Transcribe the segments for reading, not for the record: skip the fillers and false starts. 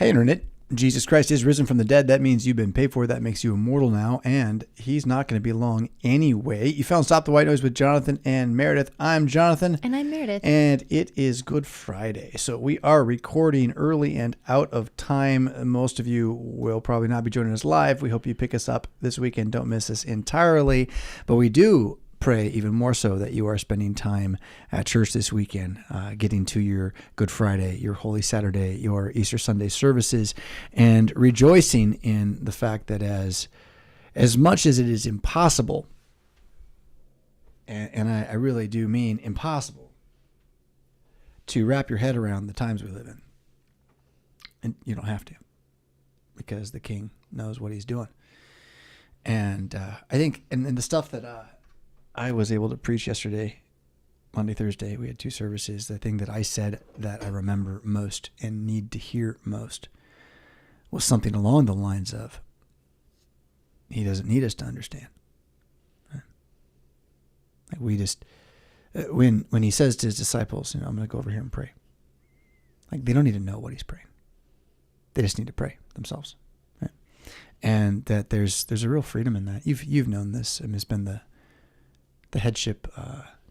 Hey, Internet. Jesus Christ is risen from the dead. That means you've been paid for. That makes you immortal now, and he's not going to be long anyway. You found Stop the White Noise with Jonathan and Meredith. I'm Jonathan. And I'm Meredith. And it is Good Friday. So we are recording early and out of time. Most of you will probably not be joining us live. We hope you pick us up this weekend. Don't miss us entirely. But we do pray even more so that you are spending time at church this weekend, getting to your Good Friday, your Holy Saturday, your Easter Sunday services, and rejoicing in the fact that as much as it is impossible, and I really do mean impossible, to wrap your head around the times we live in, and you don't have to, because the King knows what he's doing. And I think, and the stuff that I was able to preach yesterday, Monday, Thursday, we had two services. The thing that I said that I remember most and need to hear most was something along the lines of, he doesn't need us to understand. Right? Like we just, when he says to his disciples, I'm going to go over here and pray. Like they don't need to know what he's praying. They just need to pray themselves. Right? And that there's a real freedom in that. You've known this. I mean, it's been the headship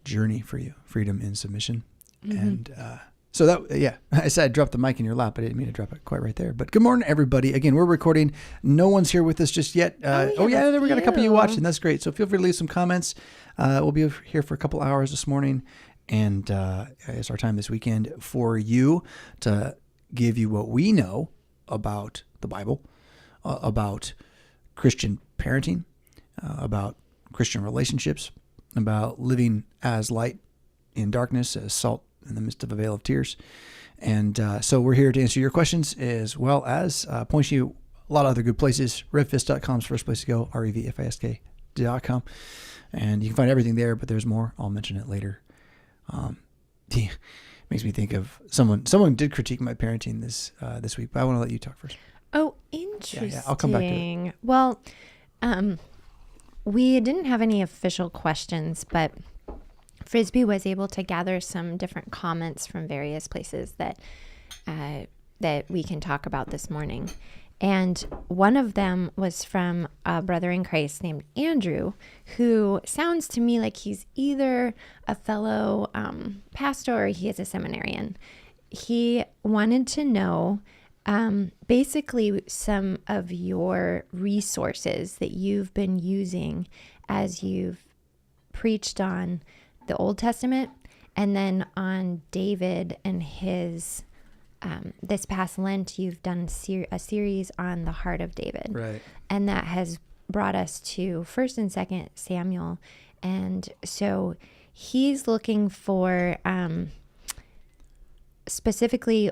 journey for you, freedom in submission. Mm-hmm. And so that, yeah, I said I dropped the mic in your lap. I didn't mean to drop it quite right there. But good morning, everybody. Again, we're recording. No one's here with us just yet. We got a couple of you watching. That's great. So feel free to leave some comments. We'll be here for a couple hours this morning. And it's our time this weekend for you to give you what we know about the Bible, about Christian parenting, about Christian relationships, about living as light in darkness, as salt in the midst of a veil of tears. And so we're here to answer your questions, as well as point you a lot of other good places. Revfisk.com is the first place to go, REVFISK.com. And you can find everything there, but there's more. I'll mention it later. Makes me think of someone did critique my parenting this week, but I want to let you talk first. Oh, interesting. Yeah, I'll come back to it. Well, we didn't have any official questions, but Frisbee was able to gather some different comments from various places that we can talk about this morning. And one of them was from a brother in Christ named Andrew, who sounds to me like he's either a fellow pastor or he is a seminarian. He wanted to know basically some of your resources that you've been using as you've preached on the Old Testament and then on David and his, this past Lent, you've done a series on the heart of David. Right. And that has brought us to 1st and 2nd Samuel. And so he's looking for, specifically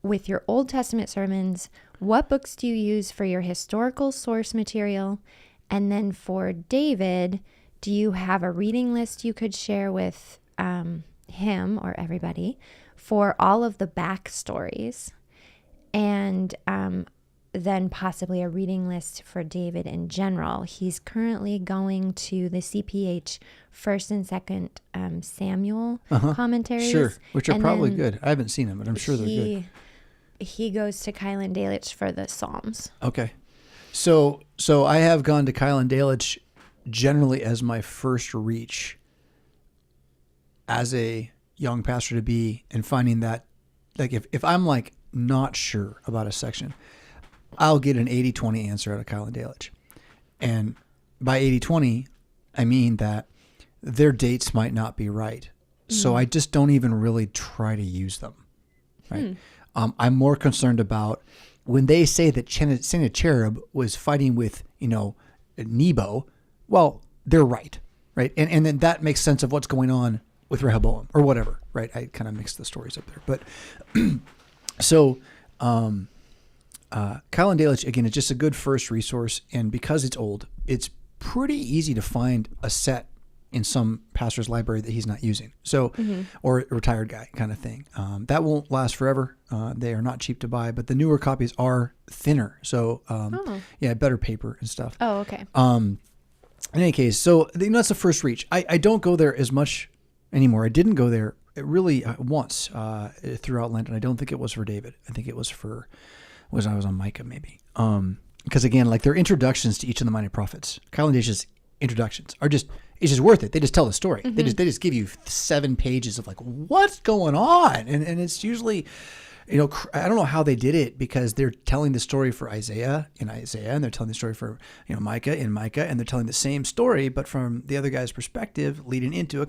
with your Old Testament sermons, what books do you use for your historical source material? And then for David, do you have a reading list you could share with him or everybody for all of the backstories? And then possibly a reading list for David in general. He's currently going to the CPH 1st and 2nd Samuel commentaries. Sure, which are probably good. I haven't seen them, but I'm sure they're good. He goes to Kylan Dalic for the Psalms. Okay. So I have gone to Kylan Dalic generally as my first reach as a young pastor to be, and finding that, like, if I'm like not sure about a section, I'll get an 80-20 answer out of Kylan Dalic. And by 80-20, I mean that their dates might not be right. So I just don't even really try to use them. Right. I'm more concerned about when they say that Sennacherib was fighting with, Nebo. Well, they're right. Right. And then that makes sense of what's going on with Rehoboam or whatever. Right. I kind of mixed the stories up there. But so Kylan Dalic, again, is just a good first resource. And because it's old, it's pretty easy to find a set in some pastor's library that he's not using. So, or a retired guy kind of thing. That won't last forever. They are not cheap to buy, but the newer copies are thinner. So, better paper and stuff. Oh, okay. In any case, so that's the first reach. I don't go there as much anymore. I didn't go there really once throughout Lent, and I don't think it was for David. I think it was for Was I was on Micah maybe. Because again, like their introductions to each of the minor prophets, Kyle and Dacia's introductions are just, it's just worth it. They just tell the story. They just give you 7 pages of like, what's going on? And it's usually, you know, I don't know how they did it, because they're telling the story for Isaiah in Isaiah, and they're telling the story for, you know, Micah in Micah, and they're telling the same story, but from the other guy's perspective, leading into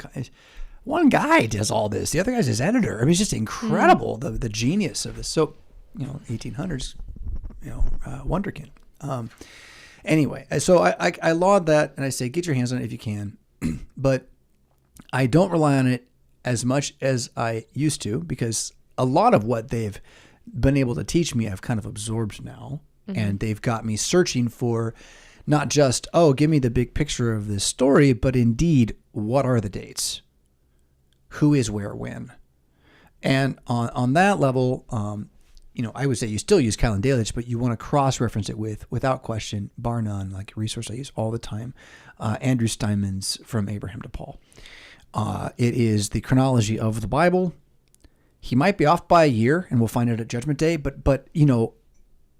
one guy does all this. The other guy's his editor. I mean, it's just incredible, the genius of this. So, you know, 1800s, you know, wonderkind. Anyway, so I laud that, and I say, get your hands on it if you can, but I don't rely on it as much as I used to, because a lot of what they've been able to teach me, I've kind of absorbed now, and they've got me searching for not just, oh, give me the big picture of this story, but indeed, what are the dates? Who is where, when? And on that level, you know, I would say you still use Kyle and Dalich, but you want to cross-reference it without question, bar none, like a resource I use all the time, Andrew Steinman's From Abraham to Paul. It is the chronology of the Bible. He might be off by a year, and we'll find out at Judgment Day, but you know,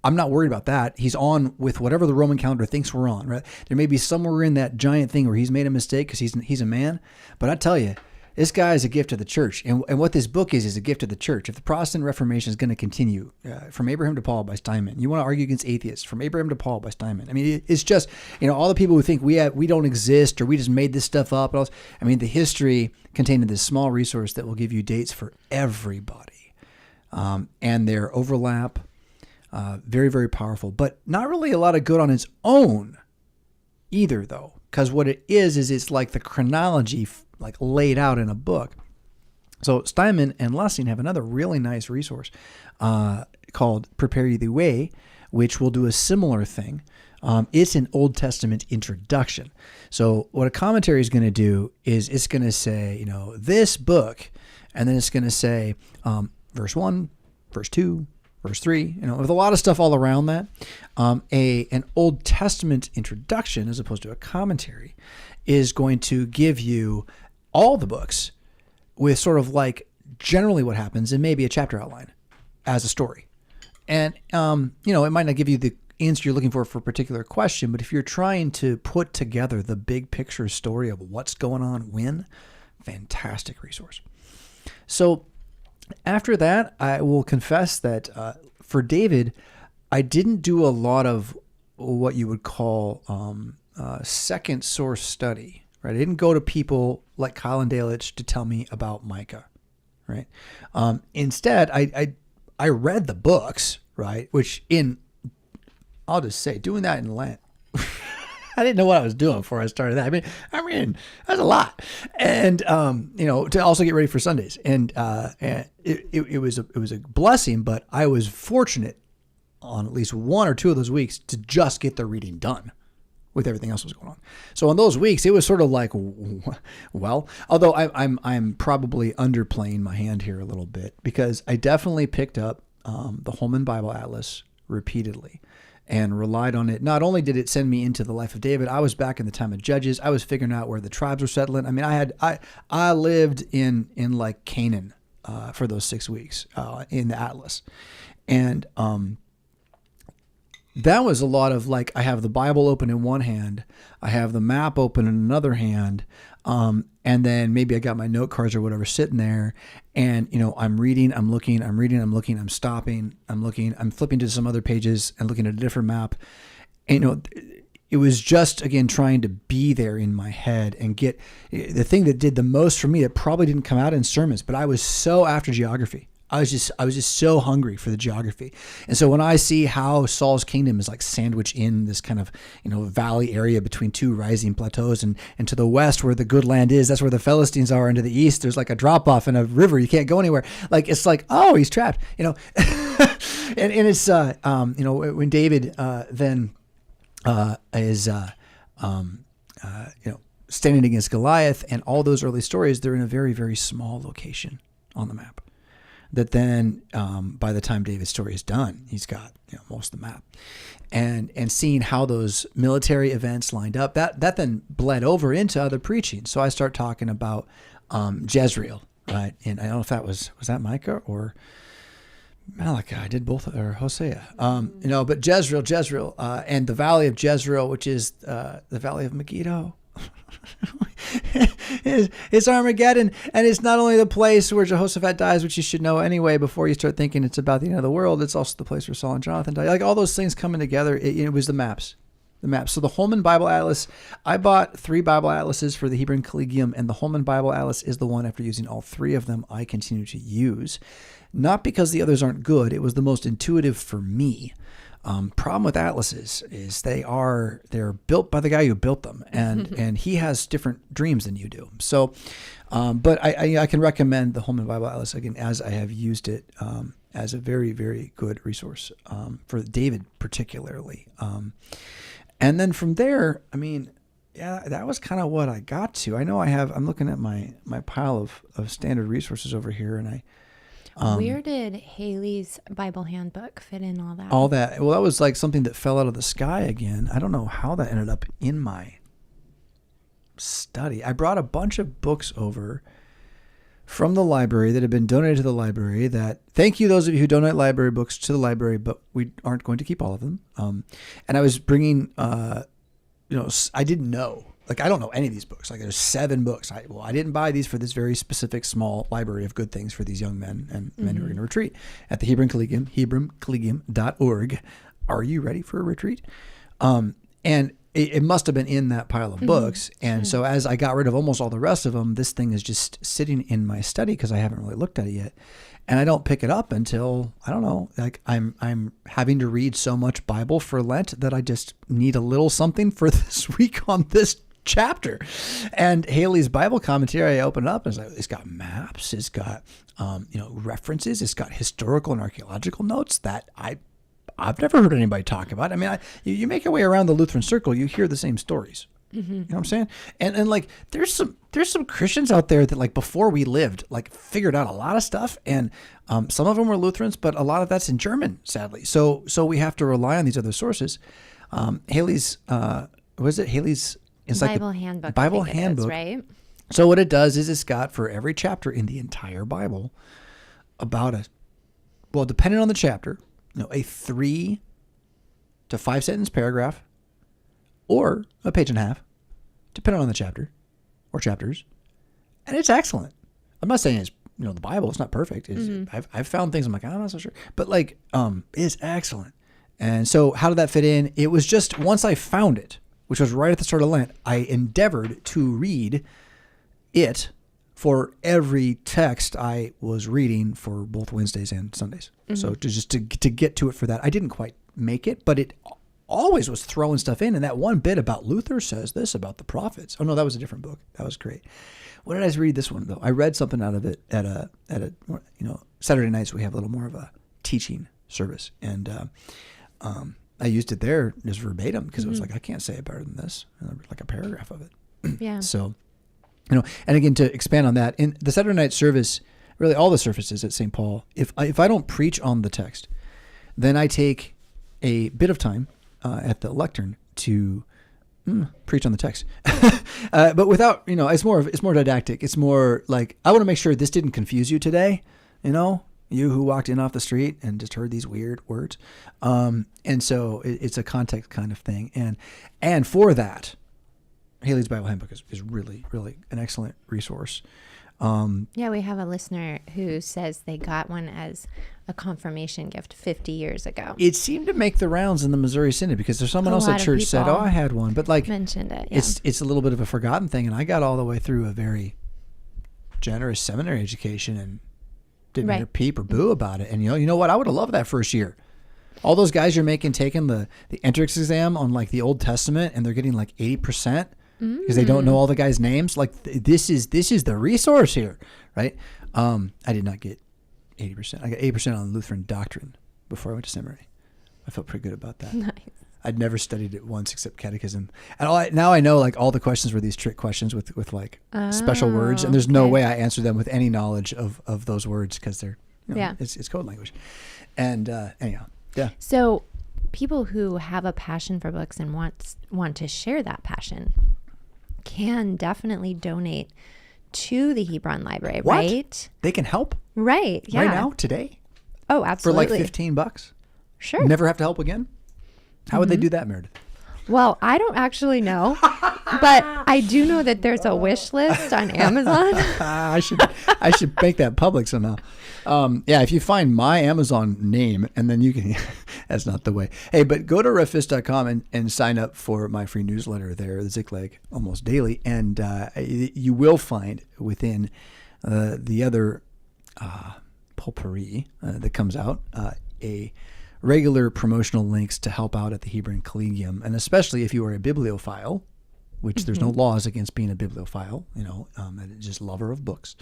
I'm not worried about that. He's on with whatever the Roman calendar thinks we're on, right? There may be somewhere in that giant thing where he's made a mistake because he's a man, but I tell you, this guy is a gift to the church. And what this book is a gift to the church. If the Protestant Reformation is going to continue, From Abraham to Paul by Steinman, you want to argue against atheists, From Abraham to Paul by Steinman. I mean, it's just, you know, all the people who think we don't exist, or we just made this stuff up. I mean, the history contained in this small resource that will give you dates for everybody. And their overlap, very, very powerful, but not really a lot of good on its own either, though. Because what it is it's like the chronology like laid out in a book. So Steinman and Lessing have another really nice resource called Prepare You the Way, which will do a similar thing. It's an Old Testament introduction. So what a commentary is going to do is it's going to say, you know, this book, and then it's going to say verse 1, verse 2, verse 3, you know, with a lot of stuff all around that. An Old Testament introduction, as opposed to a commentary, is going to give you all the books with sort of like generally what happens and maybe a chapter outline as a story. And, you know, it might not give you the answer you're looking for a particular question, but if you're trying to put together the big picture story of what's going on when, fantastic resource. So after that, I will confess that for David, I didn't do a lot of what you would call second source study, right? I didn't go to people like Kyle and Dalich to tell me about Micah, right? Instead, I read the books, right? Which I'll just say, doing that in Lent, I didn't know what I was doing before I started that. I mean, that's a lot. And, you know, to also get ready for Sundays. And it was a blessing, but I was fortunate on at least 1 or 2 of those weeks to just get the reading done with everything else that was going on. So on those weeks, it was sort of like, well, although I'm probably underplaying my hand here a little bit, because I definitely picked up the Holman Bible Atlas repeatedly and relied on it. Not only did it send me into the life of David, I was back in the time of Judges. I was figuring out where the tribes were settling. I mean, I lived in like Canaan for those 6 weeks in the Atlas. And that was a lot of like, I have the Bible open in one hand, I have the map open in another hand, and then maybe I got my note cards or whatever sitting there, and, you know, I'm reading, I'm looking, I'm reading, I'm looking, I'm stopping, I'm looking, I'm flipping to some other pages and looking at a different map. And, you know, it was just, again, trying to be there in my head and get the thing that did the most for me. That probably didn't come out in sermons, but I was so after geography. I was just so hungry for the geography. And so when I see how Saul's kingdom is like sandwiched in this kind of, you know, valley area between 2 rising plateaus, and to the west where the good land is, that's where the Philistines are, and to the east there's like a drop off in a river, you can't go anywhere. Like, it's like, oh, he's trapped, you know. and it's you know, when David then is you know, standing against Goliath and all those early stories, they're in a very, very small location on the map. That then, by the time David's story is done, he's got, you know, most of the map, and seeing how those military events lined up, that then bled over into other preaching. So I start talking about Jezreel, right? And I don't know if that was that Micah, or Malachi. I did both, or Hosea. But Jezreel, and the Valley of Jezreel, which is the Valley of Megiddo. It's Armageddon, and it's not only the place where Jehoshaphat dies, which you should know anyway before you start thinking it's about the end of the world. It's also the place where Saul and Jonathan died. Like all those things coming together. It was the maps. So the Holman Bible Atlas, I bought 3 Bible Atlases for the Hebrew and Collegium, and the Holman Bible Atlas is the one, after using all 3 of them, I continue to use. Not because the others aren't good. It was the most intuitive for me. Problem with atlases is they're built by the guy who built them, and he has different dreams than you do. So, but I can recommend the Holman Bible Atlas again, as I have used it as a very, very good resource for David particularly. And then from there, that was kind of what I got to. I know I'm looking at my pile of standard resources over here, and where did Haley's Bible Handbook fit in all that? All that. Well, that was like something that fell out of the sky again. I don't know how that ended up in my study. I brought a bunch of books over from the library that had been donated to the library. Thank you, those of you who donate library books to the library, but we aren't going to keep all of them. And I was bringing, I didn't know. Like, I don't know any of these books. Like, there's 7 books. I didn't buy these for this very specific small library of good things for these young men and men who are going to retreat at the Hebrew Collegium, HebrewCollegium.org. Are you ready for a retreat? And it must have been in that pile of books. And so as I got rid of almost all the rest of them, this thing is just sitting in my study because I haven't really looked at it yet. And I don't pick it up until, I don't know, like I'm having to read so much Bible for Lent that I just need a little something for this week on this chapter. And Haley's Bible commentary, I opened up and it's got maps, it's got references, it's got historical and archaeological notes that I've never heard anybody talk about. You make your way around the Lutheran circle, you hear the same stories. Mm-hmm. You know what I'm saying? And like there's some Christians out there that, like, before we lived, like, figured out a lot of stuff, and some of them were Lutherans, but a lot of that's in German, sadly. So we have to rely on these other sources. Haley's Haley's Bible Handbook. Bible Handbook, right? So what it does is it's got, for every chapter in the entire Bible, depending on the chapter, a 3 to 5 sentence paragraph, or a page and a half, depending on the chapter or chapters, and it's excellent. I'm not saying it's the Bible. It's not perfect. I've found things I'm like, I'm not so sure, but like it's excellent. And so how did that fit in? It was just once I found it, which was right at the start of Lent, I endeavored to read it for every text I was reading for both Wednesdays and Sundays. Mm-hmm. So to get to it for that, I didn't quite make it, but it always was throwing stuff in. And that one bit about Luther says this about the prophets. Oh no, that was a different book. That was great. When did I read this one though? I read something out of it at a Saturday nights we have a little more of a teaching service, and I used it there just verbatim because it was like, I can't say it better than this, like a paragraph of it. Yeah. So, and again, to expand on that, in the Saturday night service, really all the services at St. Paul, if I don't preach on the text, then I take a bit of time at the lectern to preach on the text, but without, it's more didactic. It's more like, I want to make sure this didn't confuse you today, you who walked in off the street and just heard these weird words. And so it's a context kind of thing. And for that, Haley's Bible Handbook is really, really an excellent resource. Yeah, we have a listener who says they got one as a confirmation gift 50 years ago. It seemed to make the rounds in the Missouri Synod because there's someone else at church said, I had one. But like mentioned it. Yeah. It's a little bit of a forgotten thing. And I got all the way through a very generous seminary education and didn't hear peep or boo about it. And you know what? I would have loved that first year. All those guys you're taking the entrance exam on like the Old Testament, and they're getting like 80% because they don't know all the guys' names. Like this is the resource here, right? I did not get 80%. I got 80% on Lutheran doctrine before I went to seminary. I felt pretty good about that. Nice. I'd never studied it once except catechism. And now I know like all the questions were these trick questions with like special words, and there's no way I answered them with any knowledge of those words because they're it's code language. And anyhow, yeah. So people who have a passion for books and want to share that passion can definitely donate to the Hebron Library, what? right? They can help? Right, yeah. Right now, today? Oh, for absolutely. like $15. Sure. Never have to help again. How would they do that, Meredith? Well, I don't actually know, but I do know that there's a wish list on Amazon. I should make that public somehow. Yeah, if you find my Amazon name, and then you can, that's not the way. Hey, but go to roughfist.com and sign up for my free newsletter there, the Ziklag, almost daily. And you will find within the other potpourri that comes out a regular promotional links to help out at the Hebrew Collegium. And especially if you are a bibliophile, which there's no laws against being a bibliophile, just lover of books,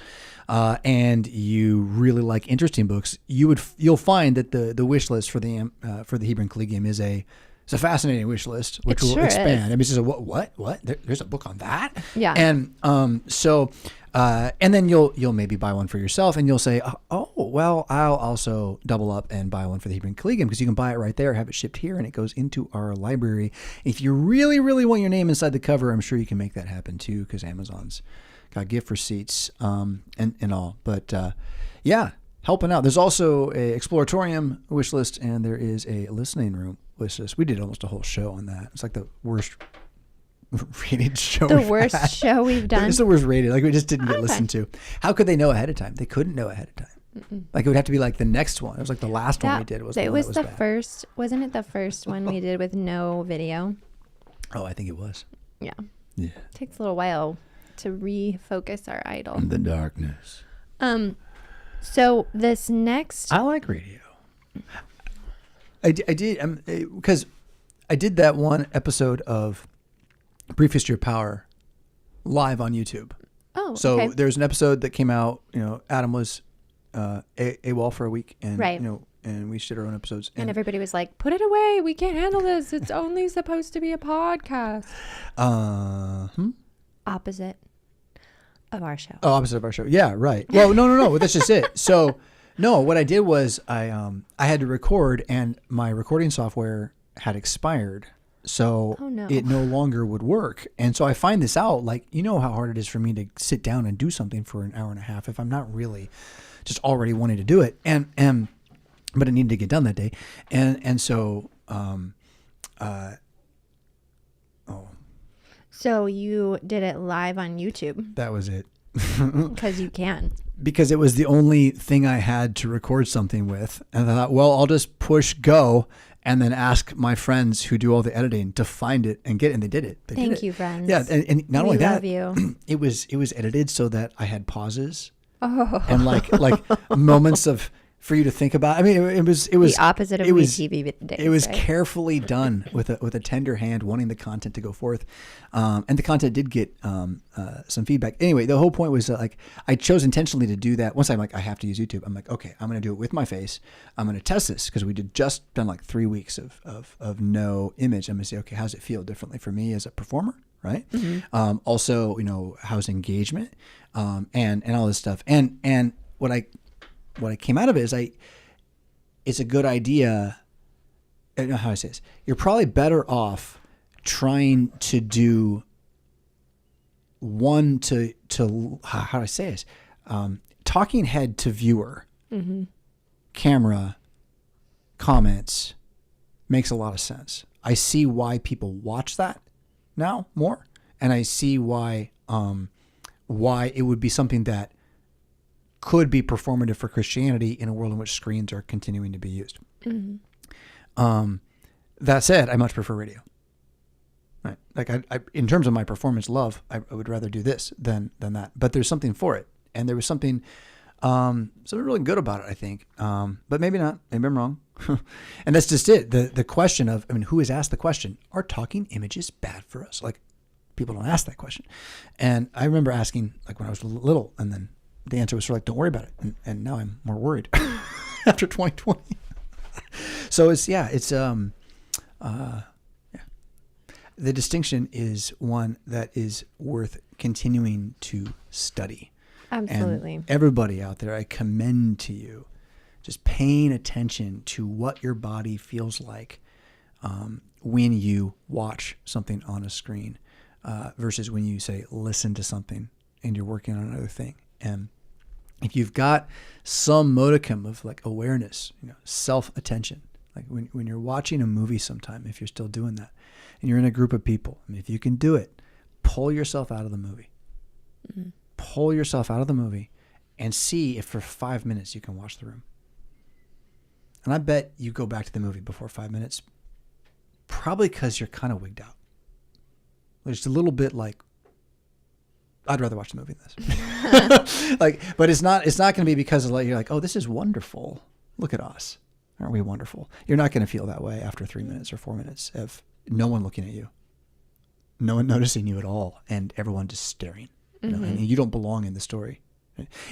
and you really like interesting books, you'll find that the wish list for the Hebrew Collegium is a fascinating wish list, which will expand. I mean, it's just what? There's a book on that? Yeah. And and then you'll maybe buy one for yourself, and you'll say, oh, well, I'll also double up and buy one for the Hebrew Collegium, because you can buy it right there, have it shipped here, and it goes into our library. If you really, really want your name inside the cover, I'm sure you can make that happen too, because Amazon's got gift receipts and all. But yeah, helping out. There's also a exploratorium wish list, and there is a listening room wish list. We did almost a whole show on that. It's like the worst rated show. The worst show we've done. It's the worst rated. Like, we just didn't get listened to. How could they know ahead of time? They couldn't know ahead of time. Mm-mm. Like, it would have to be like the next one. It was like the last one we did. It was the first. Wasn't it the first one we did with no video? Oh, I think it was. Yeah. Yeah. It takes a little while to refocus our idol. In the darkness. So this next. I like radio. I did because I did that one episode of Brief History of Power live on YouTube. Oh, so okay. There's an episode that came out. Adam was AWOL for a week, and right. and we did our own episodes. And everybody was like, "Put it away. We can't handle this. It's only supposed to be a podcast." Opposite of our show. Oh, opposite of our show. Yeah, right. Well, no. That's just it. So, no, what I did was I had to record, and my recording software had expired. So it no longer would work. And so I find this out, like, you know how hard it is for me to sit down and do something for an hour and a half if I'm not really just already wanting to do it. But it needed to get done that day. And so, So you did it live on YouTube? That was it. Because you can. Because it was the only thing I had to record something with. And I thought, well, I'll just push go and then ask my friends who do all the editing to find it and get it. And they did it. Thank you, friends. Yeah. And not only that, you. it was edited so that I had pauses Oh. and like moments for you to think about. I mean, it was the opposite of TV days. It was carefully done with a tender hand, wanting the content to go forth, and the content did get some feedback. Anyway, the whole point was that, like, I chose intentionally to do that. Once I'm like, I have to use YouTube. I'm like, okay, I'm going to do it with my face. I'm going to test this because we did just done like 3 weeks of no image. I'm going to say, okay, how's it feel differently for me as a performer, right? Mm-hmm. Also, how's engagement, and all this stuff, and what I came out of it is it's a good idea. I don't know how I say this. You're probably better off trying to do one to how do I say this? Talking head to viewer, mm-hmm. camera, comments makes a lot of sense. I see why people watch that now more, and I see why it would be something that could be performative for Christianity in a world in which screens are continuing to be used. Mm-hmm. That said, I much prefer radio. Right? Like I in terms of my performance love, I would rather do this than that. But there's something for it, and there was something really good about it, I think. But maybe not. Maybe I'm wrong. And that's just it. The question of, who has asked the question? Are talking images bad for us? Like, people don't ask that question. And I remember asking, like, when I was little, and then the answer was sort of like, don't worry about it. And now I'm more worried after 2020. So the distinction is one that is worth continuing to study. Absolutely. And everybody out there, I commend to you just paying attention to what your body feels like when you watch something on a screen versus when you, say, listen to something and you're working on another thing. And if you've got some modicum of like awareness, self-attention, like when you're watching a movie sometime, if you're still doing that and you're in a group of people, I mean, if you can do it, pull yourself out of the movie. Mm-hmm. Pull yourself out of the movie and see if for 5 minutes you can watch the room. And I bet you go back to the movie before 5 minutes, probably because you're kind of wigged out. Just a little bit like, I'd rather watch the movie than this. But it's not going to be because of like, you're like, oh, this is wonderful. Look at us. Aren't we wonderful? You're not going to feel that way after 3 minutes or 4 minutes of no one looking at you, no one noticing you at all, and everyone just staring. And you don't belong in the story.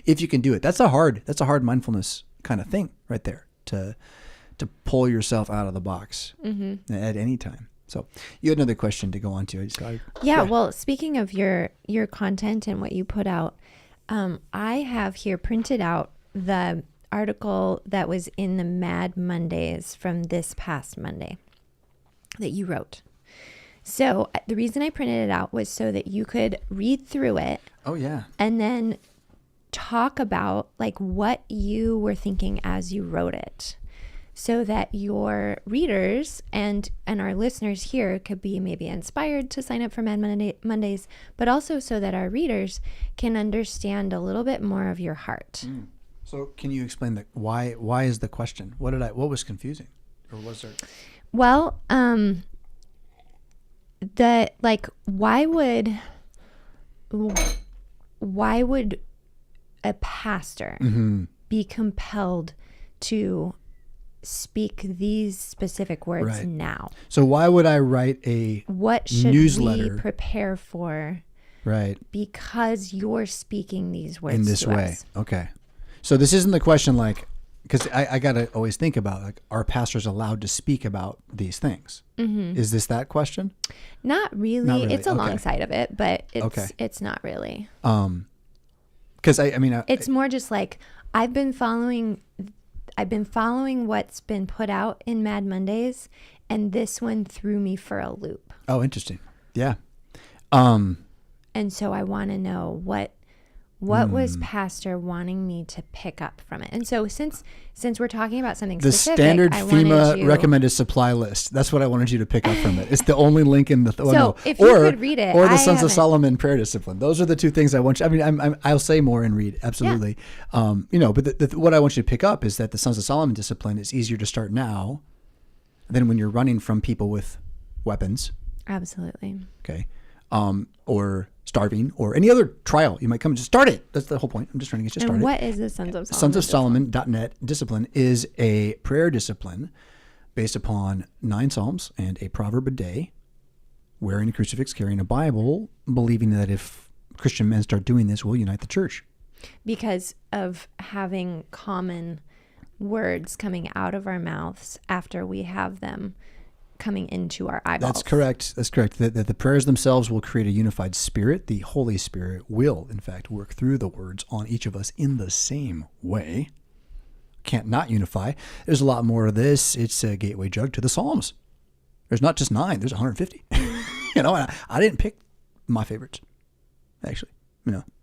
If you can do it, that's a hard mindfulness kind of thing right there, to pull yourself out of the box at any time. So you had another question to go on to. Well, speaking of your content and what you put out, I have here printed out the article that was in the Mad Mondays from this past Monday that you wrote. So the reason I printed it out was so that you could read through it. Oh, yeah. And then talk about like what you were thinking as you wrote it, so that your readers and our listeners here could be maybe inspired to sign up for Mad Mondays, but also so that our readers can understand a little bit more of your heart. So can you explain why is the question? What was confusing? Or was there? Well, why would a pastor be compelled to speak these specific words now? So why would I write a what should newsletter? We prepare for? Right. Because you're speaking these words in this to way. us. Okay. So this isn't the question like, because I got to always think about like, are pastors allowed to speak about these things? Is this that question? Not really. It's alongside of it, but it's not really. Because I mean, it's more just like I've been following what's been put out in Mad Mondays, and this one threw me for a loop. Oh, interesting. Yeah. And so I want to know what was Pastor wanting me to pick up from it. And so since we're talking about something the specific, standard FEMA recommended supply list. That's what I wanted you to pick up from it. It's the only link in the if you could read it, or the Sons of Solomon prayer discipline. Those are the two things I want you. I mean, I'll say more and read absolutely. Yeah. But what I want you to pick up is that the Sons of Solomon discipline is easier to start now than when you're running from people with weapons. Absolutely. Okay. Or starving, or any other trial you might come and just start it. That's the whole point. I'm just trying to get you started. And what is the Sons of Solomon? Sons of Solomon.net discipline is a prayer discipline based upon 9 Psalms and a proverb a day, wearing a crucifix, carrying a Bible, believing that if Christian men start doing this, we'll unite the church. Because of having common words coming out of our mouths after we have them coming into our eyeballs. That's correct. That the prayers themselves will create a unified spirit. The Holy Spirit will, in fact, work through the words on each of us in the same way. Can't not unify. There's a lot more of this. It's a gateway drug to the Psalms. There's not just 9. There's 150. And I didn't pick my favorites, actually.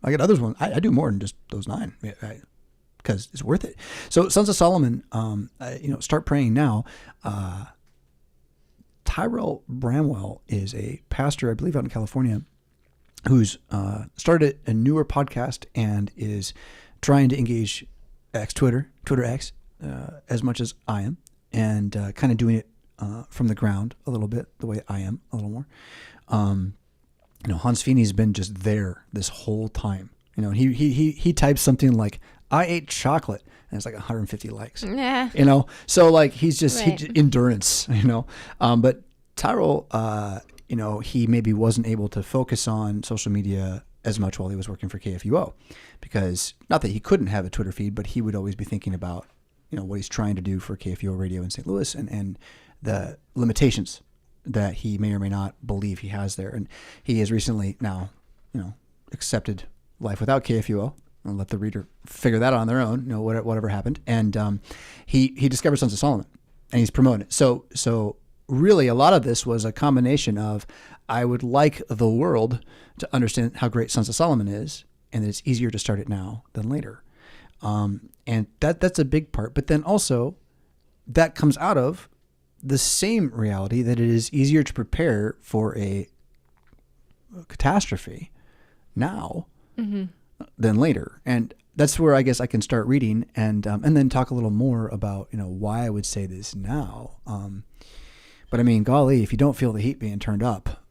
I got others. I do more than just those 9 because it's worth it. So Sons of Solomon, start praying now. Tyrell Bramwell is a pastor, I believe, out in California, who's started a newer podcast and is trying to engage Twitter X, as much as I am, and kind of doing it from the ground a little bit, the way I am a little more. Hans Feeney's been just there this whole time. He types something like, "I ate chocolate," and it's like 150 likes. Yeah. So like he's just endurance. But Tyrell, he maybe wasn't able to focus on social media as much while he was working for KFUO, because not that he couldn't have a Twitter feed, but he would always be thinking about what he's trying to do for KFUO radio in St. Louis and the limitations that he may or may not believe he has there. And he has recently now, accepted life without KFUO. I'll let the reader figure that out on their own, whatever happened. And he discovered Sons of Solomon, and he's promoting it. So really a lot of this was a combination of, I would like the world to understand how great Sons of Solomon is, and that it's easier to start it now than later. And that's a big part. But then also that comes out of the same reality that it is easier to prepare for a catastrophe now than later. And that's where I guess I can start reading and then talk a little more about, why I would say this now. But I mean, golly, if you don't feel the heat being turned up,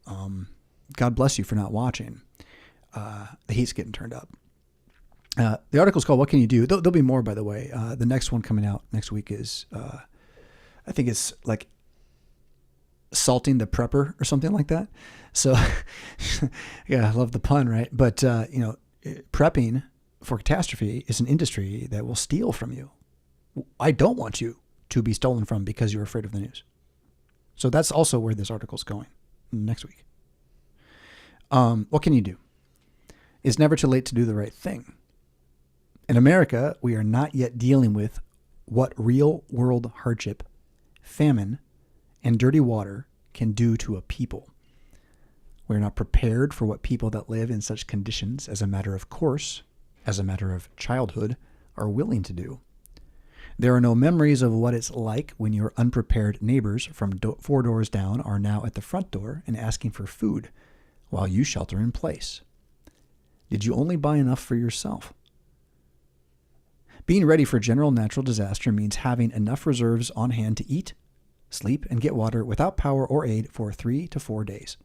God bless you for not watching. The heat's getting turned up. The article's called "What Can You Do?" There'll be more, by the way. The next one coming out next week is, I think it's like salting the prepper or something like that. So, yeah, I love the pun, right? But prepping for catastrophe is an industry that will steal from you. I don't want you to be stolen from because you're afraid of the news. So that's also where this article's going next week. What can you do? It's never too late to do the right thing. In America, we are not yet dealing with what real world hardship, famine, and dirty water can do to a people. We're not prepared for what people that live in such conditions as a matter of course, as a matter of childhood, are willing to do. There are no memories of what it's like when your unprepared neighbors from 4 doors down are now at the front door and asking for food while you shelter in place. Did you only buy enough for yourself? Being ready for general natural disaster means having enough reserves on hand to eat, sleep, and get water without power or aid for 3 to 4 days.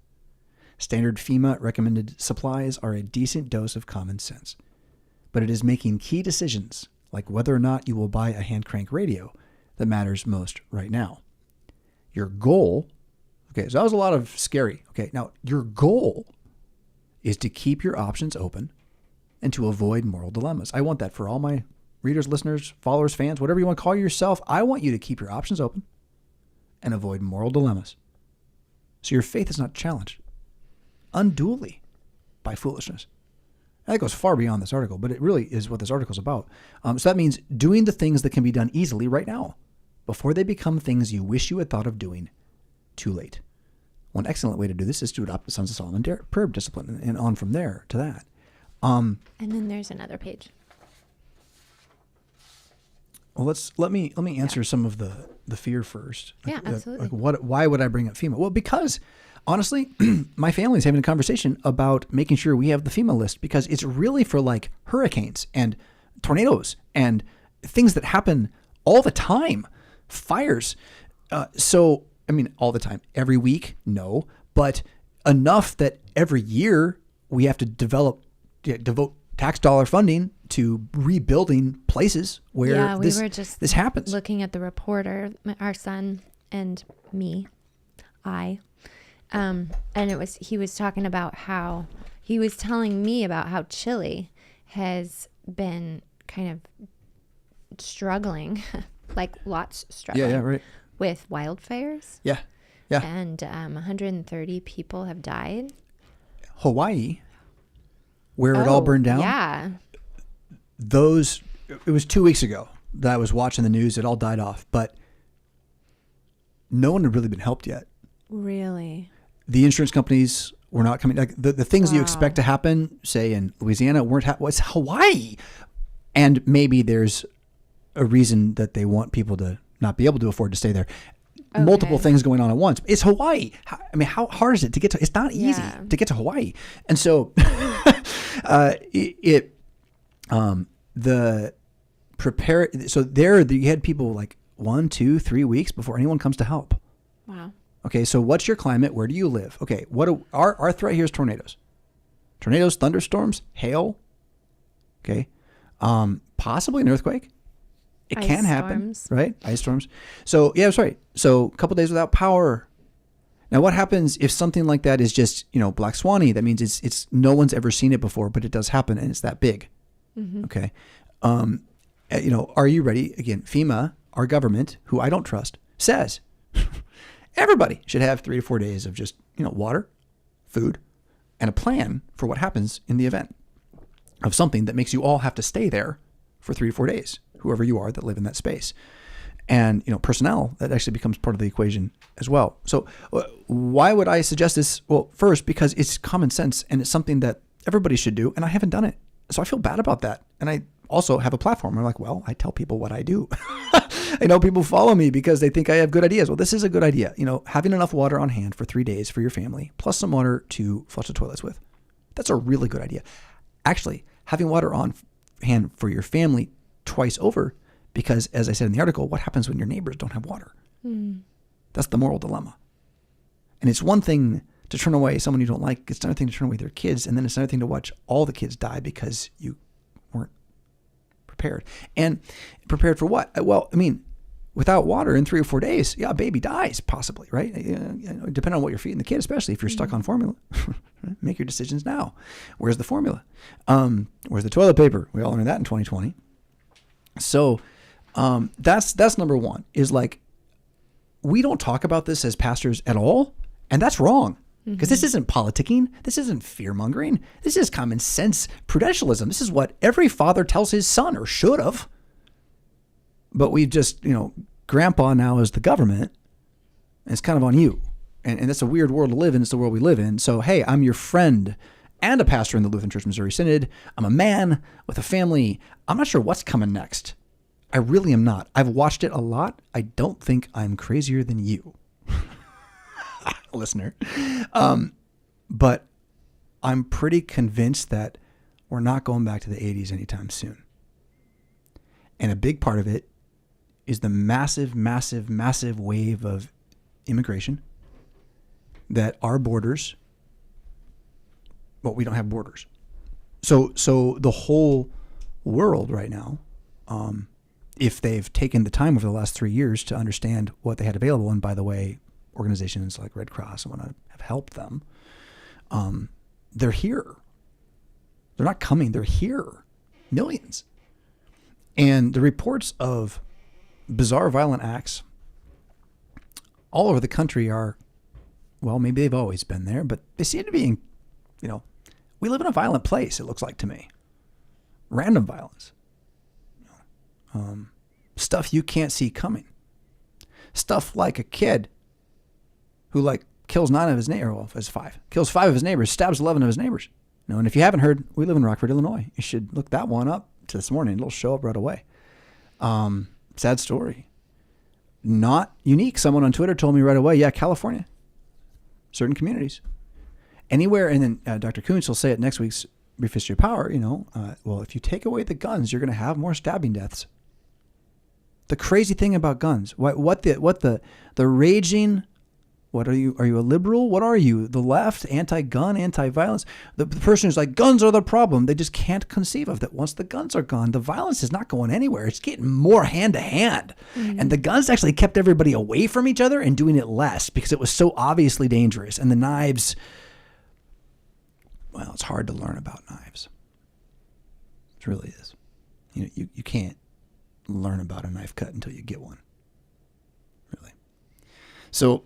Standard FEMA recommended supplies are a decent dose of common sense, but it is making key decisions like whether or not you will buy a hand crank radio that matters most right now. Your goal, okay, so that was a lot of scary. Okay, now your goal is to keep your options open and to avoid moral dilemmas. I want that for all my readers, listeners, followers, fans, whatever you want to call yourself. I want you to keep your options open and avoid moral dilemmas. So your faith is not challenged unduly by foolishness. That goes far beyond this article, but it really is what this article is about. So that means doing the things that can be done easily right now before they become things you wish you had thought of doing too late. One excellent way to do this is to adopt the Sons of Solomon prayer discipline and on from there to that. And then there's another page. Well, let me answer some of the fear first. Yeah, absolutely. Why would I bring up FEMA? Well, because honestly, my family's having a conversation about making sure we have the FEMA list because it's really for like hurricanes and tornadoes and things that happen all the time, fires. So, I mean, all the time, every week, no, but enough that every year we have to devote tax dollar funding to rebuilding places where this happens. Looking at the reporter, our son and me, and he was talking about how he was telling me about how Chile has been kind of struggling, like lots struggling. Yeah, right. With wildfires. Yeah. And 130 people have died. Hawaii, where it all burned down. Yeah. It was 2 weeks ago that I was watching the news. It all died off, but no one had really been helped yet. Really? The insurance companies were not coming. Like the things you expect to happen, say in Louisiana, weren't happening. It's Hawaii. And maybe there's a reason that they want people to not be able to afford to stay there. Okay. Multiple things going on at once. It's Hawaii. I mean, how hard is it to get to? It's not easy to get to Hawaii. And so you had people like 1, 2, 3 weeks before anyone comes to help. Wow. Okay, so what's your climate? Where do you live? Okay, our threat here is tornadoes. Tornadoes, thunderstorms, hail. Okay, possibly an earthquake. It can happen, right? Ice storms. So yeah, that's right. So a couple days without power. Now, what happens if something like that is just black swanny? That means it's no one's ever seen it before, but it does happen, and it's that big. Mm-hmm. Okay, are you ready? Again, FEMA, our government, who I don't trust, says everybody should have 3 to 4 days of just water, food, and a plan for what happens in the event of something that makes you all have to stay there for 3 to 4 days, whoever you are that live in that space. And, personnel, that actually becomes part of the equation as well. So why would I suggest this? Well, first, because it's common sense and it's something that everybody should do. And I haven't done it. So I feel bad about that. And I also have a platform. I'm like, well, I tell people what I do. I know people follow me because they think I have good ideas. Well, this is a good idea. Having enough water on hand for 3 days for your family, plus some water to flush the toilets with. That's a really good idea. Actually, having water on hand for your family twice over, because as I said in the article, what happens when your neighbors don't have water? That's the moral dilemma. And it's one thing to turn away someone you don't like. It's another thing to turn away their kids. And then it's another thing to watch all the kids die because you weren't prepared. And prepared for what? Well, I mean, without water in 3 or 4 days, a baby dies possibly, right? Depending on what you're feeding the kid, especially if you're stuck on formula. Make your decisions now. Where's the formula? Where's the toilet paper? We all learned that in 2020. So that's number one, is like, we don't talk about this as pastors at all. And that's wrong. Because this isn't politicking. This isn't fear-mongering. This is common sense prudentialism. This is what every father tells his son, or should have. But we've just, grandpa now is the government. And it's kind of on you. And that's a weird world to live in. It's the world we live in. So, hey, I'm your friend and a pastor in the Lutheran Church Missouri Synod. I'm a man with a family. I'm not sure what's coming next. I really am not. I've watched it a lot. I don't think I'm crazier than you, listener. But I'm pretty convinced that we're not going back to the 80s anytime soon. And a big part of it is the massive, massive, massive wave of immigration that our borders, well, we don't have borders. So the whole world right now, if they've taken the time over the last 3 years to understand what they had available, and by the way, organizations like Red Cross and whatnot have helped them, they're here. They're not coming, they're here. Millions. And the reports of bizarre violent acts all over the country are, well, maybe they've always been there, but they seem to be, we live in a violent place, it looks like to me. Random violence. Stuff you can't see coming. Stuff like a kid who kills 9 of his neighbors, well, it's 5, kills 5 of his neighbors, stabs 11 of his neighbors. And if you haven't heard, we live in Rockford, Illinois. You should look that one up to this morning. It'll show up right away. Sad story. Not unique. Someone on Twitter told me right away, yeah, California. Certain communities. Anywhere, and then Dr. Kuntz will say it next week's Brief History of Power, well, if you take away the guns, you're going to have more stabbing deaths. The crazy thing about guns, what the raging, what are you? Are you a liberal? What are you? The left, anti-gun, anti-violence. The person who's like, guns are the problem. They just can't conceive of that. Once the guns are gone, the violence is not going anywhere. It's getting more hand to hand. And the guns actually kept everybody away from each other and doing it less because it was so obviously dangerous. And the knives, well, it's hard to learn about knives. It really is. You can't learn about a knife cut until you get one. Really. So,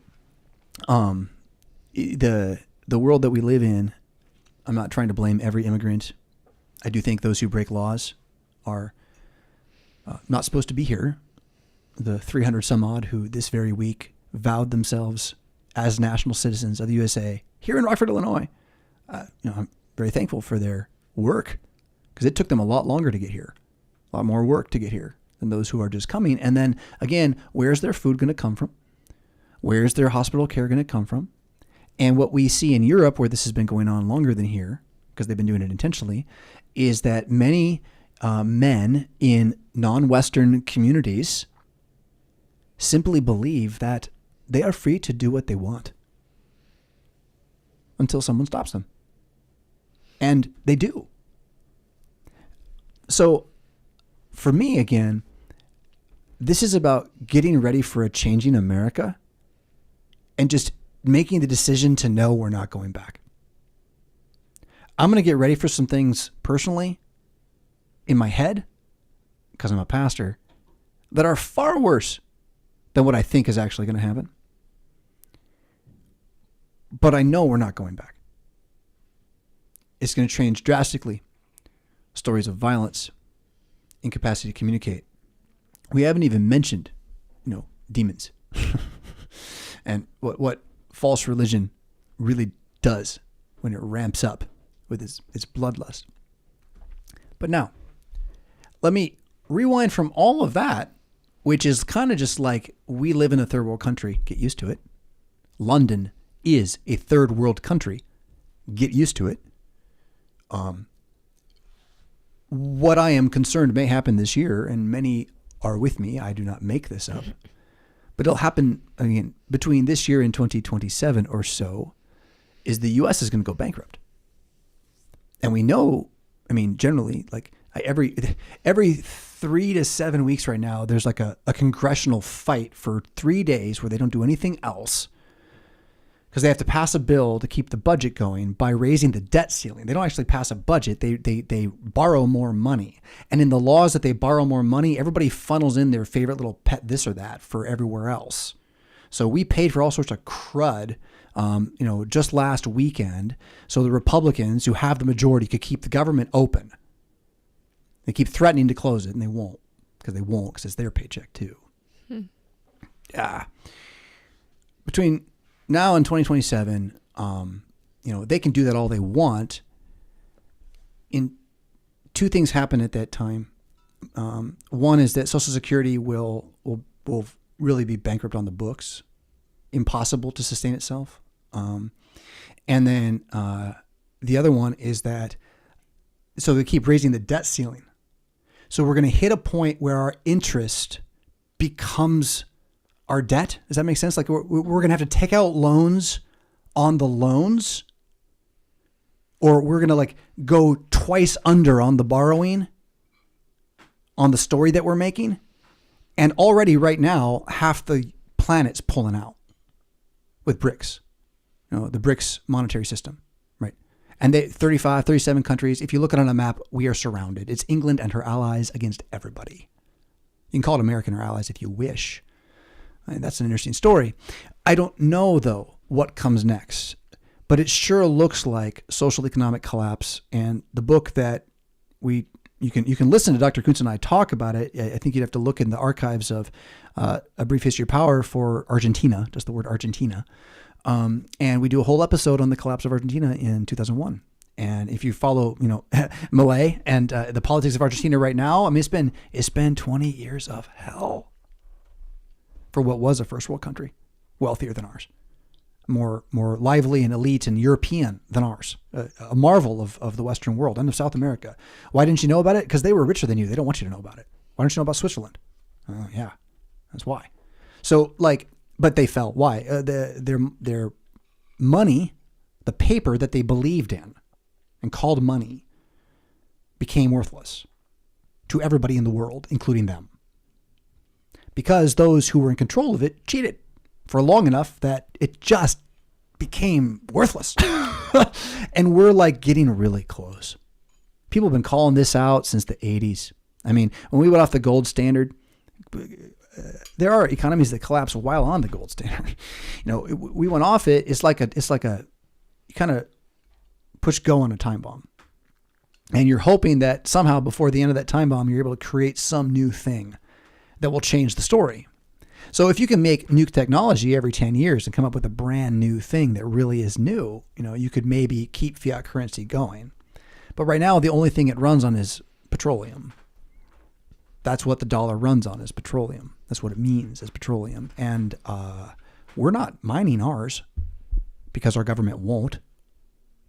the world that we live in, I'm not trying to blame every immigrant. I do think those who break laws are not supposed to be here. The 300 some odd who this very week vowed themselves as national citizens of the USA here in Rockford, Illinois. I'm very thankful for their work because it took them a lot longer to get here, a lot more work to get here than those who are just coming. And then again, where's their food going to come from? Where's their hospital care going to come from? And what we see in Europe, where this has been going on longer than here, because they've been doing it intentionally, is that many men in non-Western communities simply believe that they are free to do what they want until someone stops them. And they do. So for me, again, this is about getting ready for a changing America and just making the decision to know we're not going back. I'm going to get ready for some things personally in my head, because I'm a pastor, that are far worse than what I think is actually going to happen. But I know we're not going back. It's going to change drastically. Stories of violence, incapacity to communicate. We haven't even mentioned, demons. And what false religion really does when it ramps up with its bloodlust. But now, let me rewind from all of that, which is kind of just like we live in a third world country. Get used to it. London is a third world country. Get used to it. What I am concerned may happen this year, and many are with me. I do not make this up. But it'll happen, again, between this year and 2027 or so, is the U.S. is going to go bankrupt. And we know, generally, like every 3 to 7 weeks right now, there's like a congressional fight for 3 days where they don't do anything else because they have to pass a bill to keep the budget going by raising the debt ceiling. They don't actually pass a budget. They borrow more money. And in the laws that they borrow more money, everybody funnels in their favorite little pet this or that for everywhere else. So we paid for all sorts of crud, just last weekend. So the Republicans who have the majority could keep the government open. They keep threatening to close it, and they won't because it's their paycheck too. Yeah. Between now and 2027, they can do that all they want. Two things happen at that time. One is that Social Security will really be bankrupt on the books, impossible to sustain itself. And then the other one is that, so they keep raising the debt ceiling. So we're going to hit a point where our interest becomes our debt. Does that make sense? Like we're going to have to take out loans on the loans, or we're going to like go twice under on the borrowing on the story that we're making. And already right now, half the planet's pulling out with BRICS, the BRICS monetary system, right? And 37 countries. If you look at it on a map, we are surrounded. It's England and her allies against everybody. You can call it America and her allies if you wish. And that's an interesting story. I don't know, though, what comes next, but it sure looks like social economic collapse. And the book that you can listen to Dr. Kuntz and I talk about it. I think you'd have to look in the archives of A Brief History of Power for Argentina, just the word Argentina. And we do a whole episode on the collapse of Argentina in 2001. And if you follow, Milei and the politics of Argentina right now, it's been 20 years of hell for what was a first world country, wealthier than ours, more lively and elite and European than ours, a marvel of the Western world and of South America. Why didn't you know about it? Because they were richer than you. They don't want you to know about it. Why don't you know about Switzerland? Yeah, that's why. So but they fell. Why? Their money, the paper that they believed in and called money, became worthless to everybody in the world, including them. Because those who were in control of it cheated for long enough that it just became worthless. And we're like getting really close. People have been calling this out since the 80s. When we went off the gold standard, there are economies that collapse while on the gold standard. We went off it. It's like a you kind of push go on a time bomb. And you're hoping that somehow before the end of that time bomb, you're able to create some new thing that will change the story. So if you can make nuke technology every 10 years and come up with a brand new thing that really is new, you could maybe keep fiat currency going. But right now, the only thing it runs on is petroleum. That's what the dollar runs on, is petroleum. That's what it means, is petroleum. And we're not mining ours because our government won't,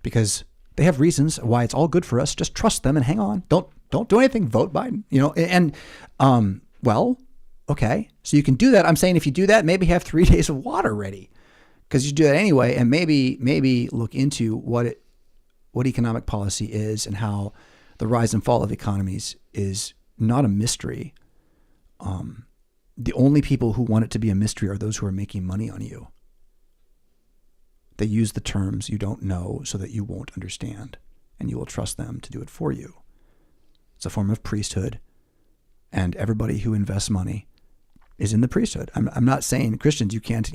because they have reasons why it's all good for us. Just trust them and hang on. Don't do anything. Vote Biden. Well, okay. So you can do that. I'm saying if you do that, maybe have 3 days of water ready, because you do that anyway, and maybe look into what economic policy is and how the rise and fall of economies is not a mystery. The only people who want it to be a mystery are those who are making money on you. They use the terms you don't know so that you won't understand, and you will trust them to do it for you. It's a form of priesthood, and everybody who invests money is in the priesthood. I'm not saying Christians, you can't,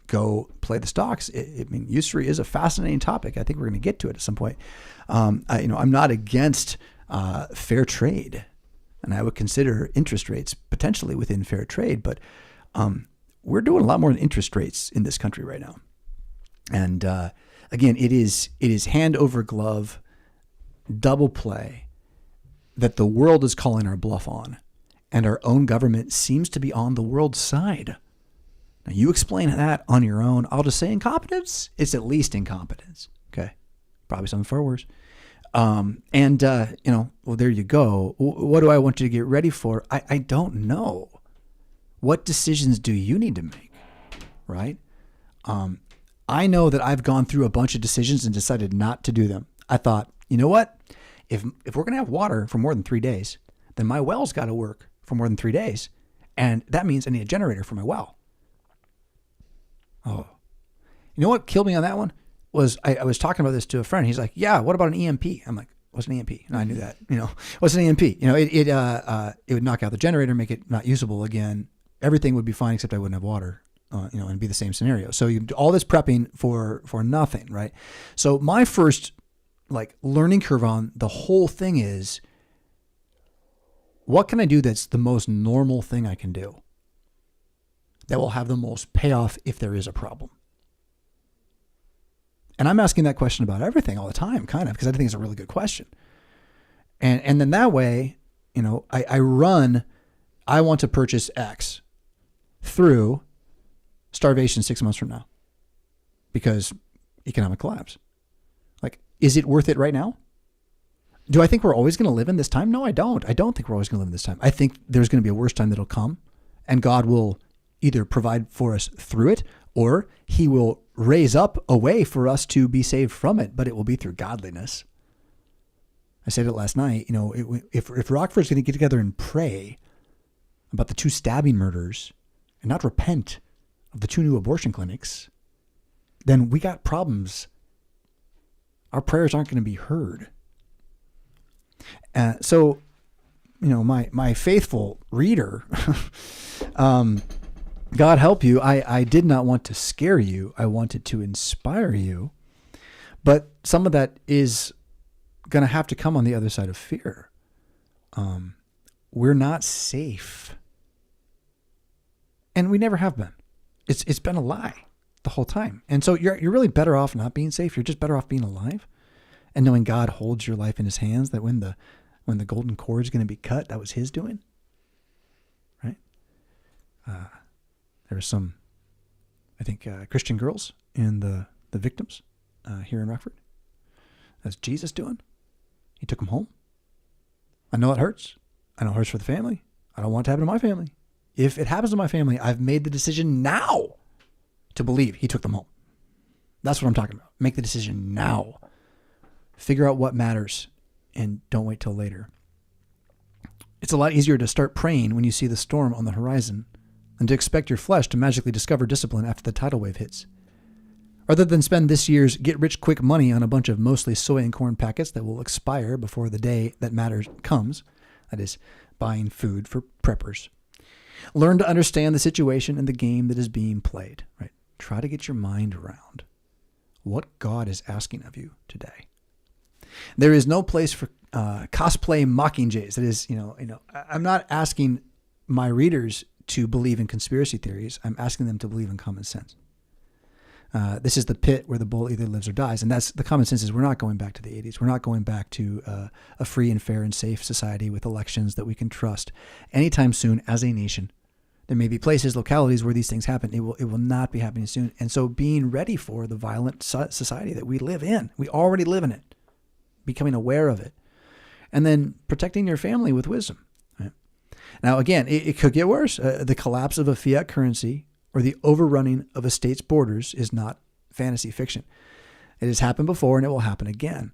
go play the stocks. Usury is a fascinating topic. I think we're going to get to it at some point. I'm not against fair trade, and I would consider interest rates potentially within fair trade, but we're doing a lot more than interest rates in this country right now. And again, it is hand over glove, double play, that the world is calling our bluff on, and our own government seems to be on the world's side. Now, you explain that on your own. I'll just say incompetence. It's at least incompetence. Okay. Probably something far worse. Well, there you go. What do I want you to get ready for? I don't know. What decisions do you need to make? Right? I know that I've gone through a bunch of decisions and decided not to do them. I thought, you know what? If we're going to have water for more than 3 days, then my well's got to work for more than 3 days. And that means I need a generator for my well. Oh, you know what killed me on that one was I was talking about this to a friend. He's like, yeah, what about an EMP? I'm like, what's an EMP? And I knew that, what's an EMP? It would knock out the generator, make it not usable again. Everything would be fine except I wouldn't have water. And be the same scenario. So you do all this prepping for nothing, right? So my first learning curve on the whole thing is, what can I do that's the most normal thing I can do that will have the most payoff if there is a problem? And I'm asking that question about everything all the time, kind of, because I think it's a really good question. And then that way, I want to purchase X through starvation 6 months from now because economic collapse. Is it worth it right now? Do I think we're always going to live in this time? No, I don't. I don't think we're always going to live in this time. I think there's going to be a worse time that'll come, and God will either provide for us through it, or he will raise up a way for us to be saved from it, but it will be through godliness. I said it last night, if Rockford's going to get together and pray about the 2 stabbing murders and not repent of the 2 new abortion clinics, then we got problems. Our prayers aren't going to be heard. So, my faithful reader, God help you. I did not want to scare you. I wanted to inspire you. But some of that is going to have to come on the other side of fear. We're not safe. And we never have been. It's been a lie the whole time. And so you're really better off not being safe. You're just better off being alive and knowing God holds your life in his hands, that when the golden cord is going to be cut, that was his doing. Right? There were some, I think, Christian girls in the victims here in Rockford. That's Jesus doing. He took them home. I know it hurts. I know it hurts for the family. I don't want it to happen to my family. If it happens to my family, I've made the decision now to believe he took them home. That's what I'm talking about. Make the decision now. Figure out what matters and don't wait till later. It's a lot easier to start praying when you see the storm on the horizon than to expect your flesh to magically discover discipline after the tidal wave hits. Rather than spend this year's get-rich-quick money on a bunch of mostly soy and corn packets that will expire before the day that matters comes, that is, buying food for preppers. Learn to understand the situation and the game that is being played. Right? Try to get your mind around what God is asking of you today. There is no place for cosplay mockingjays. That is, I'm not asking my readers to believe in conspiracy theories. I'm asking them to believe in common sense. This is the pit where the bull either lives or dies. And that's the common sense is we're not going back to the 80s. We're not going back to a free and fair and safe society with elections that we can trust anytime soon as a nation. There may be places, localities where these things happen. It will not be happening soon. And so being ready for the violent society that we live in, we already live in it, becoming aware of it, and then protecting your family with wisdom. Right? Now, again, it could get worse. The collapse of a fiat currency or the overrunning of a state's borders is not fantasy fiction. It has happened before and it will happen again.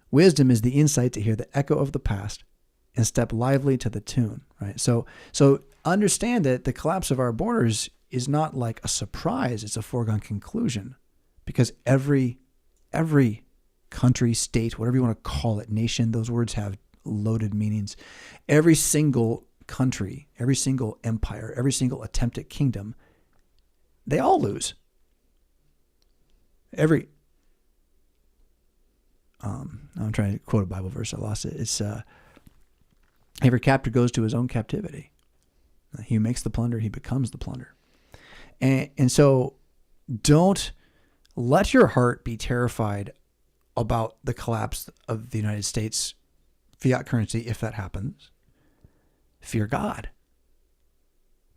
Wisdom is the insight to hear the echo of the past and step lively to the tune. Right? So understand that the collapse of our borders is not like a surprise. It's a foregone conclusion because every country, state, whatever you want to call it, nation, those words have loaded meanings. Every single country, every single empire, every single attempt at kingdom, they all lose. I'm trying to quote a Bible verse. I lost it. It's every captor goes to his own captivity. He makes the plunder. He becomes the plunder. And so don't let your heart be terrified about the collapse of the United States fiat currency, if that happens, fear God.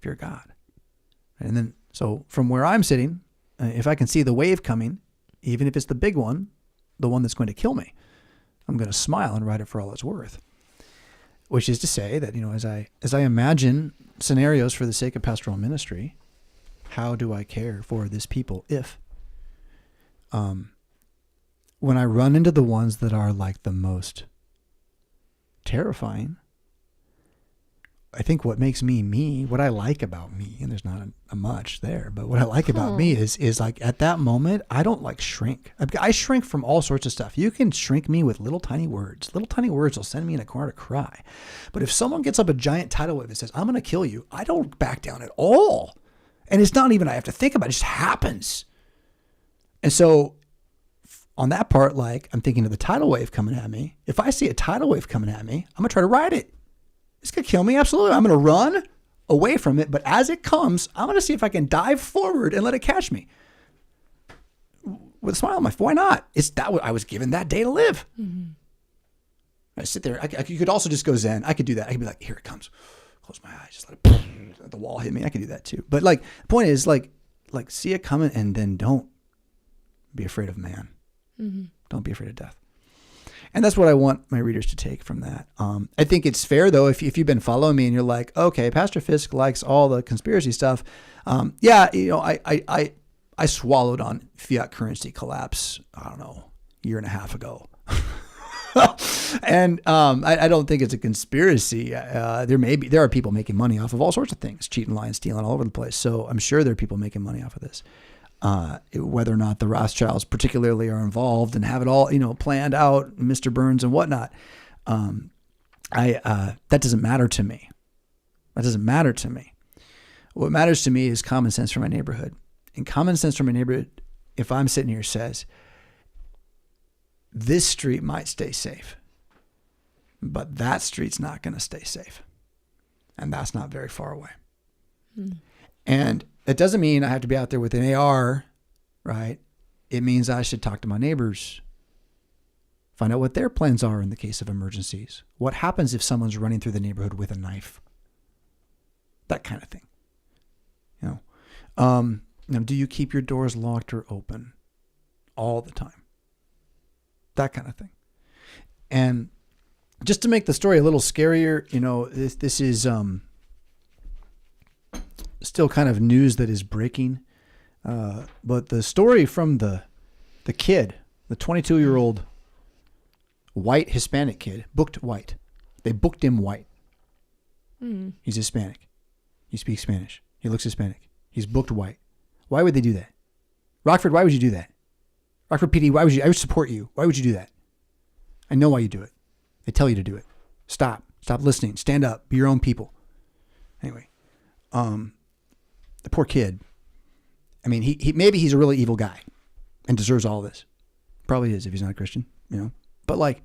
Fear God. And then, so from where I'm sitting, if I can see the wave coming, even if it's the big one, the one that's going to kill me, I'm going to smile and ride it for all it's worth. Which is to say that, as I imagine scenarios for the sake of pastoral ministry, how do I care for this people if, when I run into the ones that are like the most terrifying, I think what makes me, what I like about me, and there's not a much there, but what I like about me is like at that moment, I don't like shrink. I shrink from all sorts of stuff. You can shrink me with little tiny words. Little tiny words will send me in a corner to cry. But if someone gets up a giant tidal wave that says, I'm going to kill you, I don't back down at all. And it's not even I have to think about it. It just happens. And so on that part, like I'm thinking of the tidal wave coming at me. If I see a tidal wave coming at me, I'm going to try to ride it. It's going to kill me. Absolutely. I'm going to run away from it. But as it comes, I'm going to see if I can dive forward and let it catch me. With a smile on my face. Why not? It's that I was given that day to live. Mm-hmm. I sit there. You could also just go Zen. I could do that. I could be like, here it comes. Close my eyes. Just let the wall hit me. I could do that too. But like the point is like see it coming and then don't be afraid of man. Mm-hmm. Don't be afraid of death. And that's what I want my readers to take from that. I think it's fair, though, if you've been following me and you're like, okay, Pastor Fisk likes all the conspiracy stuff. I swallowed on fiat currency collapse, I don't know, a year and a half ago. And I don't think it's a conspiracy. There are people making money off of all sorts of things, cheating, lying, stealing all over the place. So I'm sure there are people making money off of this. Whether or not the Rothschilds particularly are involved and have it all, planned out, Mr. Burns and whatnot. That doesn't matter to me. That doesn't matter to me. What matters to me is common sense from my neighborhood. And common sense from my neighborhood, if I'm sitting here, says, this street might stay safe, but that street's not going to stay safe. And that's not very far away. And it doesn't mean I have to be out there with an AR, right? It means I should talk to my neighbors, find out what their plans are in the case of emergencies. What happens if someone's running through the neighborhood with a knife? That kind of thing. Now, do you keep your doors locked or open all the time? That kind of thing. And just to make the story a little scarier, this is still kind of news that is breaking. But the story from the kid, the 22-year-old white Hispanic kid, booked white. They booked him white. Mm. He's Hispanic. He speaks Spanish. He looks Hispanic. He's booked white. Why would they do that? Rockford, why would you do that? Rockford PD, why would you? I would support you. Why would you do that? I know why you do it. They tell you to do it. Stop. Stop listening. Stand up. Be your own people. Anyway, the poor kid. I mean, he maybe he's a really evil guy and deserves all this. Probably is if he's not a Christian, But like,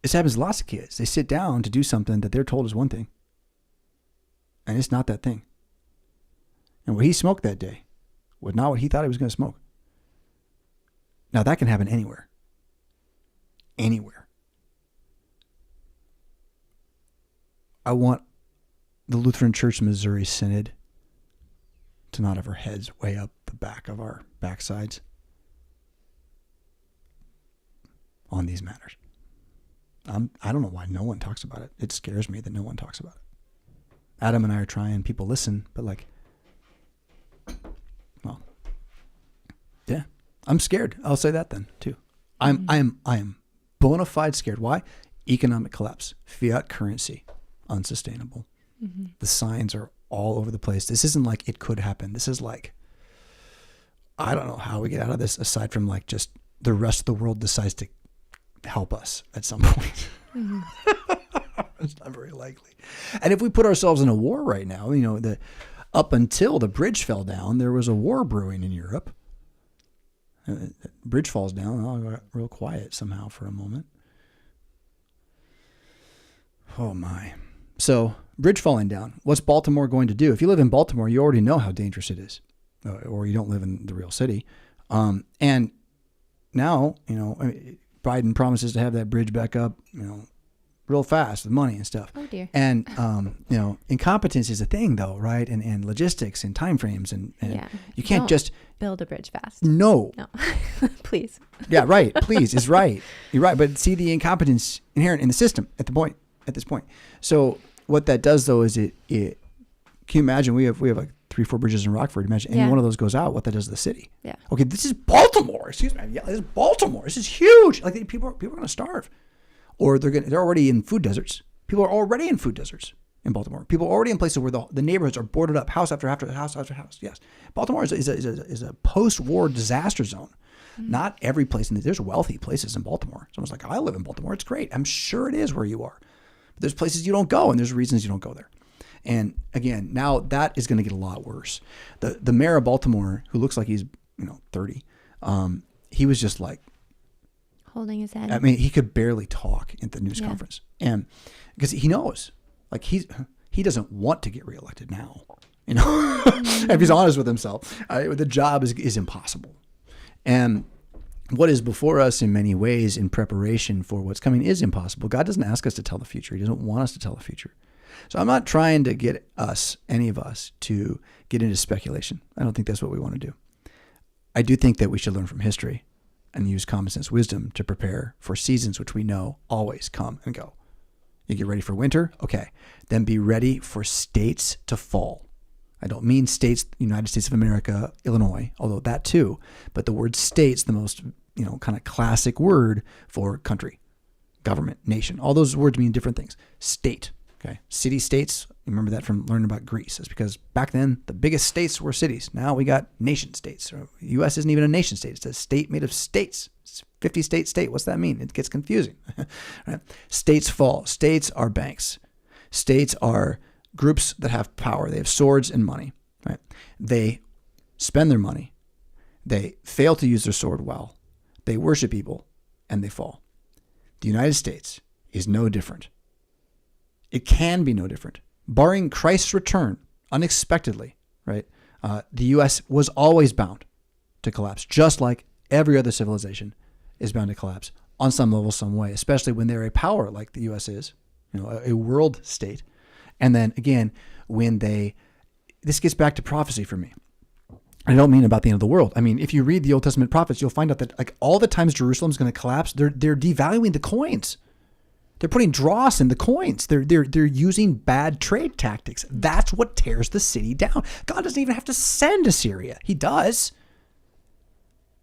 this happens to lots of kids. They sit down to do something that they're told is one thing, and it's not that thing. And what he smoked that day was not what he thought he was going to smoke. Now that can happen anywhere. Anywhere. I want the Lutheran Church Missouri Synod to not have our heads way up the back of our backsides on these matters. I don't know why no one talks about it. It scares me that no one talks about it. Adam and I are trying, people listen, but yeah, I'm scared. I'll say that then too. I am bona fide scared. Why? Economic collapse, fiat currency, unsustainable. Mm-hmm. The signs are all over the place. This isn't like it could happen. This is like, I don't know how we get out of this aside from like just the rest of the world decides to help us at some point. Mm-hmm. It's not very likely. And if we put ourselves in a war right now, up until the bridge fell down, there was a war brewing in Europe. Bridge falls down, all got real quiet somehow for a moment. Oh my. So, bridge falling down. What's Baltimore going to do? If you live in Baltimore, you already know how dangerous it is. Or you don't live in the real city. And now, Biden promises to have that bridge back up, real fast with money and stuff. Oh dear. And incompetence is a thing, though, right? And logistics and timeframes, and you can't just build a bridge fast. No, Please. Yeah, right. Please is right. You're right. But see the incompetence inherent in the system at this point. So what that does, though, is it can you imagine we have like 3-4 bridges in Rockford. Imagine any one of those goes out, what that does to the city. Yeah. Okay, this is Baltimore. Excuse me. Yeah, this is Baltimore. This is huge. Like people are going to starve, or they're already in food deserts. People are already in food deserts in Baltimore. People are already in places where the neighborhoods are boarded up, house after house after house. Yes, Baltimore is a post-war disaster zone. Mm-hmm. Not every place there's wealthy places in Baltimore. Someone's like, I live in Baltimore. It's great. I'm sure it is where you are. But there's places you don't go, and there's reasons you don't go there. And again, now that is going to get a lot worse. The mayor of Baltimore, who looks like he's 30, he was just like holding his head. I mean, he could barely talk at the news conference, and because he knows, like he doesn't want to get reelected now. If he's honest with himself, the job is impossible. And what is before us in many ways in preparation for what's coming is impossible. God doesn't ask us to tell the future. He doesn't want us to tell the future. So I'm not trying to get any of us, to get into speculation. I don't think that's what we want to do. I do think that we should learn from history and use common sense wisdom to prepare for seasons which we know always come and go. You get ready for winter? Okay. Then be ready for states to fall. I don't mean states, United States of America, Illinois, although that too. But the word state's the most, kind of classic word for country, government, nation. All those words mean different things. State, okay? City states, you remember that from learning about Greece. It's because back then the biggest states were cities. Now we got nation states. The U.S. isn't even a nation state. It's a state made of states. It's 50-state state. What's that mean? It gets confusing. Right? States fall. States are banks. States are groups that have power. They have swords and money. Right? They spend their money. They fail to use their sword well. They worship people, and they fall. The United States is no different. It can be no different. Barring Christ's return unexpectedly, right? The U.S. was always bound to collapse, just like every other civilization is bound to collapse on some level, some way, especially when they're a power like the U.S. is, a world state. And then again, this gets back to prophecy for me. I don't mean about the end of the world. I mean, if you read the Old Testament prophets, you'll find out that like all the times Jerusalem's going to collapse, they're devaluing the coins. They're putting dross in the coins. They're using bad trade tactics. That's what tears the city down. God doesn't even have to send Assyria. He does.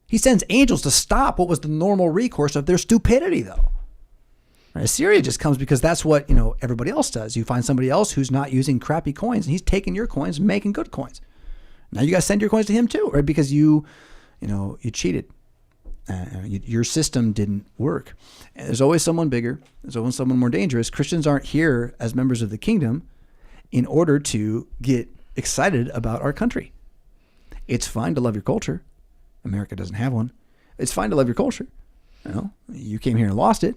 He sends angels to stop what was the normal recourse of their stupidity, though. Right? Assyria just comes because that's what everybody else does. You find somebody else who's not using crappy coins, and he's taking your coins and making good coins. Now you got to send your coins to him too, right? Because you cheated. Your system didn't work. And there's always someone bigger. There's always someone more dangerous. Christians aren't here as members of the kingdom in order to get excited about our country. It's fine to love your culture. America doesn't have one. It's fine to love your culture. You came here and lost it.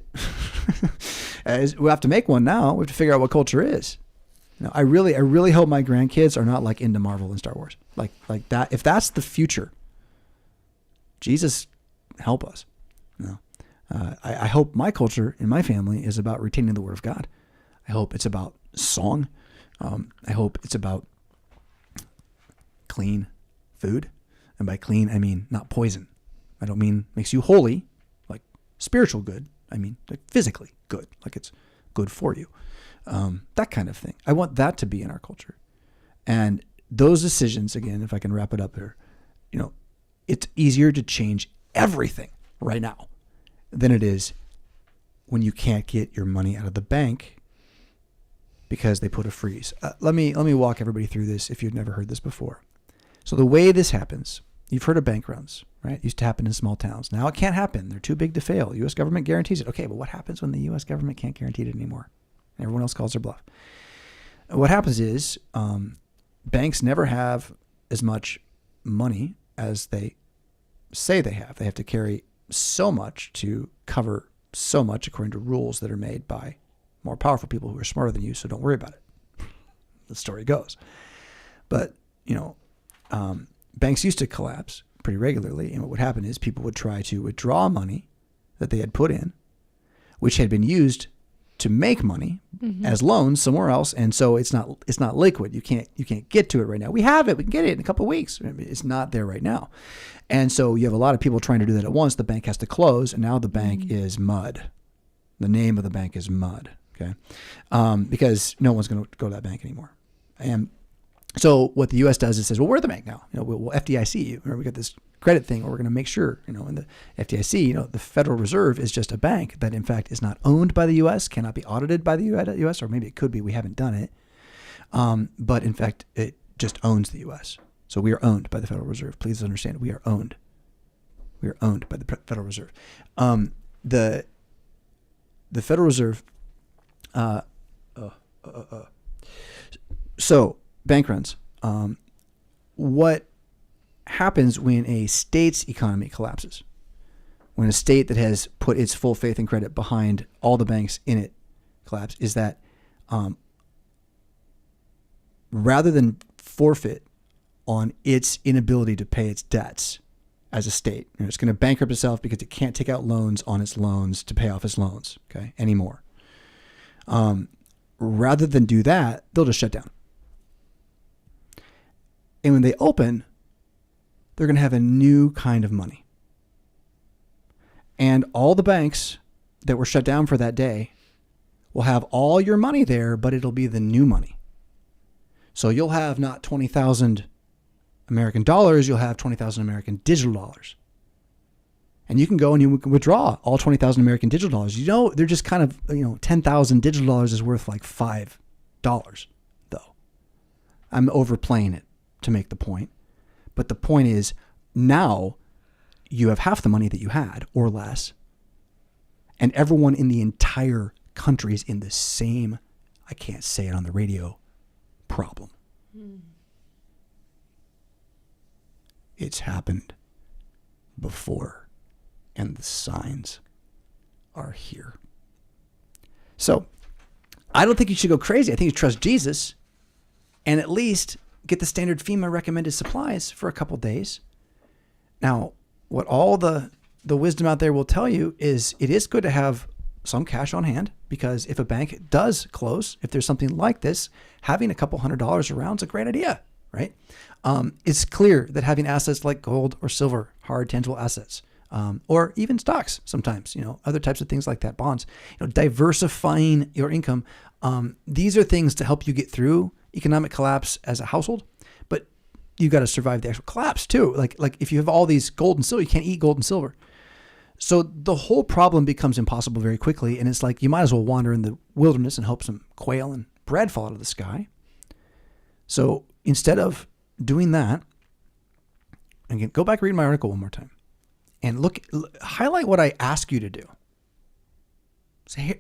We have to make one now. We have to figure out what culture is. I really hope my grandkids are not like into Marvel and Star Wars. Like that. If that's the future, Jesus help us. I hope my culture in my family is about retaining the Word of God. I hope it's about song. I hope it's about clean food. And by clean, I mean not poison. I don't mean makes you holy, like spiritual good. I mean like physically good, like it's good for you. That kind of thing. I want that to be in our culture. And those decisions, again, if I can wrap it up here, it's easier to change everything right now than it is when you can't get your money out of the bank because they put a freeze. Let me walk everybody through this if you've never heard this before. So the way this happens, you've heard of bank runs, right? It used to happen in small towns. Now it can't happen. They're too big to fail. The U.S. government guarantees it. Okay, but what happens when the U.S. government can't guarantee it anymore? Everyone else calls their bluff. What happens is banks never have as much money as they say they have. They have to carry so much to cover so much according to rules that are made by more powerful people who are smarter than you, so don't worry about it. The story goes. But, banks used to collapse pretty regularly, and what would happen is people would try to withdraw money that they had put in, which had been used to make money as loans somewhere else, and so it's not liquid. You can't get to it right now. We have it. We can get it in a couple of weeks. It's not there right now, and so you have a lot of people trying to do that at once. The bank has to close, and now the bank is mud. The name of the bank is mud. Okay, because no one's going to go to that bank anymore, and so what the U.S. does is says, well, we're the bank now. We'll FDIC you. Remember, we got this credit thing where we're going to make sure, in the FDIC, the Federal Reserve is just a bank that in fact is not owned by the U.S., cannot be audited by the U.S., or maybe it could be. We haven't done it. But in fact, it just owns the U.S. So we are owned by the Federal Reserve. Please understand, we are owned. We are owned by the Federal Reserve. The Federal Reserve, so bank runs. What happens when a state's economy collapses? When a state that has put its full faith and credit behind all the banks in it collapse, is that rather than forfeit on its inability to pay its debts as a state, it's going to bankrupt itself because it can't take out loans on its loans to pay off its loans, okay, anymore. Rather than do that, they'll just shut down. And when they open, they're going to have a new kind of money. And all the banks that were shut down for that day will have all your money there, but it'll be the new money. So you'll have not 20,000 American dollars, you'll have 20,000 American digital dollars. And you can go and you can withdraw all 20,000 American digital dollars. They're just kind of, 10,000 digital dollars is worth like $5, though. I'm overplaying it to make the point. But the point is, now you have half the money that you had or less. And everyone in the entire country is in the same, I can't say it on the radio, problem. It's happened before, and the signs are here. So I don't think you should go crazy. I think you trust Jesus and at least get the standard FEMA recommended supplies for a couple days. Now, what all the wisdom out there will tell you is it is good to have some cash on hand, because if a bank does close, if there's something like this, having a couple $100s around is a great idea, right? It's clear that having assets like gold or silver, hard tangible assets, or even stocks sometimes, other types of things like that, bonds, diversifying your income. These are things to help you get through economic collapse as a household, but you got to survive the actual collapse too. Like if you have all these gold and silver, you can't eat gold and silver. So the whole problem becomes impossible very quickly. And it's like, you might as well wander in the wilderness and hope some quail and bread fall out of the sky. So instead of doing that, again, go back and read my article one more time and highlight what I ask you to do.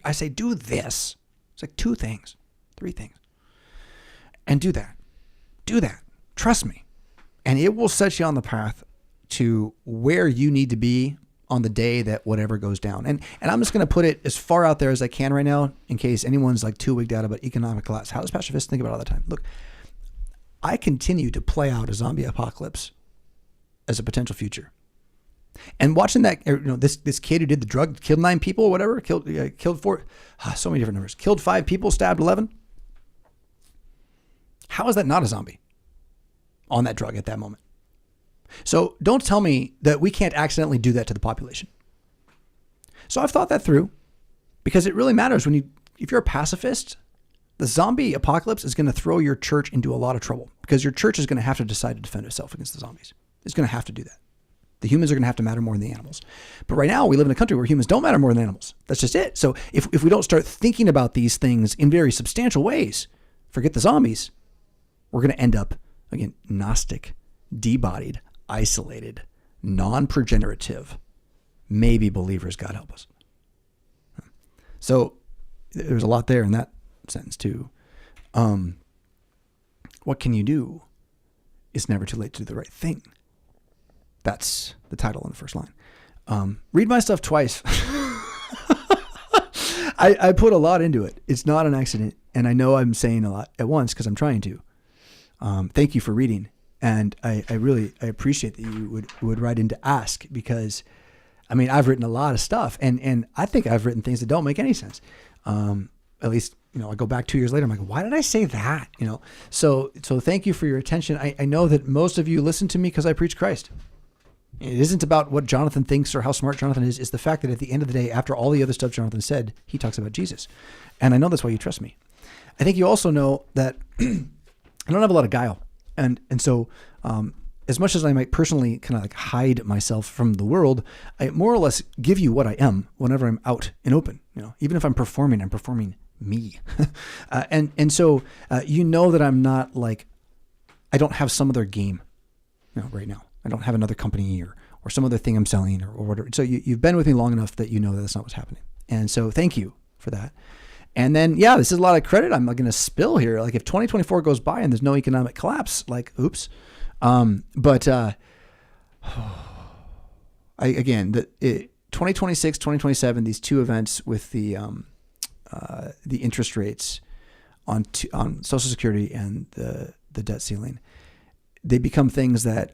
I say, do this. It's like 2 things, 3 things. And do that. Do that. Trust me. And it will set you on the path to where you need to be on the day that whatever goes down. And I'm just going to put it as far out there as I can right now, in case anyone's like too wigged out about economic collapse. How does Pastor Fist think about it all the time? Look, I continue to play out a zombie apocalypse as a potential future. And watching that, this kid who did the drug, killed 9 people or whatever, killed 4, so many different numbers, killed 5 people, stabbed 11. How is that not a zombie on that drug at that moment? So don't tell me that we can't accidentally do that to the population. So I've thought that through, because it really matters if you're a pacifist, the zombie apocalypse is going to throw your church into a lot of trouble, because your church is going to have to decide to defend itself against the zombies. It's going to have to do that. The humans are going to have to matter more than the animals. But right now we live in a country where humans don't matter more than animals. That's just it. So if we don't start thinking about these things in very substantial ways, forget the zombies, we're going to end up, again, Gnostic, debodied, isolated, non-progenerative, maybe believers, God help us. So there's a lot there in that sentence too. What can you do? It's never too late to do the right thing. That's the title in the first line. Read my stuff twice. I put a lot into it. It's not an accident. And I know I'm saying a lot at once because I'm trying to. Thank you for reading. And I appreciate that you would write in to ask, because I mean, I've written a lot of stuff, and I think I've written things that don't make any sense. At least, I go back 2 years later, I'm like, why did I say that? So thank you for your attention. I know that most of you listen to me because I preach Christ. It isn't about what Jonathan thinks or how smart Jonathan is. It's the fact that at the end of the day, after all the other stuff Jonathan said, he talks about Jesus. And I know that's why you trust me. I think you also know that I don't have a lot of guile. And so as much as I might personally kind of like hide myself from the world, I more or less give you what I am whenever I'm out and open. Even if I'm performing me. And so you know that I'm not like, I don't have some other game right now. I don't have another company or some other thing I'm selling or whatever. So you've been with me long enough that you know that that's not what's happening. And so thank you for that. And then, this is a lot of credit I'm going to spill here. Like if 2024 goes by and there's no economic collapse, like, oops. Again, 2026, 2027, these two events with the interest rates on Social Security and the debt ceiling, they become things that,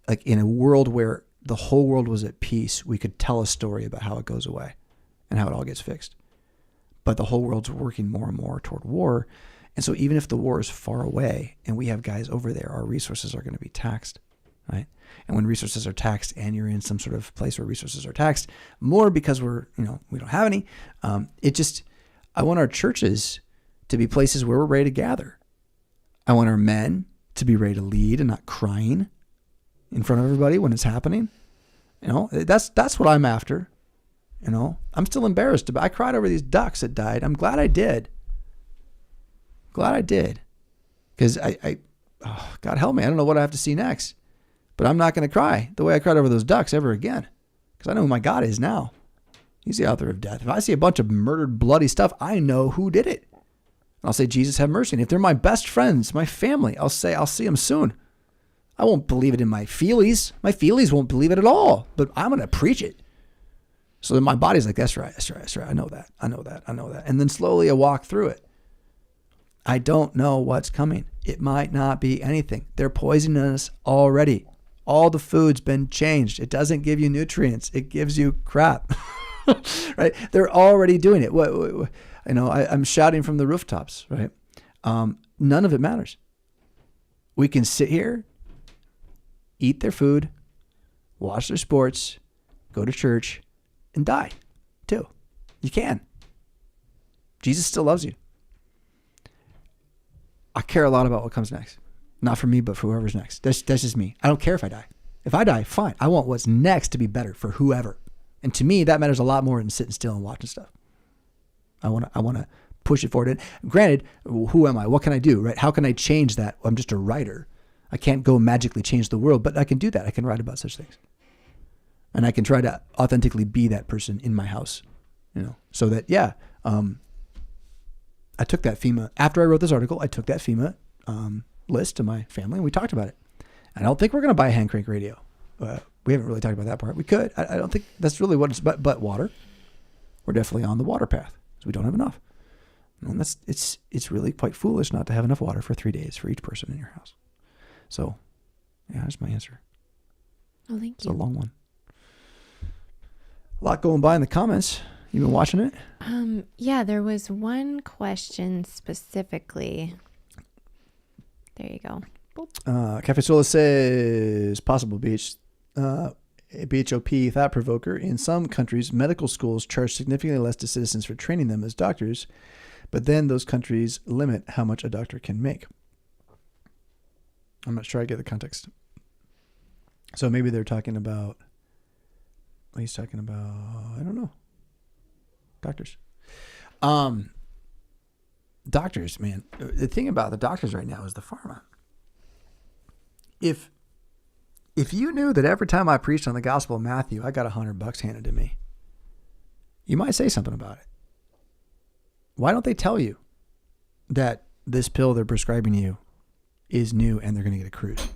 like in a world where the whole world was at peace, we could tell a story about how it goes away and how it all gets fixed. But the whole world's working more and more toward war. And so even if the war is far away and we have guys over there, our resources are going to be taxed, right? And when resources are taxed and you're in some sort of place where resources are taxed more because we don't have any, I want our churches to be places where we're ready to gather. I want our men to be ready to lead and not crying in front of everybody when it's happening. That's what I'm after. I'm still embarrassed. I cried over these ducks that died. I'm glad I did. Because God help me. I don't know what I have to see next, but I'm not going to cry the way I cried over those ducks ever again. Because I know who my God is now. He's the author of death. If I see a bunch of murdered, bloody stuff, I know who did it. I'll say, Jesus, have mercy. And if they're my best friends, my family, I'll say, I'll see them soon. I won't believe it in my feelies. My feelies won't believe it at all, but I'm going to preach it. So then my body's like, that's right. I know that. And then slowly I walk through it. I don't know what's coming. It might not be anything. They're poisoning us already. All the food's been changed. It doesn't give you nutrients. It gives you crap, right? They're already doing it. I'm shouting from the rooftops, right? None of it matters. We can sit here, eat their food, watch their sports, go to church, and die too. You can. Jesus still loves you. I care a lot about what comes next. Not for me, but for whoever's next. That's just me. I don't care if I die. If I die, fine. I want what's next to be better for whoever. And to me, that matters a lot more than sitting still and watching stuff. I want to push it forward. And granted, who am I? What can I do, right? How can I change that? I'm just a writer. I can't go magically change the world, but I can do that. I can write about such things. And I can try to authentically be that person in my house, so that, I took that FEMA, after I wrote this article, I took that FEMA list to my family and we talked about it. I don't think we're going to buy a hand crank radio. We haven't really talked about that part. We could. I don't think that's really what it's, but water. We're definitely on the water path because we don't have enough. And it's really quite foolish not to have enough water for 3 days for each person in your house. So, that's my answer. Oh, thank you. It's a long one. A lot going by in the comments. You been watching it? There was one question specifically. There you go. Cafe Sola says, possible BHOP thought provoker. In some countries, medical schools charge significantly less to citizens for training them as doctors, but then those countries limit how much a doctor can make. I'm not sure I get the context. So maybe they're talking about, he's talking about, I don't know. Doctors. Doctors, man. The thing about the doctors right now is the pharma. If you knew that every time I preached on the Gospel of Matthew, I got $100 handed to me, you might say something about it. Why don't they tell you that this pill they're prescribing you is new and they're going to get a cruise?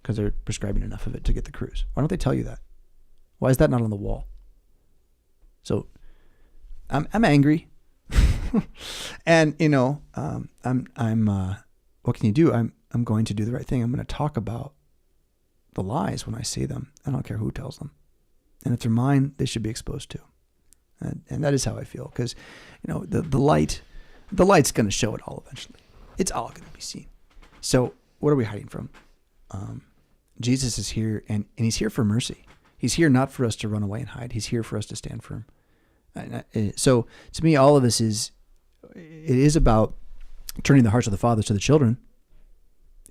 Because they're prescribing enough of it to get the cruise. Why don't they tell you that? Why is that not on the wall? So I'm angry. And what can you do? I'm going to do the right thing. I'm going to talk about the lies when I see them. I don't care who tells them. And if they're mine, they should be exposed to. And that is how I feel. Because, the light's going to show it all eventually. It's all going to be seen. So what are we hiding from? Jesus is here, and he's here for mercy. He's here not for us to run away and hide. He's here for us to stand firm. So to me, all of this it is about turning the hearts of the fathers to the children.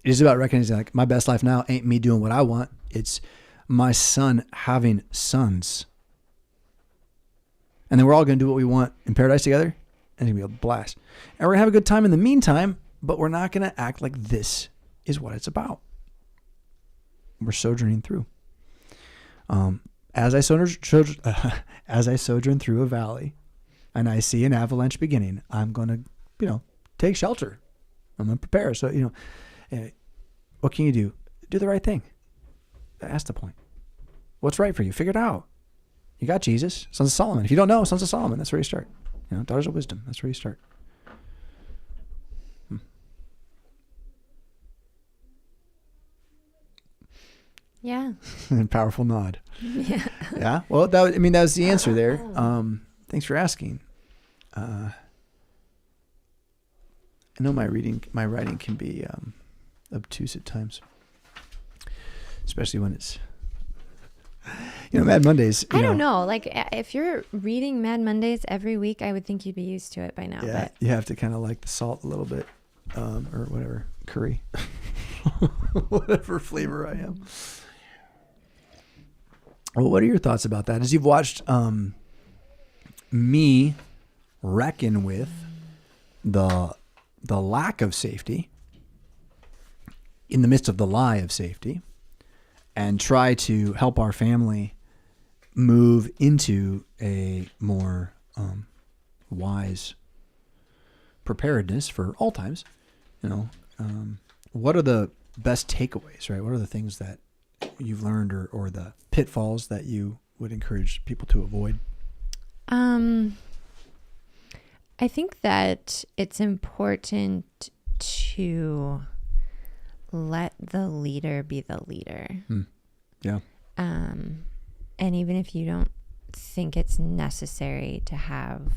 It is about recognizing, like, my best life now ain't me doing what I want. It's my son having sons. And then we're all going to do what we want in paradise together. And it's going to be a blast. And we're going to have a good time in the meantime, but we're not going to act like this is what it's about. We're sojourning through. As I sojourn through a valley and I see an avalanche beginning, I'm going to, take shelter. I'm going to prepare. So, what can you do? Do the right thing. That's the point. What's right for you? Figure it out. You got Jesus, Sons of Solomon. If you don't know, Sons of Solomon, that's where you start. Daughters of Wisdom, that's where you start. Yeah. Powerful nod. Yeah. Yeah. Well, that was the answer there. Thanks for asking. I know my writing can be obtuse at times, especially when it's, Mad Mondays. I don't know. Like, if you're reading Mad Mondays every week, I would think you'd be used to it by now. Yeah, but you have to kind of like the salt a little bit, or whatever, curry, whatever flavor I am. Well, what are your thoughts about that? As you've watched me reckon with the lack of safety in the midst of the lie of safety, and try to help our family move into a more wise preparedness for all times. What are the best takeaways, right? What are the things that you've learned, or the pitfalls that you would encourage people to avoid? I think that it's important to let the leader be the leader. Yeah. And even if you don't think it's necessary to have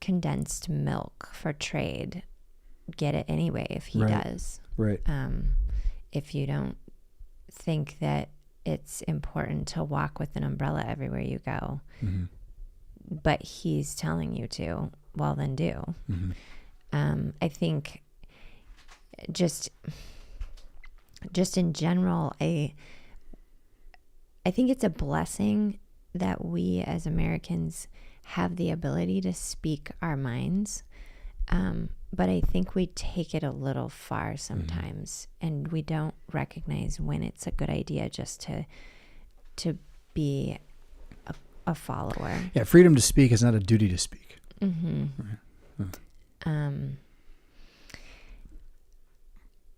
condensed milk for trade, get it anyway if he does. Right. If you don't think that it's important to walk with an umbrella everywhere you go, but he's telling you to, well, then do. I think just in general, I think it's a blessing that we as Americans have the ability to speak our minds. But I think we take it a little far sometimes, and we don't recognize when it's a good idea just to be a follower. Yeah, freedom to speak is not a duty to speak. Right.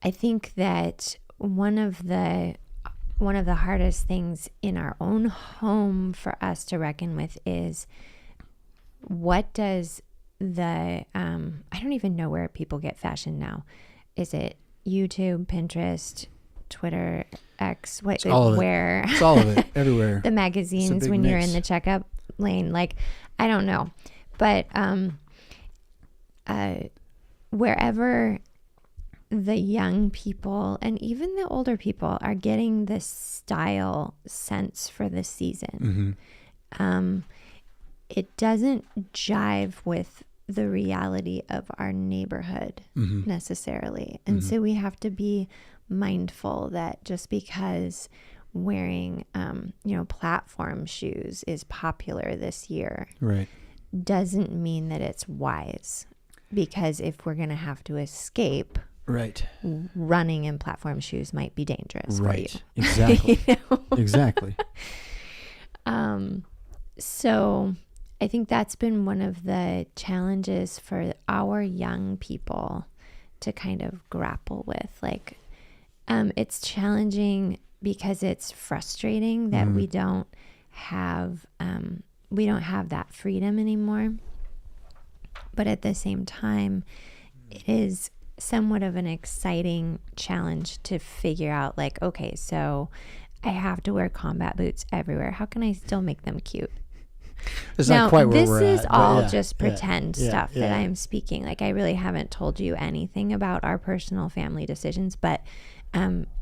I think that one of the hardest things in our own home for us to reckon with is, what does I don't even know where people get fashion now. Is it YouTube, Pinterest, Twitter, X? What? It's all of where? It's all of it, everywhere. The magazines when you're in the checkup lane. Like, I don't know. But wherever the young people and even the older people are getting this style sense for the season, it doesn't jive with the reality of our neighborhood necessarily. And so we have to be mindful that just because wearing, platform shoes is popular this year, doesn't mean that it's wise. Because if we're going to have to escape, running in platform shoes might be dangerous for you. Exactly. Exactly. So I think that's been one of the challenges for our young people to kind of grapple with. Like, it's challenging because it's frustrating that we don't have that freedom anymore. But at the same time, it is somewhat of an exciting challenge to figure out, like, okay, so I have to wear combat boots everywhere. How can I still make them cute? It's Now, not quite where this we're is at, but all yeah, just pretend stuff that yeah. I'm speaking. Like, I really haven't told you anything about our personal family decisions, but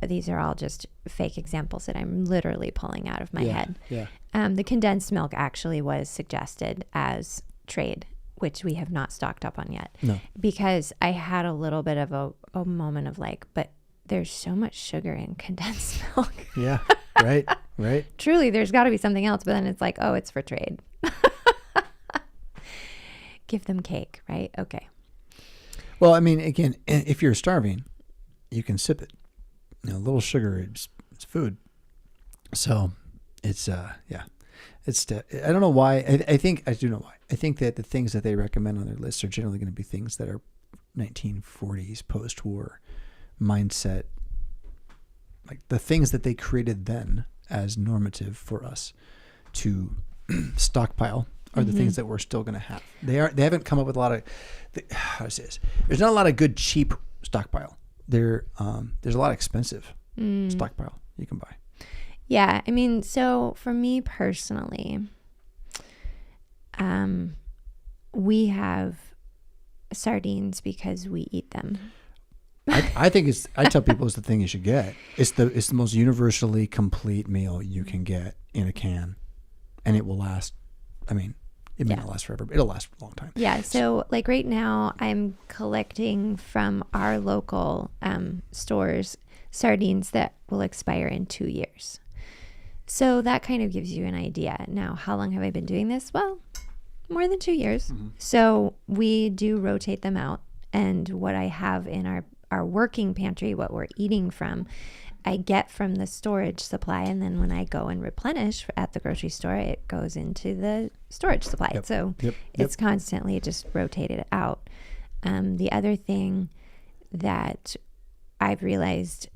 these are all just fake examples that I'm literally pulling out of my head. Yeah. The condensed milk actually was suggested as trade, which we have not stocked up on yet. No. Because I had a little bit of a moment of like, but there's so much sugar in condensed milk. Yeah. Right. Right. Truly, there's got to be something else, but then it's like, oh, it's for trade. Give them cake, right? Okay. Well, I mean, again, if you're starving, you can sip it. You know, a little sugar, it's food. So it's, it's, I don't know why. I do know why. I think that the things that they recommend on their list are generally going to be things that are 1940s post-war mindset, like the things that they created then as normative for us to stockpile are the things that we're still going to have. They haven't come up with a lot of, how to say this? There's not a lot of good, cheap stockpile. There's a lot of expensive stockpile you can buy. Yeah. I mean, so for me personally, we have sardines because we eat them. I think I tell people it's the thing you should get. It's the most universally complete meal you can get in a can, and it will last. I mean, it may not last forever, but it'll last a long time. Yeah. So like right now I'm collecting from our local stores sardines that will expire in 2 years. So that kind of gives you an idea. Now, how long have I been doing this? Well, more than 2 years. Mm-hmm. So we do rotate them out. And what I have in our working pantry, what we're eating from, I get from the storage supply. And then when I go and replenish at the grocery store, it goes into the storage supply. Yep. So it's constantly just rotated out. The other thing that I've realized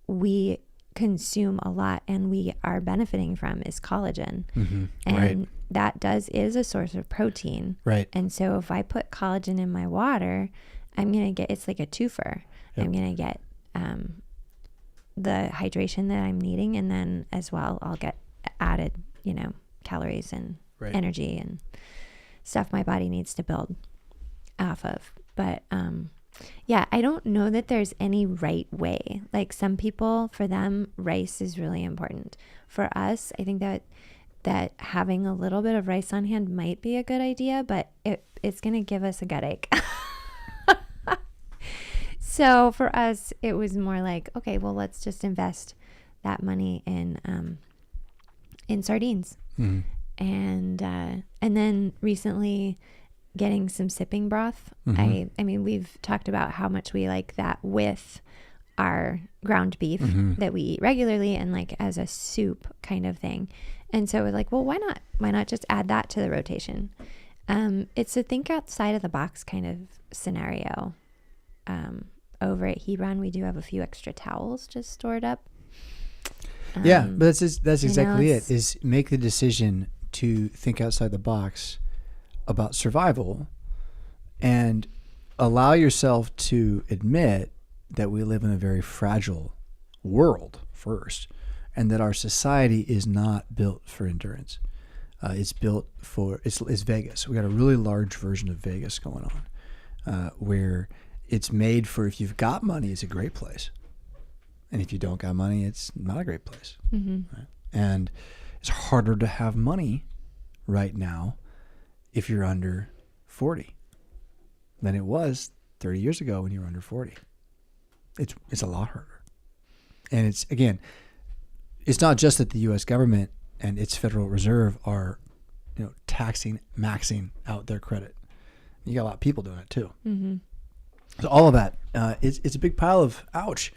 we consume a lot and we are benefiting from is collagen. Mm-hmm. And that is a source of protein. Right. And so if I put collagen in my water, I'm going to get, it's like a twofer. Yep. I'm going to get the hydration that I'm needing. And then as well, I'll get added, calories and energy and stuff my body needs to build off of. But I don't know that there's any right way. Like some people, for them, rice is really important. For us, I think that having a little bit of rice on hand might be a good idea, but it's going to give us a gut ache. So for us, it was more like, okay, well, let's just invest that money in sardines. Mm-hmm. And then recently getting some sipping broth. Mm-hmm. I mean, we've talked about how much we like that with our ground beef that we eat regularly and like as a soup kind of thing. And so we're like, well, why not? Why not just add that to the rotation? It's a think outside of the box kind of scenario. Over at Hebron, we do have a few extra towels just stored up. But that's exactly it, is make the decision to think outside the box about survival and allow yourself to admit that we live in a very fragile world first, and that our society is not built for endurance. It's built for, it's Vegas. We got a really large version of Vegas going on, where it's made for, if you've got money, it's a great place. And if you don't got money, it's not a great place. Mm-hmm. Right? And it's harder to have money right now if you're under 40 than it was 30 years ago when you were under 40. It's a lot harder. And it's, again, it's not just that the U.S. government and its Federal Reserve are, maxing out their credit. You got a lot of people doing it too. Mm-hmm. So all of that, it's a big pile of ouch,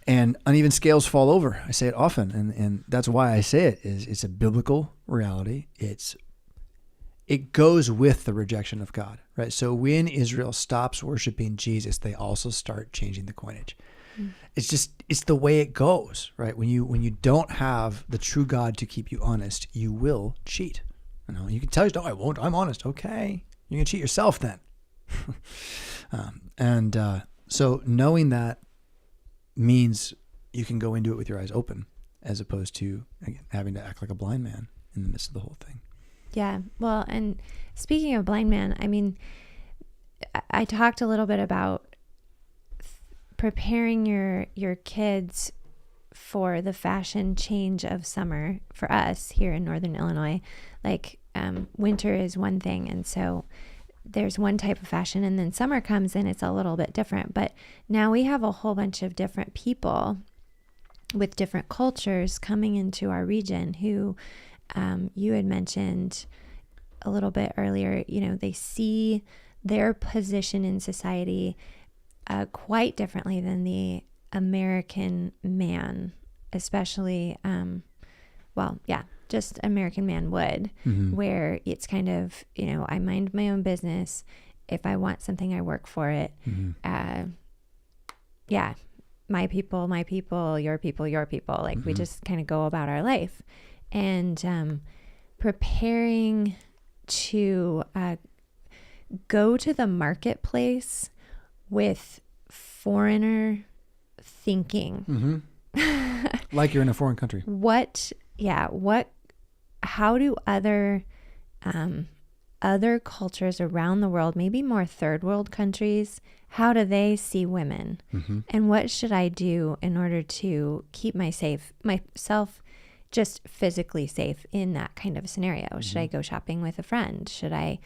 and uneven scales fall over. I say it often, and that's why I say it. It's a biblical reality. It goes with the rejection of God, right? So when Israel stops worshiping Jesus, they also start changing the coinage. Mm. It's the way it goes, right? When you don't have the true God to keep you honest, you will cheat. You can tell yourself, "No, I won't. I'm honest." Okay, you can cheat yourself then. So knowing that means you can go into it with your eyes open as opposed to, again, having to act like a blind man in the midst of the whole thing. Yeah. Well, and speaking of blind man, I mean, I talked a little bit about preparing your kids for the fashion change of summer for us here in Northern Illinois. Like, winter is one thing. And so there's one type of fashion, and then summer comes and it's a little bit different. But now we have a whole bunch of different people with different cultures coming into our region who, you had mentioned a little bit earlier, you know, they see their position in society quite differently than the American man, especially, just American man would, where it's kind of, you know, I mind my own business. If I want something, I work for it. My people, your people. Like we just kind of go about our life. And preparing to go to the marketplace with foreigner thinking. Like you're in a foreign country. How do other cultures around the world, maybe more third world countries, how do they see women? And what should I do in order to keep myself just physically safe in that kind of scenario? Should I go shopping with a friend? Should I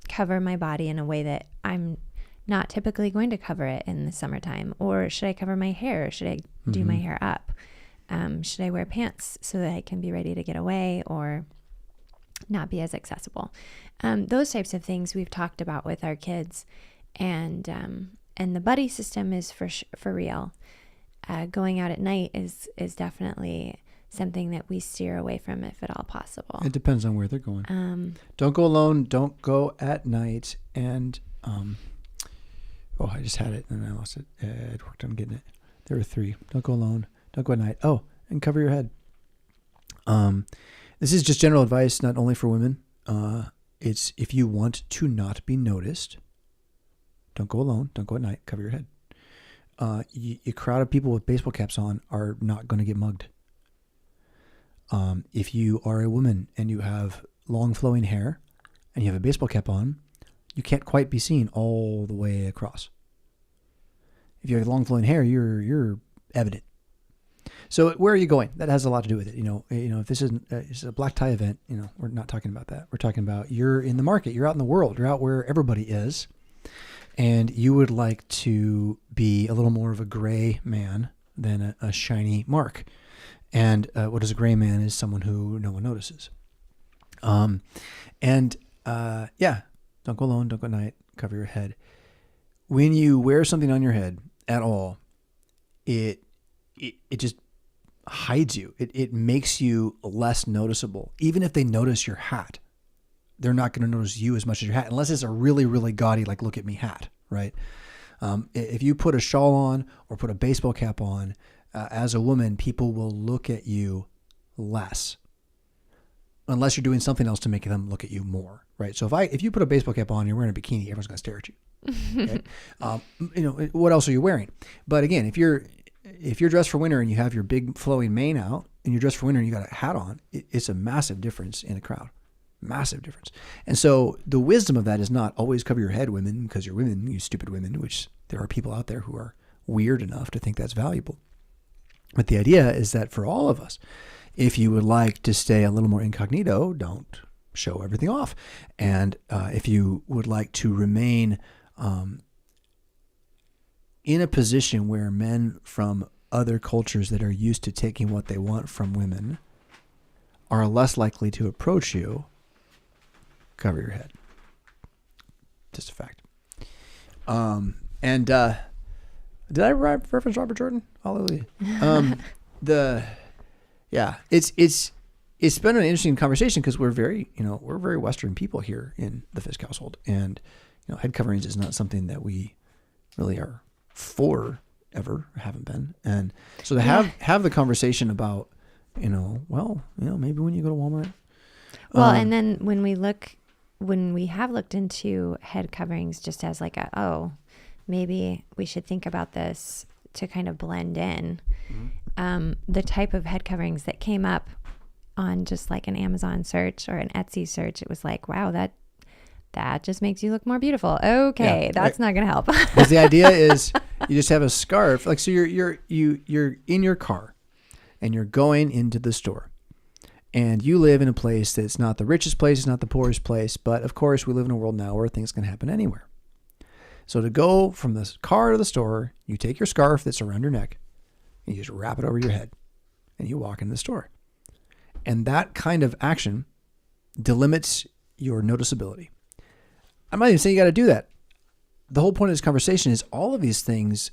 cover my body in a way that I'm not typically going to cover it in the summertime? Or should I cover my hair? Should I do my hair up? Should I wear pants so that I can be ready to get away or not be as accessible? Those types of things we've talked about with our kids, and the buddy system is for real. Going out at night is definitely something that we steer away from if at all possible. It depends on where they're going. Don't go alone. Don't go at night. And I just had it and I lost it. I'd worked on getting it. There were 3. Don't go alone. Don't go at night. Oh, and cover your head. This is just general advice, not only for women. It's if you want to not be noticed, don't go alone. Don't go at night. Cover your head. A crowd of people with baseball caps on are not going to get mugged. If you are a woman and you have long flowing hair and you have a baseball cap on, you can't quite be seen all the way across. If you have long flowing hair, you're evident. So where are you going? That has a lot to do with it. You know, if this is a black tie event, you know, we're not talking about that. We're talking about you're in the market, you're out in the world, you're out where everybody is, and you would like to be a little more of a gray man than a shiny mark. And what is a gray man is someone who no one notices. Don't go alone, don't go at night, cover your head. When you wear something on your head at all, it just hides you. It makes you less noticeable. Even if they notice your hat, they're not going to notice you as much as your hat, unless it's a really, really gaudy, like, look at me hat, right? If you put a shawl on or put a baseball cap on, as a woman, people will look at you less, unless you're doing something else to make them look at you more, right? So if you put a baseball cap on and you're wearing a bikini, everyone's going to stare at you. Okay? What else are you wearing? But again, if you're dressed for winter and you have your big flowing mane out and you're dressed for winter and you got a hat on, it's a massive difference in a crowd. Massive difference. And so the wisdom of that is not always cover your head, women, because you're women, you stupid women, which there are people out there who are weird enough to think that's valuable. But the idea is that for all of us, if you would like to stay a little more incognito, don't show everything off. And if you would like to remain in a position where men from other cultures that are used to taking what they want from women are less likely to approach you, cover your head. Just a fact. Did I reference Robert Jordan? Hallelujah. It's been an interesting conversation because we're very Western people here in the Fisk household, and head coverings is not something that we really are for ever, haven't been. And so to have the conversation about, maybe when you go to Walmart. Well, and then when we have looked into head coverings just as like maybe we should think about this to kind of blend in. the type of head coverings that came up on just like an Amazon search or an Etsy search, it was like, wow, that just makes you look more beautiful. Okay, that's not going to help. Because the idea is you just have a scarf. Like, so you're in your car and you're going into the store. And you live in a place that's not the richest place, it's not the poorest place. But of course, we live in a world now where things can happen anywhere. So to go from the car to the store, you take your scarf that's around your neck and you just wrap it over your head and you walk into the store. And that kind of action delimits your noticeability. I'm not even saying you got to do that. The whole point of this conversation is all of these things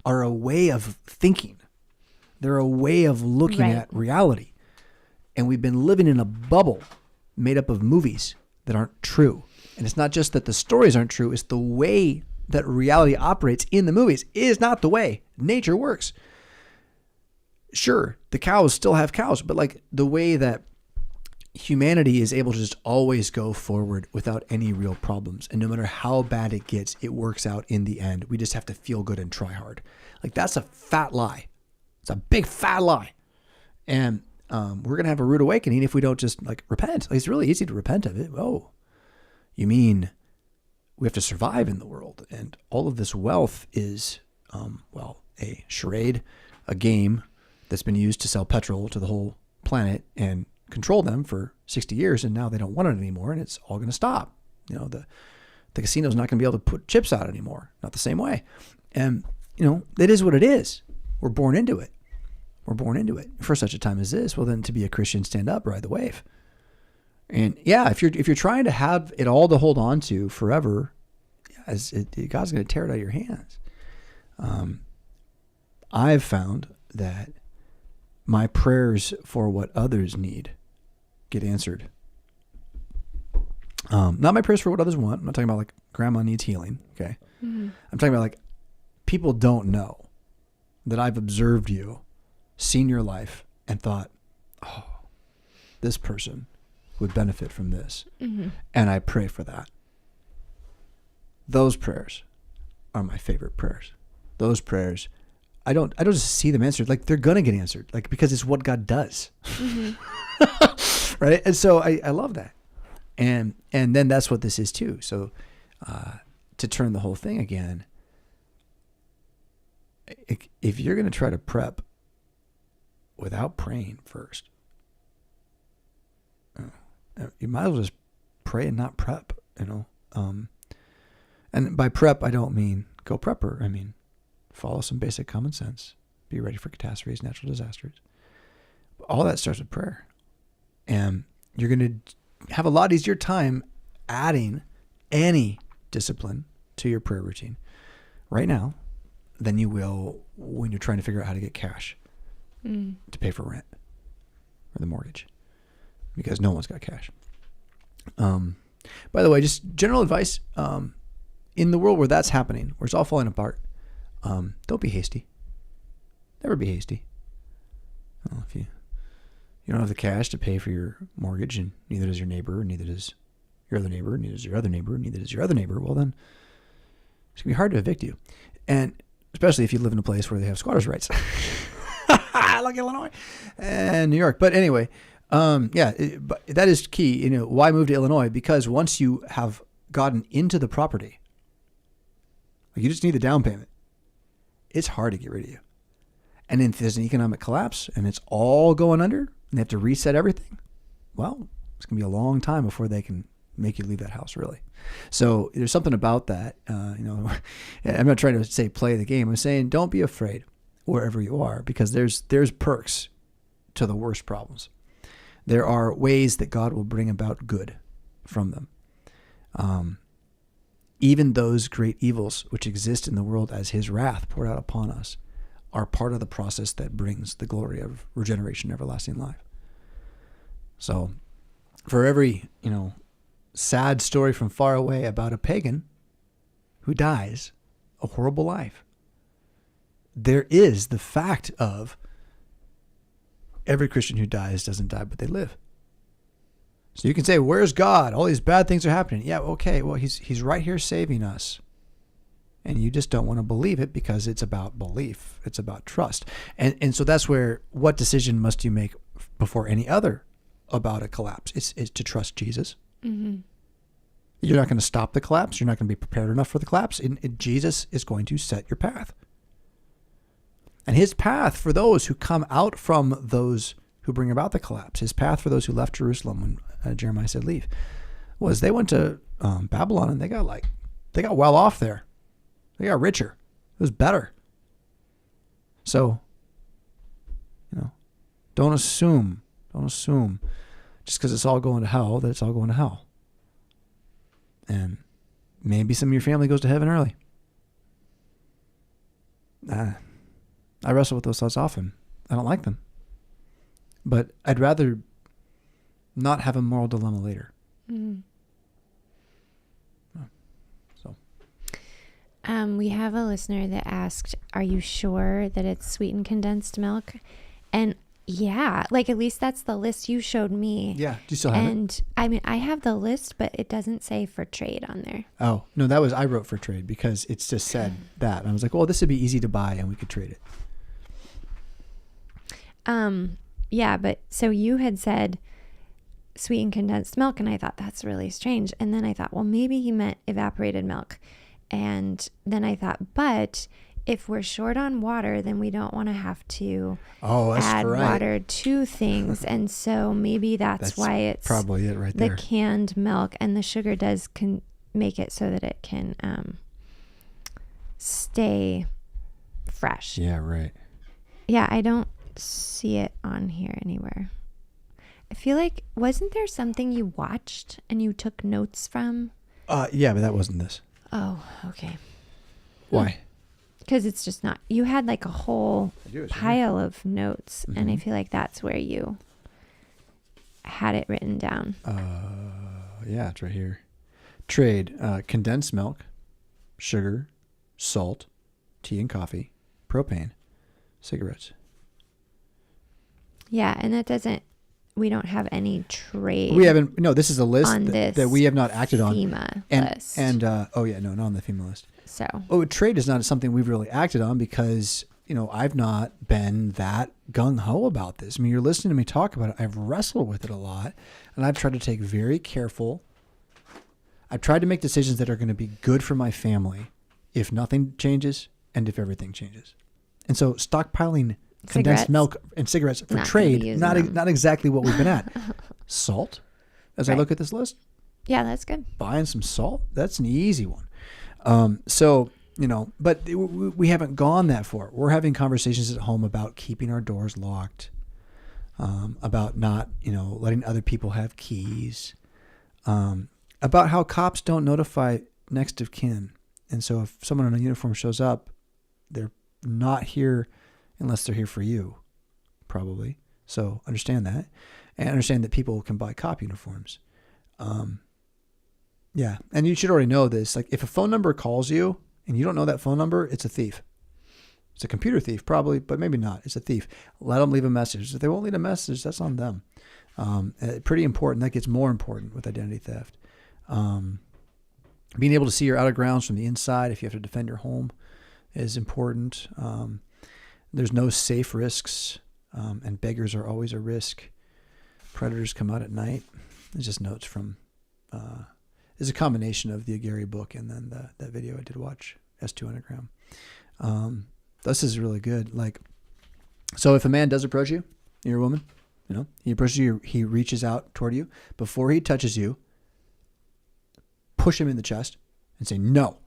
are a way of thinking. They're a way of looking at reality. And we've been living in a bubble made up of movies that aren't true. And it's not just that the stories aren't true. It's the way that reality operates in the movies is not the way nature works. Sure, the cows still have cows, but like the way that humanity is able to just always go forward without any real problems. And no matter how bad it gets, it works out in the end. We just have to feel good and try hard. Like that's a fat lie. It's a big fat lie. And we're going to have a rude awakening if we don't just like repent. Like, it's really easy to repent of it. Oh, you mean we have to survive in the world. And all of this wealth is, a charade, a game that's been used to sell petrol to the whole planet and control them for 60 years. And now they don't want it anymore. And it's all going to stop. You know, the casino's not going to be able to put chips out anymore. Not the same way. And, you know, it is what it is. We're born into it. We're born into it. For such a time as this, well, then to be a Christian, stand up, ride the wave. And yeah, if you're trying to have it all to hold on to forever, God's going to tear it out of your hands. I've found that my prayers for what others need get answered. Not my prayers for what others want. I'm not talking about like grandma needs healing. Okay. Mm-hmm. I'm talking about like people don't know that I've observed you, seen your life, and thought, oh, this person would benefit from this. Mm-hmm. And I pray for that. Those prayers are my favorite prayers. Those prayers, I don't just see them answered. Like they're going to get answered, like, because it's what God does. Mm-hmm. Right. And so I love that. And then that's what this is too. So, to turn the whole thing again, if you're going to try to prep without praying first, you might as well just pray and not prep, you know. And by prep, I don't mean go prepper. I mean, follow some basic common sense. Be ready for catastrophes, natural disasters. All that starts with prayer. And you're going to have a lot easier time adding any discipline to your prayer routine right now than you will when you're trying to figure out how to get cash to pay for rent or the mortgage, because no one's got cash. By the way, just general advice, in the world where that's happening, where it's all falling apart, don't be hasty. Never be hasty. Well, if you don't have the cash to pay for your mortgage, and neither does your neighbor, neither does your other neighbor, neither does your other neighbor, neither does your other neighbor, well then it's going to be hard to evict you. And especially if you live in a place where they have squatters' rights. Like Illinois and New York. But anyway, but that is key. You know, why move to Illinois? Because once you have gotten into the property, like, you just need the down payment. It's hard to get rid of you. And if there's an economic collapse and it's all going under and they have to reset everything, well, it's going to be a long time before they can make you leave that house, really. So there's something about that. I'm not trying to say play the game. I'm saying don't be afraid wherever you are, because there's perks to the worst problems. There are ways that God will bring about good from them. Even those great evils which exist in the world as his wrath poured out upon us are part of the process that brings the glory of regeneration, everlasting life. So for every, sad story from far away about a pagan who dies a horrible life, there is the fact of every Christian who dies doesn't die, but they live. So you can say, where's God? All these bad things are happening. Yeah, okay. Well, he's right here saving us. And you just don't want to believe it because it's about belief. It's about trust. And so that's where, what decision must you make before any other about a collapse? It's to trust Jesus. Mm-hmm. You're not going to stop the collapse. You're not going to be prepared enough for the collapse. Jesus is going to set your path. And his path for those who come out from those who bring about the collapse, his path for those who left Jerusalem when Jeremiah said leave, was they went to Babylon and they got well off there. They got richer. It was better. So, don't assume just because it's all going to hell that it's all going to hell. And maybe some of your family goes to heaven early. I wrestle with those thoughts often. I don't like them. But I'd rather not have a moral dilemma later. Mm-hmm. So. We have a listener that asked, are you sure that it's sweetened condensed milk? And yeah, like at least that's the list you showed me. Yeah. Do you still have it? And I mean, I have the list, but it doesn't say for trade on there. Oh, no, I wrote for trade because it's just said that. And I was like, well, this would be easy to buy and we could trade it. Yeah, but so you had said sweetened condensed milk, and I thought that's really strange. And then I thought, well, maybe he meant evaporated milk. And then I thought, but if we're short on water, then we don't want to have to add water to things. And so maybe that's why it's probably it right the there. Canned milk, and the sugar does make it so that it can stay fresh. Yeah, right. Yeah, I don't see it on here anywhere. I feel like, wasn't there something you watched and you took notes from? Yeah, but that wasn't this. Oh, okay. Why? Because it's just not. You had like a whole pile of notes, and I feel like that's where you had it written down. Yeah, it's right here. Trade, condensed milk, sugar, salt, tea and coffee, propane, cigarettes. Yeah, and that doesn't, we don't have any trade. We haven't, no, this is a list on that we have not acted on. FEMA list. And oh yeah, no, not on the FEMA list. So. Oh, trade is not something we've really acted on because, I've not been that gung-ho about this. I mean, you're listening to me talk about it. I've wrestled with it a lot, and I've tried to take very careful. I've tried to make decisions that are going to be good for my family if nothing changes and if everything changes. And so stockpiling condensed milk and cigarettes for trade, not exactly what we've been at. Salt, as I look at this list. Yeah, that's good. Buying some salt, that's an easy one. But we haven't gone that far. We're having conversations at home about keeping our doors locked, about not, letting other people have keys, about how cops don't notify next of kin. And so if someone in a uniform shows up, they're not here unless they're here for you, probably. So understand that. And understand that people can buy cop uniforms. Yeah. And you should already know this. Like if a phone number calls you and you don't know that phone number, it's a thief. It's a computer thief probably, but maybe not. It's a thief. Let them leave a message. If they won't leave a message, that's on them. Pretty important. That gets more important with identity theft. Being able to see your out of grounds from the inside if you have to defend your home is important. There's no safe risks, and beggars are always a risk. Predators come out at night. There's just notes from, it's a combination of the Aguirre book and then that video I did watch, STWN. This is really good. Like, so if a man does approach you, you're a woman, he approaches you, he reaches out toward you. Before he touches you, push him in the chest and say no.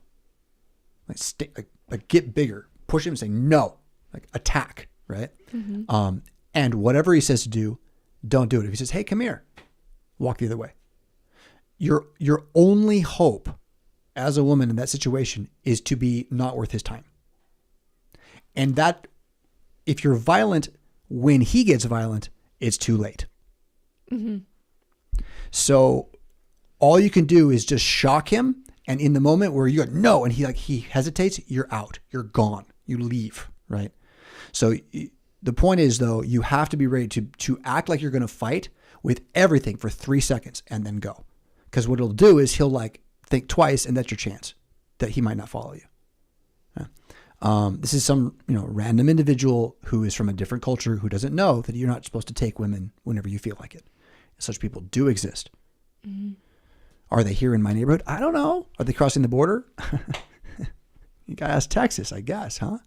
Like get bigger. Push him and say no. Like attack, right? Mm-hmm. And whatever he says to do, don't do it. If he says, hey, come here, walk the other way. Your only hope as a woman in that situation is to be not worth his time. And that, if you're violent when he gets violent, it's too late. Mm-hmm. So all you can do is just shock him. And in the moment where you go, no, and he hesitates, you're out, you're gone, you leave, right? So the point is though, you have to be ready to act like you're going to fight with everything for 3 seconds and then go. Because what it'll do is he'll think twice and that's your chance that he might not follow you. This is some, random individual who is from a different culture who doesn't know that you're not supposed to take women whenever you feel like it. Such people do exist. Mm-hmm. Are they here in my neighborhood? I don't know. Are they crossing the border? You gotta ask Texas, I guess, huh?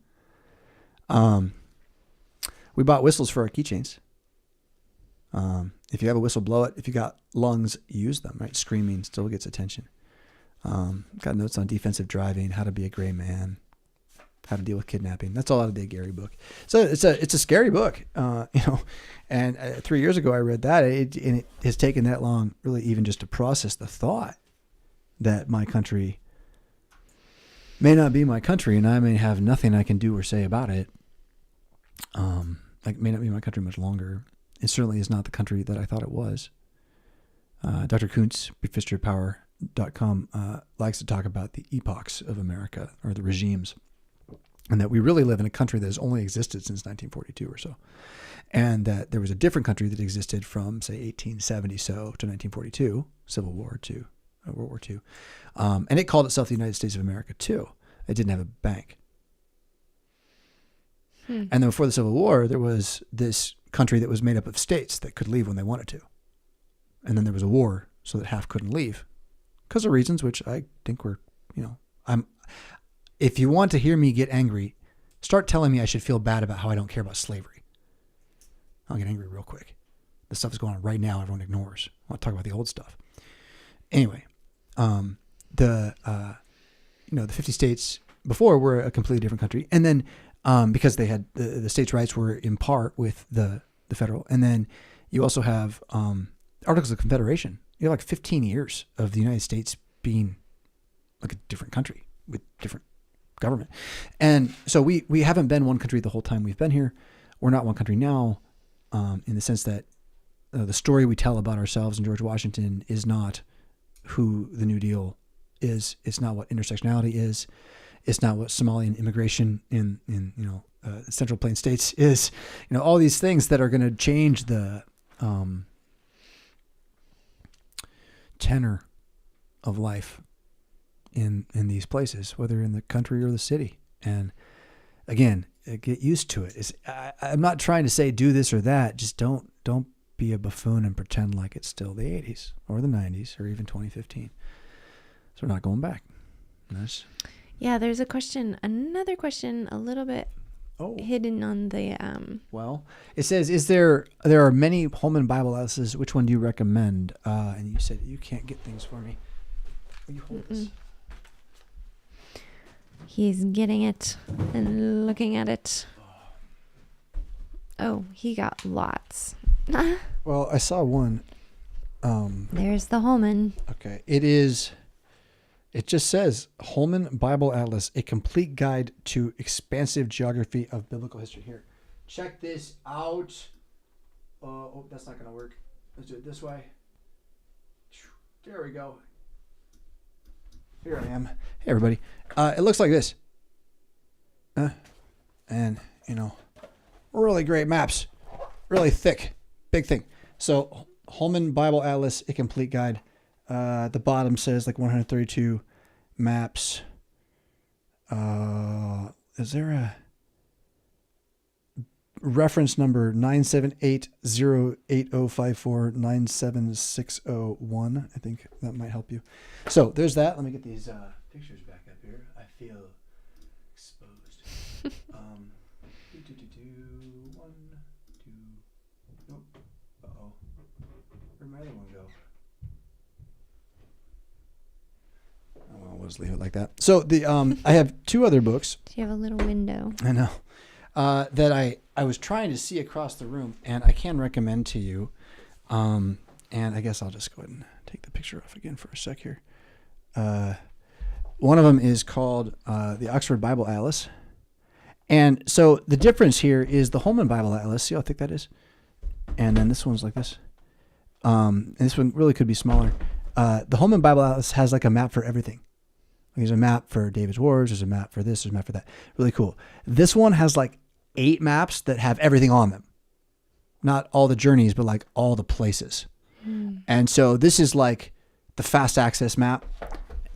We bought whistles for our keychains. If you have a whistle, blow it. If you got lungs, use them, right? Screaming still gets attention. Got notes on defensive driving, how to be a gray man, how to deal with kidnapping. That's all out of the Gary book. So it's a scary book, and 3 years ago I read that, and it has taken that long really even just to process the thought that my country may not be my country and I may have nothing I can do or say about it. Like may not be my country much longer. It certainly is not the country that I thought it was. Dr. Kuntz, BigFishToPower.com, likes to talk about the epochs of America, or the regimes, and that we really live in a country that has only existed since 1942 or so. And that there was a different country that existed from, say, 1870 so to 1942, Civil War to World War II. And it called itself the United States of America, too. It didn't have a bank. And then before the Civil War, there was this country that was made up of states that could leave when they wanted to. And then there was a war so that half couldn't leave because of reasons which I think were, if you want to hear me get angry, start telling me I should feel bad about how I don't care about slavery. I'll get angry real quick. The stuff is going on right now. Everyone ignores. I want to talk about the old stuff. Anyway, the 50 states before were a completely different country. And then, because they had the states' rights were in part with the federal. And then you also have Articles of Confederation. You have like 15 years of the United States being like a different country with different government. And so we haven't been one country the whole time we've been here. We're not one country now, in the sense that the story we tell about ourselves and George Washington is not who the New Deal is. It's not what intersectionality is. It's not what Somalian immigration in Central Plains states is. All these things that are going to change the tenor of life in these places, whether in the country or the city. And again, get used to it. I'm not trying to say do this or that. Just don't be a buffoon and pretend like it's still the 80s or the 90s or even 2015. So we're not going back. Nice. Yeah, there's another question a little bit hidden on the... Well, it says, there are many Holman Bible atlases. Which one do you recommend? And you said you can't get things for me. Will you hold this? He's getting it and looking at it. Oh, he got lots. Well, I saw one. There's the Holman. Okay. It just says Holman Bible Atlas, a complete guide to expansive geography of biblical history. Here, check this out. Oh, that's not going to work. Let's do it this way. There we go. Here I am. Hey, everybody. It looks like this. And, really great maps. Really thick. Big thing. So, Holman Bible Atlas, a complete guide. At the bottom says like 132 maps. Is there a reference number 9780854976001? I think that might help you. So there's that. Let me get these pictures back up here. I feel exposed. One, two. Nope. Uh-oh. Where'd my other one go? We'll just leave it like that. So I have two other books. Do you have a little window? I know. That I was trying to see across the room, and I can recommend to you. And I guess I'll just go ahead and take the picture off again for a sec here. One of them is called the Oxford Bible Atlas. And so the difference here is the Holman Bible Atlas. See how thick that is? And then this one's like this. And this one really could be smaller. The Holman Bible Atlas has like a map for everything. There's a map for David's Wars. There's a map for this. There's a map for that. Really cool. This one has like 8 maps that have everything on them. Not all the journeys, but like all the places. And so this is like the fast access map,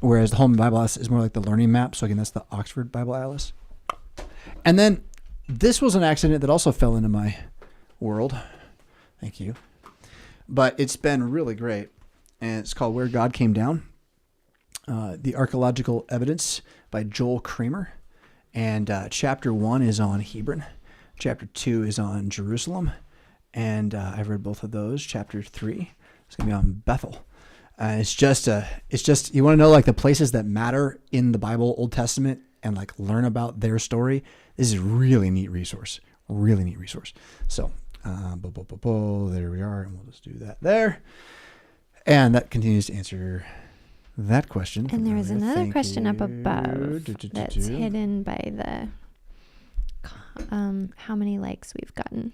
whereas the Holman Bible Atlas is more like the learning map. So again, that's the Oxford Bible Atlas. And then this was an accident that also fell into my world. Thank you. But it's been really great. And it's called Where God Came Down. The Archaeological Evidence by Joel Kramer. And chapter 1 is on Hebron. Chapter 2 is on Jerusalem. And I've read both of those. Chapter 3 is going to be on Bethel. It's just you want to know like the places that matter in the Bible, Old Testament, and like learn about their story. This is a really neat resource. Really neat resource. So, there we are. And we'll just do that there. And that continues to answer that question. And there was another question up above that's hidden by the how many likes we've gotten.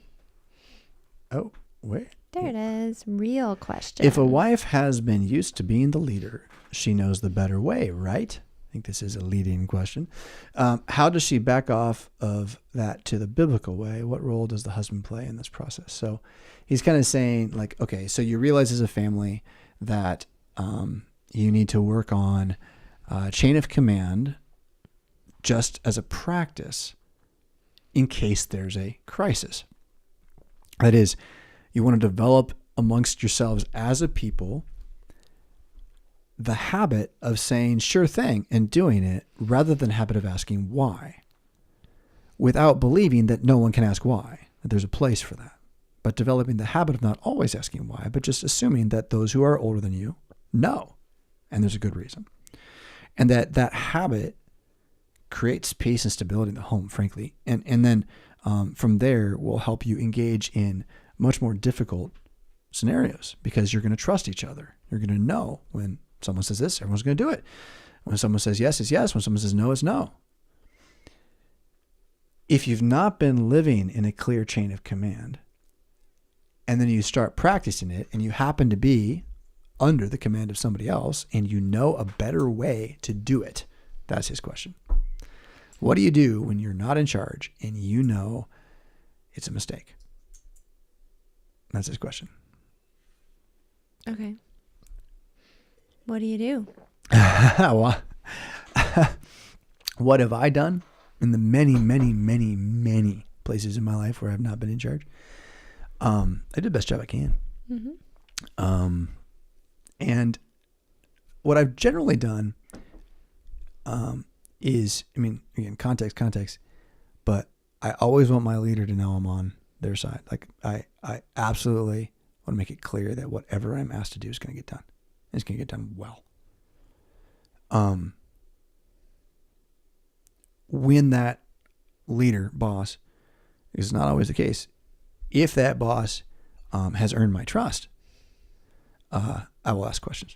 Oh, wait. There it is. Real question. If a wife has been used to being the leader, she knows the better way, right? I think this is a leading question. How does she back off of that to the biblical way? What role does the husband play in this process? So he's kind of saying like, okay, so you realize as a family that you need to work on chain of command just as a practice in case there's a crisis. That is, you want to develop amongst yourselves as a people the habit of saying sure thing and doing it rather than the habit of asking why, without believing that no one can ask why, that there's a place for that. But developing the habit of not always asking why, but just assuming that those who are older than you know, and there's a good reason. And that habit creates peace and stability in the home, frankly. And then from there will help you engage in much more difficult scenarios because you're going to trust each other. You're going to know when someone says this, everyone's going to do it. When someone says yes, it's yes. When someone says no, it's no. If you've not been living in a clear chain of command, and then you start practicing it, and you happen to be under the command of somebody else, and you know a better way to do it, that's his question. What do you do when you're not in charge and you know it's a mistake? That's his question. Okay. What do you do? What have I done in the many, many, many, many places in my life where I've not been in charge? I did the best job I can. Mm-hmm. And what I've generally done is, I mean, again, context, but I always want my leader to know I'm on their side. Like I absolutely want to make it clear that whatever I'm asked to do is going to get done. It's going to get done well. When that leader, boss, is not always the case. If that boss has earned my trust, I will ask questions.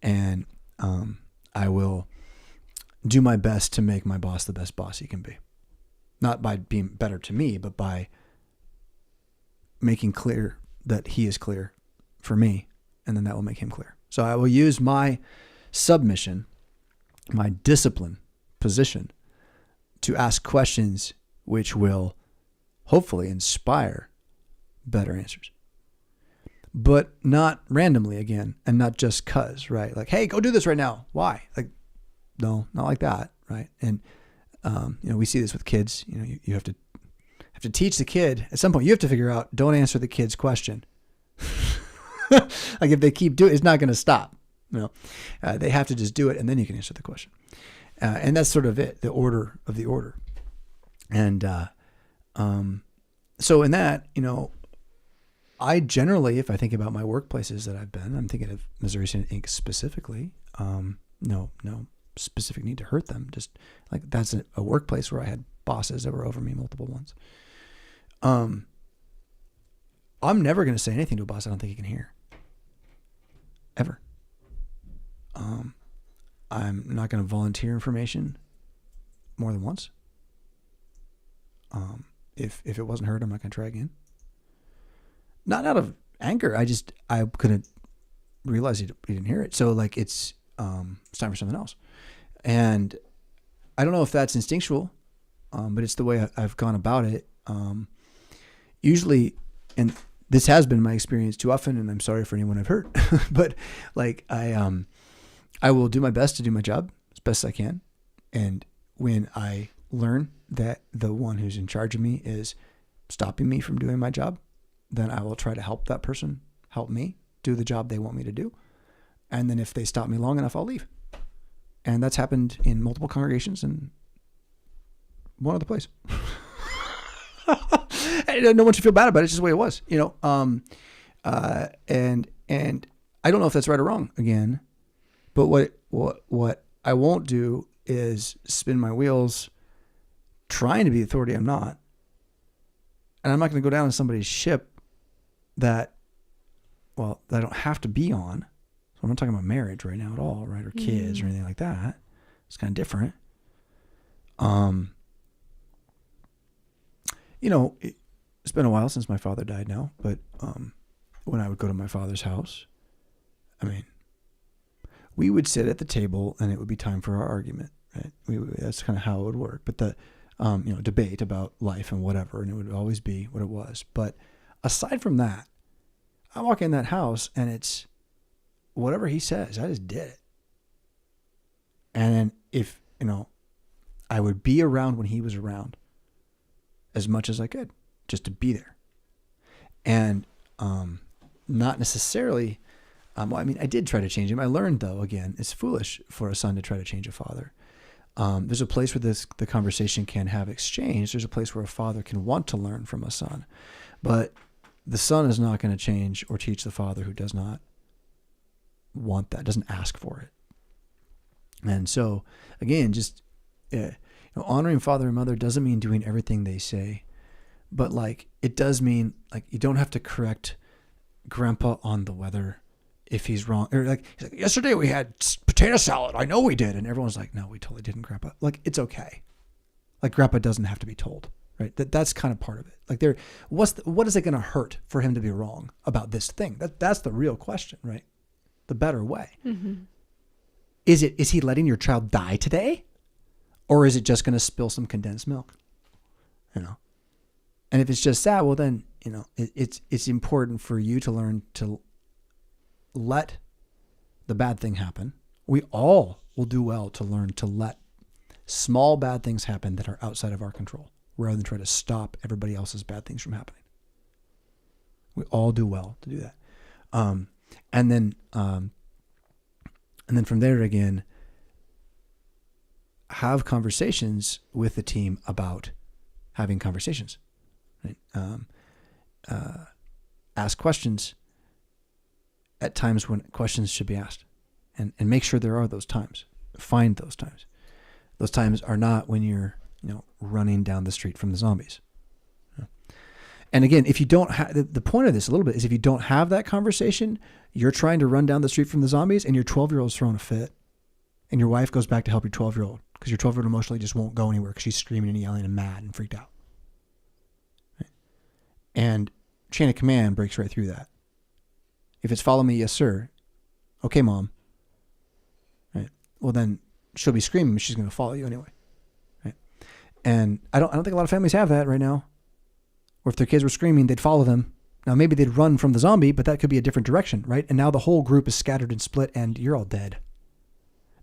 And I will do my best to make my boss the best boss he can be. Not by being better to me, but by making clear that he is clear for me, and then that will make him clear. So I will use my submission, my discipline position, to ask questions which will hopefully inspire better answers. But not randomly again, and not just cause, right? Like, hey, go do this right now. Why? Like, no, not like that, right? And we see this with kids. You have to teach the kid at some point. You have to figure out, don't answer the kid's question. Like if they keep doing it, it's not going to stop. They have to just do it, and then you can answer the question. And that's sort of it, the order of the order. And so in that, I generally, if I think about my workplaces that I've been, I'm thinking of Missouri Synod Inc. specifically. No specific need to hurt them. Just like that's a workplace where I had bosses that were over me, multiple ones. I'm never going to say anything to a boss I don't think he can hear. Ever. I'm not going to volunteer information more than once. If it wasn't heard, I'm not going to try again. Not out of anger. I couldn't realize he didn't hear it. So like it's time for something else. And I don't know if that's instinctual, but it's the way I've gone about it. Usually, and this has been my experience too often, and I'm sorry for anyone I've hurt, but like I will do my best to do my job as best as I can. And when I learn that the one who's in charge of me is stopping me from doing my job, then I will try to help that person help me do the job they want me to do. And then if they stop me long enough, I'll leave. And that's happened in multiple congregations and one other place. And no one should feel bad about it. It's just the way it was, and I don't know if that's right or wrong again, but what I won't do is spin my wheels trying to be the authority I'm not. And I'm not going to go down on somebody's ship that I don't have to be on. So I'm not talking about marriage right now at all, right? Or kids or anything like that. It's kind of different. It's been a while since my father died now, but when I would go to my father's house, we would sit at the table and it would be time for our argument, right? That's kind of how it would work. But the debate about life and whatever, and it would always be what it was. But aside from that, I walk in that house and it's whatever he says, I just did it. And then if, I would be around when he was around as much as I could, just to be there. And not necessarily, I did try to change him. I learned, though, again, it's foolish for a son to try to change a father. There's a place where the conversation can have exchange. There's a place where a father can want to learn from a son. But the son is not going to change or teach the father who does not want that, doesn't ask for it. And so, again, just honoring father and mother doesn't mean doing everything they say. But it does mean you don't have to correct grandpa on the weather if he's wrong. Or he's like, yesterday we had potato salad. I know we did. And everyone's like, no, we totally didn't, grandpa. It's okay. Grandpa doesn't have to be told, right? That's kind of part of it. What is it going to hurt for him to be wrong about this thing? That's the real question, right? The better way. Mm-hmm. Is he letting your child die today? Or is it just going to spill some condensed milk? And if it's just that, well then, it's important for you to learn to let the bad thing happen. We all will do well to learn to let small bad things happen that are outside of our control, rather than try to stop everybody else's bad things from happening. We all do well to do that. And then from there again, have conversations with the team about having conversations. Right? Ask questions at times when questions should be asked, and make sure there are those times. Find those times. Those times are not when you're running down the street from the zombies. And again, if you don't have the point of this a little bit is if you don't have that conversation, you're trying to run down the street from the zombies, and your 12-year-old's throwing a fit, and your wife goes back to help your 12-year-old because your 12-year-old emotionally just won't go anywhere because she's screaming and yelling and mad and freaked out. Right? And chain of command breaks right through that. If it's follow me, yes sir. Okay, mom. Right? Well, then she'll be screaming, but she's going to follow you anyway. Right? And I don't think a lot of families have that right now. Or if their kids were screaming, they'd follow them. Now, maybe they'd run from the zombie, but that could be a different direction, right? And now the whole group is scattered and split, and you're all dead.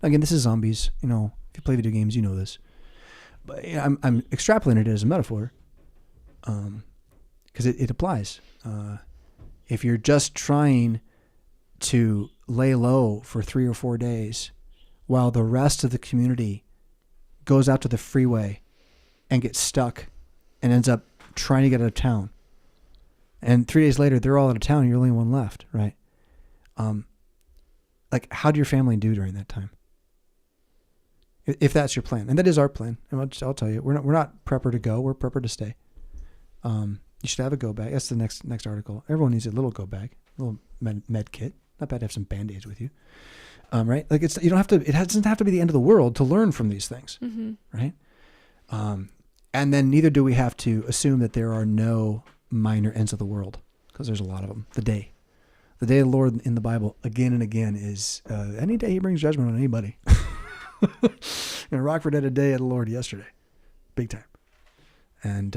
Again, this is zombies. If you play video games, you know this. But I'm extrapolating it as a metaphor because it applies. If you're just trying to lay low for 3 or 4 days while the rest of the community goes out to the freeway and gets stuck and ends up trying to get out of town. And 3 days later, they're all out of town and you're the only one left, right? How do your family do during that time? If that's your plan. And that is our plan. And I'll tell you, we're not prepper to go. We're prepper to stay. You should have a go bag. That's the next article. Everyone needs a little go bag, a little med kit. Not bad to have some Band-Aids with you. Right? It doesn't have to be the end of the world to learn from these things. Mm-hmm. Right? And then neither do we have to assume that there are no minor ends of the world, because there's a lot of them. The day of the Lord in the Bible again and again is any day he brings judgment on anybody. Rockford had a day of the Lord yesterday. Big time. And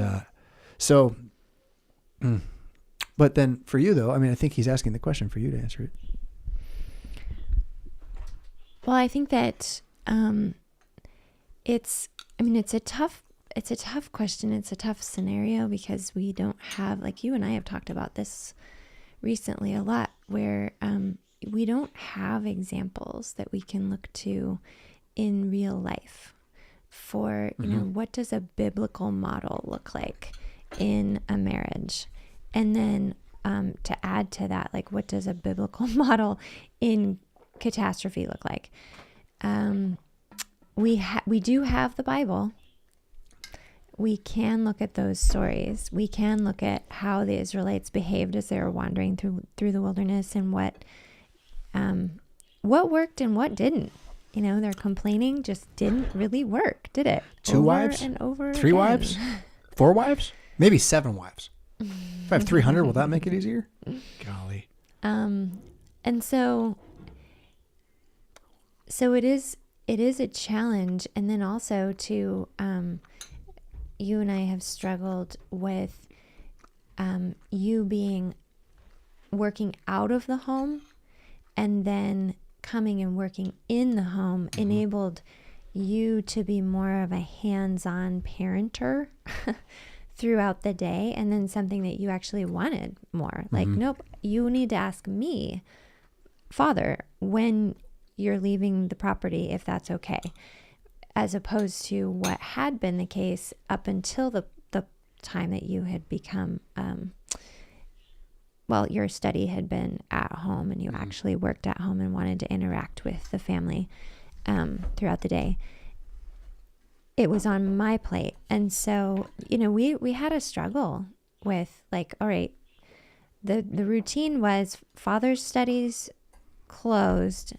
but then for you though, I think he's asking the question for you to answer it. Well, I think that it's a tough tough question. It's a tough scenario because we don't have, like you and I have talked about this recently a lot, where we don't have examples that we can look to in real life for, you know, what does a biblical model look like in a marriage? And then to add to that, like, what does a biblical model in catastrophe look like? We do have the Bible. We can look at those stories. We can look at how the Israelites behaved as they were wandering through the wilderness, and what worked and what didn't. You know, their complaining just didn't really work, did it? 2 wives? And over 3 again. wives? 4 wives? Maybe 7 wives. If I have 300, will that make it easier? Golly. And so it is a challenge. And then also to, you and I have struggled with you working out of the home, and then coming and working in the home enabled you to be more of a hands-on parenter throughout the day, and then something that you actually wanted more. Like, nope, you need to ask me, Father, when you're leaving the property, if that's okay, as opposed to what had been the case up until the time that you had become, your study had been at home, and you actually worked at home and wanted to interact with the family throughout the day. It was on my plate. And so, you know, we had a struggle with, like, all right, the routine was Father's studies closed,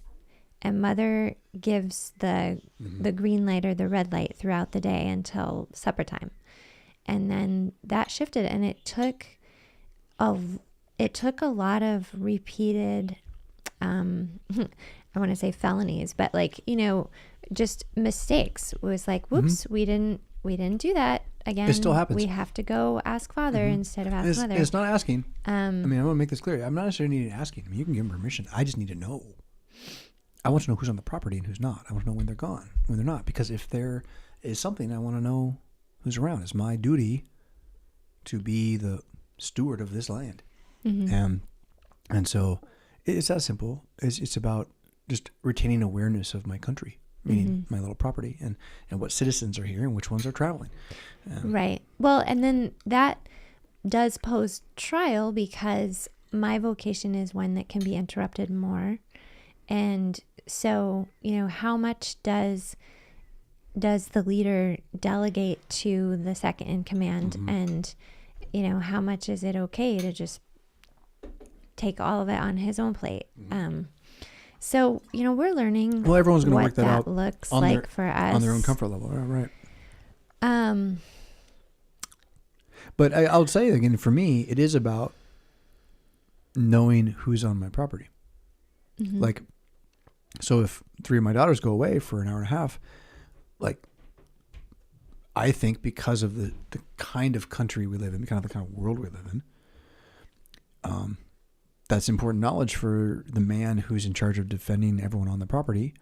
and Mother gives the green light or the red light throughout the day until supper time. And then that shifted, and it took a lot of repeated, I want to say felonies, but, like, you know, just mistakes. It was like, whoops, we didn't do that again. It still happens. We have to go ask Father instead of ask Mother. It's not asking. I mean, I want to make this clear. I'm not necessarily needing asking. I mean, you can give them permission. I just need to know. I want to know who's on the property and who's not. I want to know when they're gone, when they're not. Because if there is something, I want to know who's around. It's my duty to be the steward of this land. And so it's that simple. It's about just retaining awareness of my country, meaning my little property, and what citizens are here and which ones are traveling. Right. Well, and then that does pose trial, because my vocation is one that can be interrupted more. And so, you know, how much does the leader delegate to the second in command? And, you know, how much is it okay to just take all of it on his own plate? So, you know, we're learning. Well, everyone's going to work what that out looks on like for us on their own comfort level. Right. But I'll say again, for me, it is about knowing who's on my property. Like, so if 3 of my daughters go away for an hour and a half, like, I think because of the kind of country we live in, the kind of world we live in, that's important knowledge for the man who's in charge of defending everyone on the property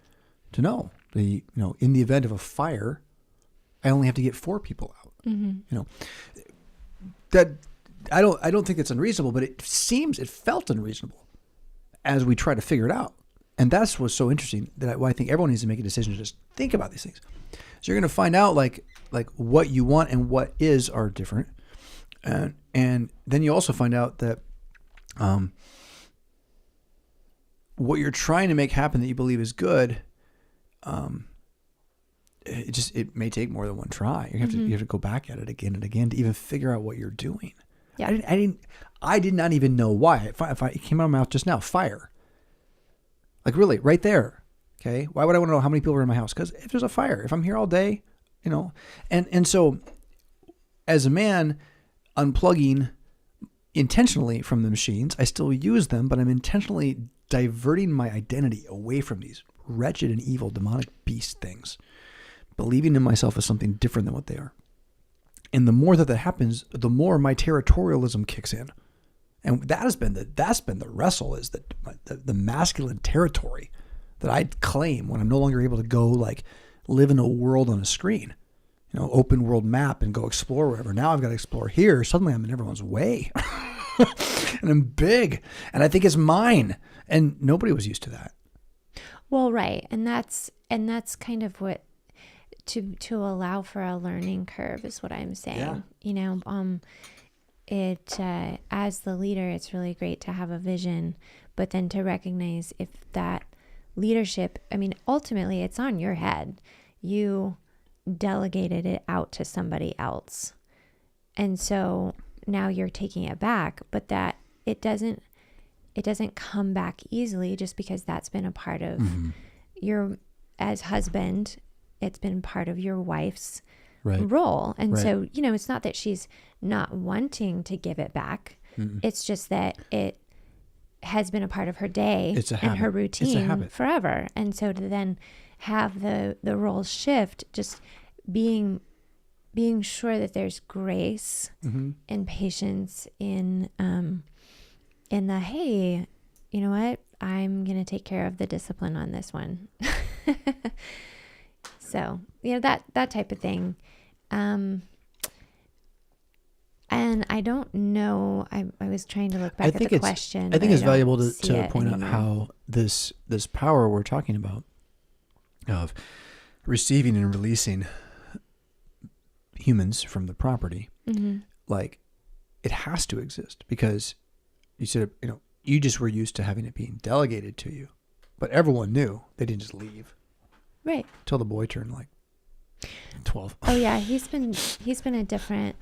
to know. In the event of a fire, I only have to get 4 people out. You know, that I don't think it's unreasonable, but it felt unreasonable as we try to figure it out. And that's what's so interesting, why I think everyone needs to make a decision to just think about these things. So you're going to find out like what you want and what is are different. And then you also find out that what you're trying to make happen that you believe is good, it may take more than one try. You have to go back at it again and again to even figure out what you're doing. Yeah. I did not even know why. If it came out of my mouth just now, fire. Like, really, right there. Okay. Why would I want to know how many people are in my house? Because if there's a fire, if I'm here all day, you know, and so as a man, unplugging intentionally from the machines, I still use them, but I'm intentionally diverting my identity away from these wretched and evil demonic beast things, believing in myself as something different than what they are. And the more that happens, the more my territorialism kicks in. And that's been the wrestle, is that the masculine territory that I claim when I'm no longer able to go like live in a world on a screen. open world map and go explore wherever. Now I've got to explore here. Suddenly I'm in everyone's way. And I'm big. And I think it's mine. And nobody was used to that. Well, right. And that's kind of what to allow for a learning curve is what I'm saying. Yeah. It as the leader, it's really great to have a vision, but then to recognize if that leadership, ultimately it's on your head. You delegated it out to somebody else. And so now you're taking it back, but that it doesn't come back easily just because that's been a part of your, as husband, it's been part of your wife's role. And so, it's not that she's not wanting to give it back. It's just that it has been a part of her day and her routine forever. And so to then have the roles shift, just being sure that there's grace and patience in the, hey, you know what? I'm going to take care of the discipline on this one. So, that type of thing. And I don't know, I was trying to look back at the question. I think it's valuable to point out how this power we're talking about of receiving and releasing humans from the property, like it has to exist because you said, you just were used to having it being delegated to you, but everyone knew they didn't just leave. Right. Till the boy turned like 12. Oh yeah. He's been a different,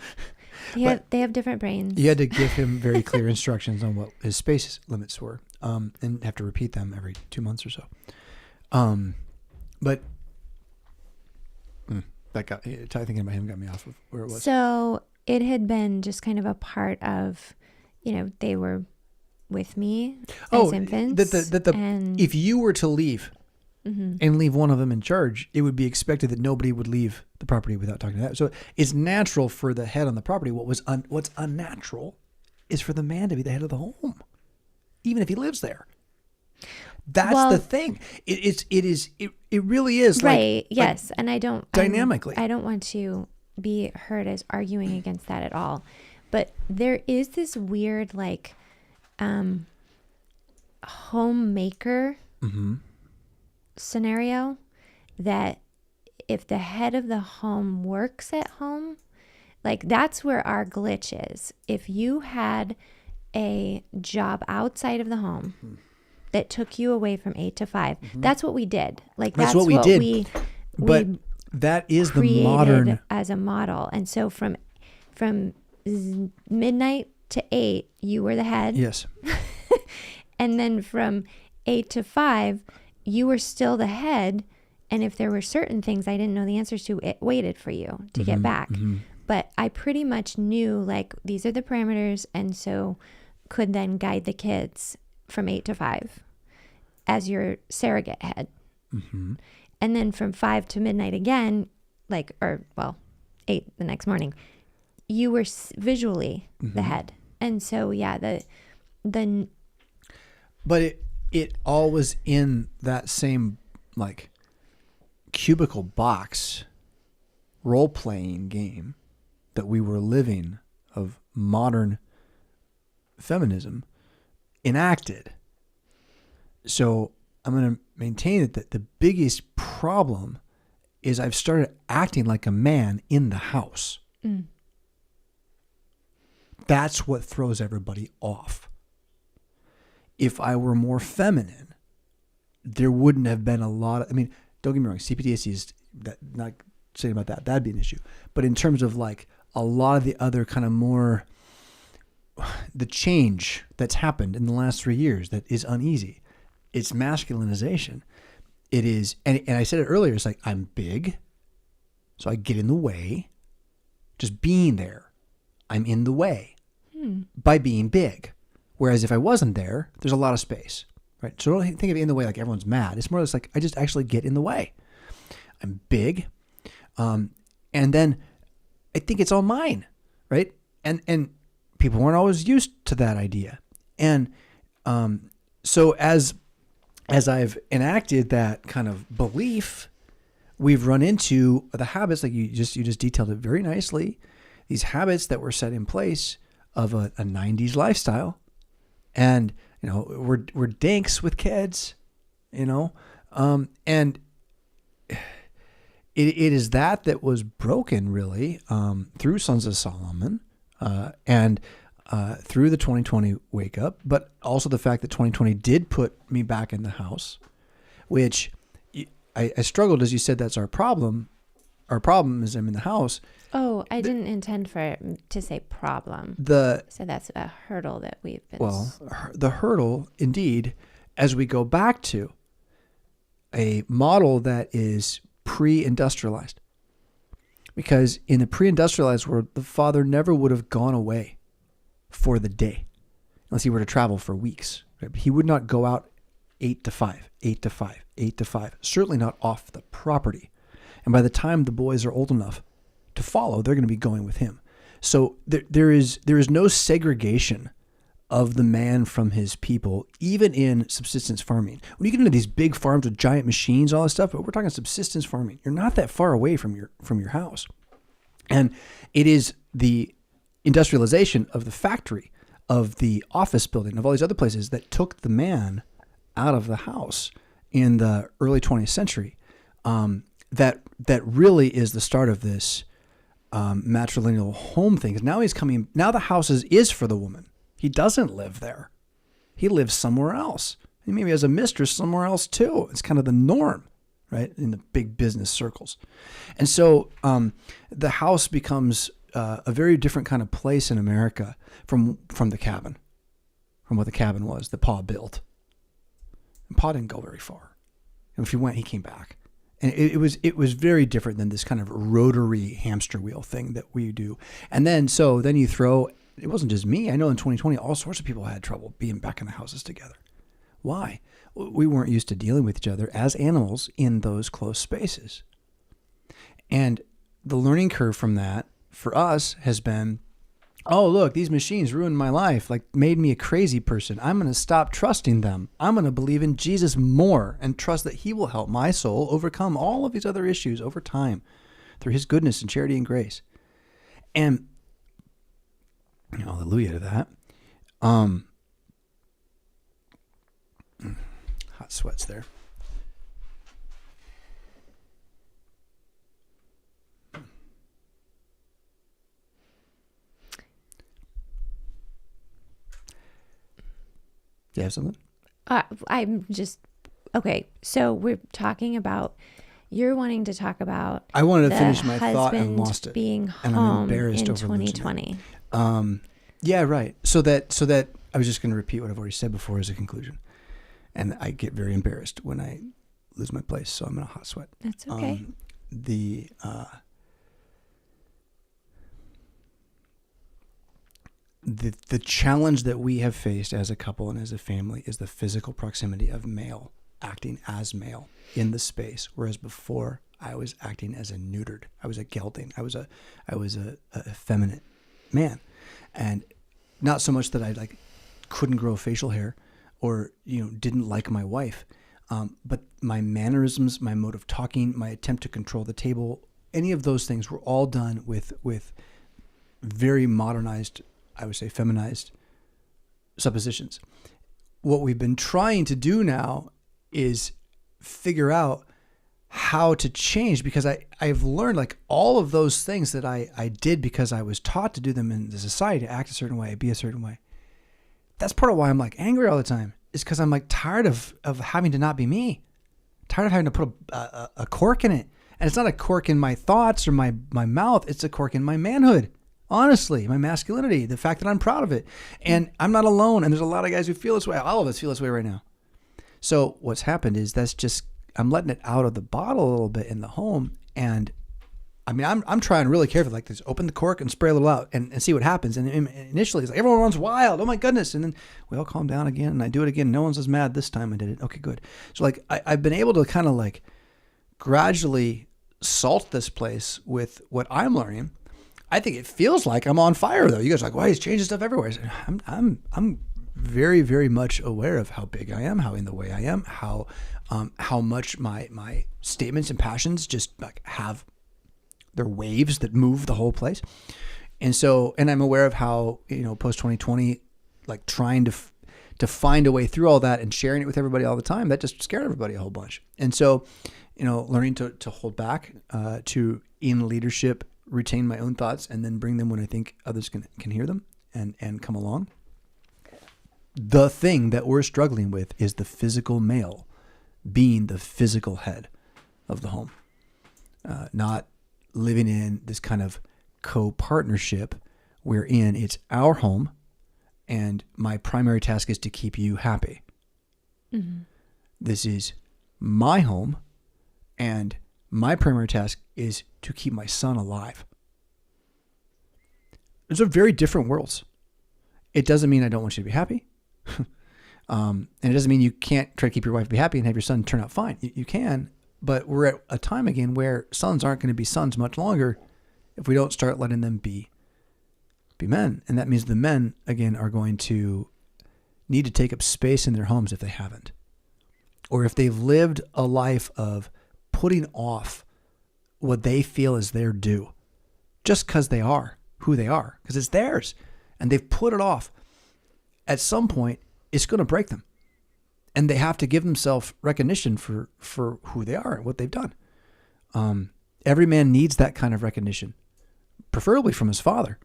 they have different brains. You had to give him very clear instructions on what his space limits were, and have to repeat them every 2 months or so. But that got, thinking about him got me off of where it was. So it had been just kind of a part of, they were with me as infants. If you were to leave and leave one of them in charge, it would be expected that nobody would leave the property without talking to that. So it's natural for the head on the property. What's unnatural is for the man to be the head of the home, even if he lives there. That's the thing. It really is right. Like, yes. And I don't dynamically. I don't want to be heard as arguing against that at all. But there is this weird homemaker scenario that if the head of the home works at home, that's where our glitch is. If you had a job outside of the home that took you away from 8 to 5, that's what we did. That's what we did. But that is the modern as a model. And so from midnight to 8, you were the head. Yes. And then from 8 to 5, you were still the head. And if there were certain things I didn't know the answers to, it waited for you to get back. But I pretty much knew these are the parameters. And so could then guide the kids from 8 to 5 as your surrogate head. And then from 5 to midnight again, 8 the next morning, you were visually the head. And so, but it all was in that same cubicle box role-playing game that we were living of modern feminism enacted. So I'm going to maintain that the biggest problem is I've started acting like a man in the house. That's what throws everybody off. If I were more feminine, there wouldn't have been a lot of, don't get me wrong, CPTSD is not saying about that. That'd be an issue. But in terms of a lot of the other kind of more, the change that's happened in the last 3 years that is uneasy. It's masculinization. It is, and I said it earlier, it's I'm big, so I get in the way. Just being there, I'm in the way by being big. Whereas if I wasn't there, there's a lot of space, right? So don't think of it in the way everyone's mad. It's more or less I just actually get in the way. I'm big. And then I think it's all mine, right? And people weren't always used to that idea. And so as I've enacted that kind of belief, we've run into the habits, like you just detailed it very nicely. These habits that were set in place of a 90s lifestyle. And, we're dinks with kids, and it is that was broken really through Sons of Solomon and through the 2020 wake up, but also the fact that 2020 did put me back in the house, which I struggled, as you said, that's our problem. Our problem is I'm in the house. Oh, I didn't intend for it to say problem. So that's a hurdle that we've been... Well, the hurdle, indeed, as we go back to a model that is pre-industrialized. Because in the pre-industrialized world, the father never would have gone away for the day unless he were to travel for weeks. Right? He would not go out 8 to 5, 8 to 5, 8 to 5, certainly not off the property. And by the time the boys are old enough to follow, they're going to be going with him. So there is no segregation of the man from his people, even in subsistence farming. When you get into these big farms with giant machines, all this stuff, but we're talking subsistence farming, you're not that far away from your house. And it is the industrialization of the factory, of the office building, of all these other places that took the man out of the house in the early 20th century. That really is the start of this matrilineal home thing. Because now he's coming. Now the house is for the woman. He doesn't live there. He lives somewhere else. He maybe has a mistress somewhere else too. It's kind of the norm, right, in the big business circles. And so the house becomes a very different kind of place in America from the cabin, from what the cabin was that Pa built. And Pa didn't go very far. And if he went, he came back. And it was very different than this kind of rotary hamster wheel thing that we do. And then you throw, it wasn't just me. I know in 2020, all sorts of people had trouble being back in the houses together. Why? We weren't used to dealing with each other as animals in those close spaces. And the learning curve from that for us has been, oh, look, these machines ruined my life, like made me a crazy person. I'm going to stop trusting them. I'm going to believe in Jesus more and trust that he will help my soul overcome all of these other issues over time through his goodness and charity and grace. And hallelujah to that. Hot sweats there. Do you have something? I'm just, okay. So we're talking about, you're wanting to talk about. I wanted to finish my thought and lost it. Being home and I'm embarrassed in over 2020. Yeah, right. So that I was just going to repeat what I've already said before as a conclusion. And I get very embarrassed when I lose my place. So I'm in a hot sweat. That's okay. The challenge that we have faced as a couple and as a family is the physical proximity of male acting as male in the space, whereas before I was acting as a neutered. I was a gelding. I was a effeminate man, and not so much that I couldn't grow facial hair or didn't like my wife, but my mannerisms, my mode of talking, my attempt to control the table, any of those things were all done with very modernized, I would say feminized suppositions. What we've been trying to do now is figure out how to change, because I've learned all of those things that I did because I was taught to do them in the society, to act a certain way, be a certain way. That's part of why I'm angry all the time, is because I'm tired of having to not be me, tired of having to put a cork in it. And it's not a cork in my thoughts or my mouth. It's a cork in my manhood. Honestly, my masculinity, the fact that I'm proud of it. And I'm not alone. And there's a lot of guys who feel this way. All of us feel this way right now. So what's happened is I'm letting it out of the bottle a little bit in the home. And I mean, I'm trying really carefully, just open the cork and spray a little out and see what happens. And initially it's everyone runs wild. Oh my goodness. And then we all calm down again and I do it again. No one's as mad this time I did it. Okay, good. So I've been able to kind of gradually salt this place with what I'm learning. I think it feels like I'm on fire though. You guys are why he's changing stuff everywhere. I'm very, very much aware of how big I am, how in the way I am, how much my statements and passions just like have their waves that move the whole place. And so, and I'm aware of how, post 2020, like trying to find a way through all that and sharing it with everybody all the time, that just scared everybody a whole bunch. And so, learning to hold back, to in leadership, retain my own thoughts and then bring them when I think others can hear them and come along. The thing that we're struggling with is the physical male being the physical head of the home, not living in this kind of co-partnership wherein it's our home and my primary task is to keep you happy. Mm-hmm. This is my home and my primary task is to keep my son alive. Those are very different worlds. It doesn't mean I don't want you to be happy. And it doesn't mean you can't try to keep your wife be happy and have your son turn out fine. You can, but we're at a time again where sons aren't going to be sons much longer if we don't start letting them be men. And that means the men, again, are going to need to take up space in their homes if they haven't. Or if they've lived a life of putting off what they feel is their due just because they are who they are, because it's theirs and they've put it off. At some point, it's going to break them. And they have to give themselves recognition for who they are and what they've done. Every man needs that kind of recognition, preferably from his father,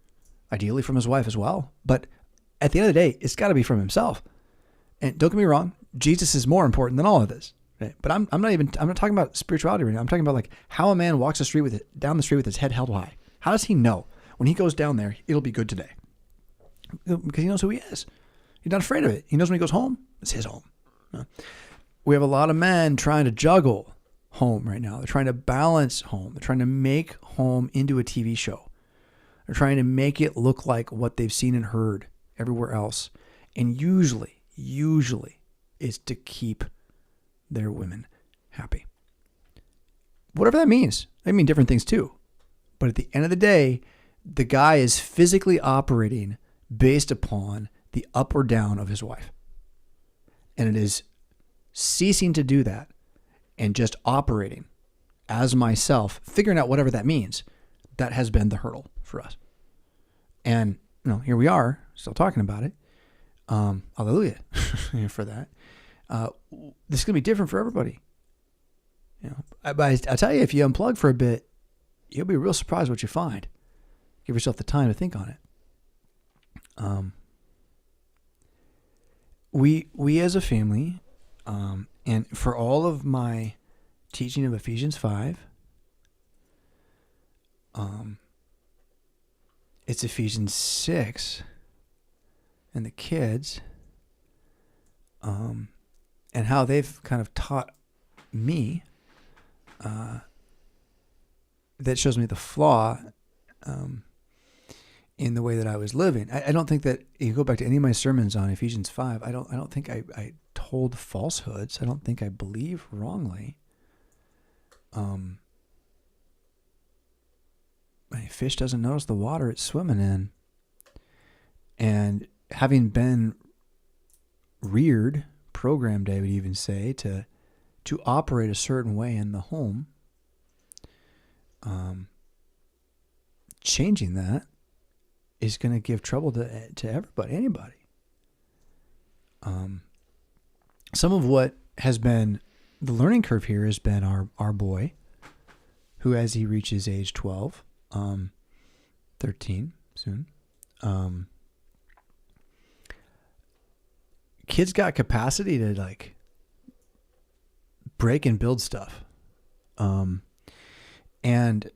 ideally from his wife as well. But at the end of the day, it's got to be from himself. And don't get me wrong, Jesus is more important than all of this. Right? But I'm not talking about spirituality right now. I'm talking about like how a man walks down the street with his head held high. How does he know when he goes down there, it'll be good today? Because he knows who he is. He's not afraid of it. He knows when he goes home, it's his home. We have a lot of men trying to juggle home right now. They're trying to balance home. They're trying to make home into a TV show. They're trying to make it look like what they've seen and heard everywhere else. And usually it's to keep their women happy. Whatever that means. They mean different things too. But at the end of the day, the guy is physically operating based upon the up or down of his wife. And it is ceasing to do that and just operating as myself, figuring out whatever that means, that has been the hurdle for us. And here we are, still talking about it. Hallelujah for that. This is going to be different for everybody. But I tell you, if you unplug for a bit, you'll be real surprised what you find. Give yourself the time to think on it. We as a family, and for all of my teaching of Ephesians 5, it's Ephesians 6 and the kids, and how they've kind of taught me, that shows me the flaw in the way that I was living. I don't think that you go back to any of my sermons on Ephesians 5. I don't think I told falsehoods. I don't think I believe wrongly. A fish doesn't notice the water it's swimming in. And having been reared, programmed, I would even say, to operate a certain way in the home, changing that is going to give trouble to everybody, anybody. Some of what has been the learning curve here has been our boy, who as he reaches age 12, 13 soon, kids got capacity to like break and build stuff. And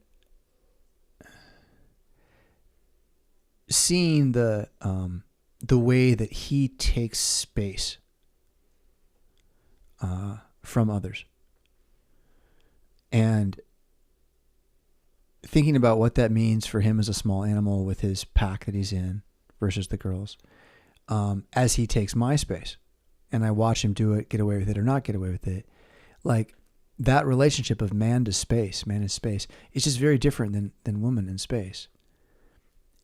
seeing the way that he takes space from others, and thinking about what that means for him as a small animal with his pack that he's in versus the girls, as he takes my space, and I watch him do it, get away with it or not get away with it, like that relationship of man to space, man in space, is just very different than woman in space.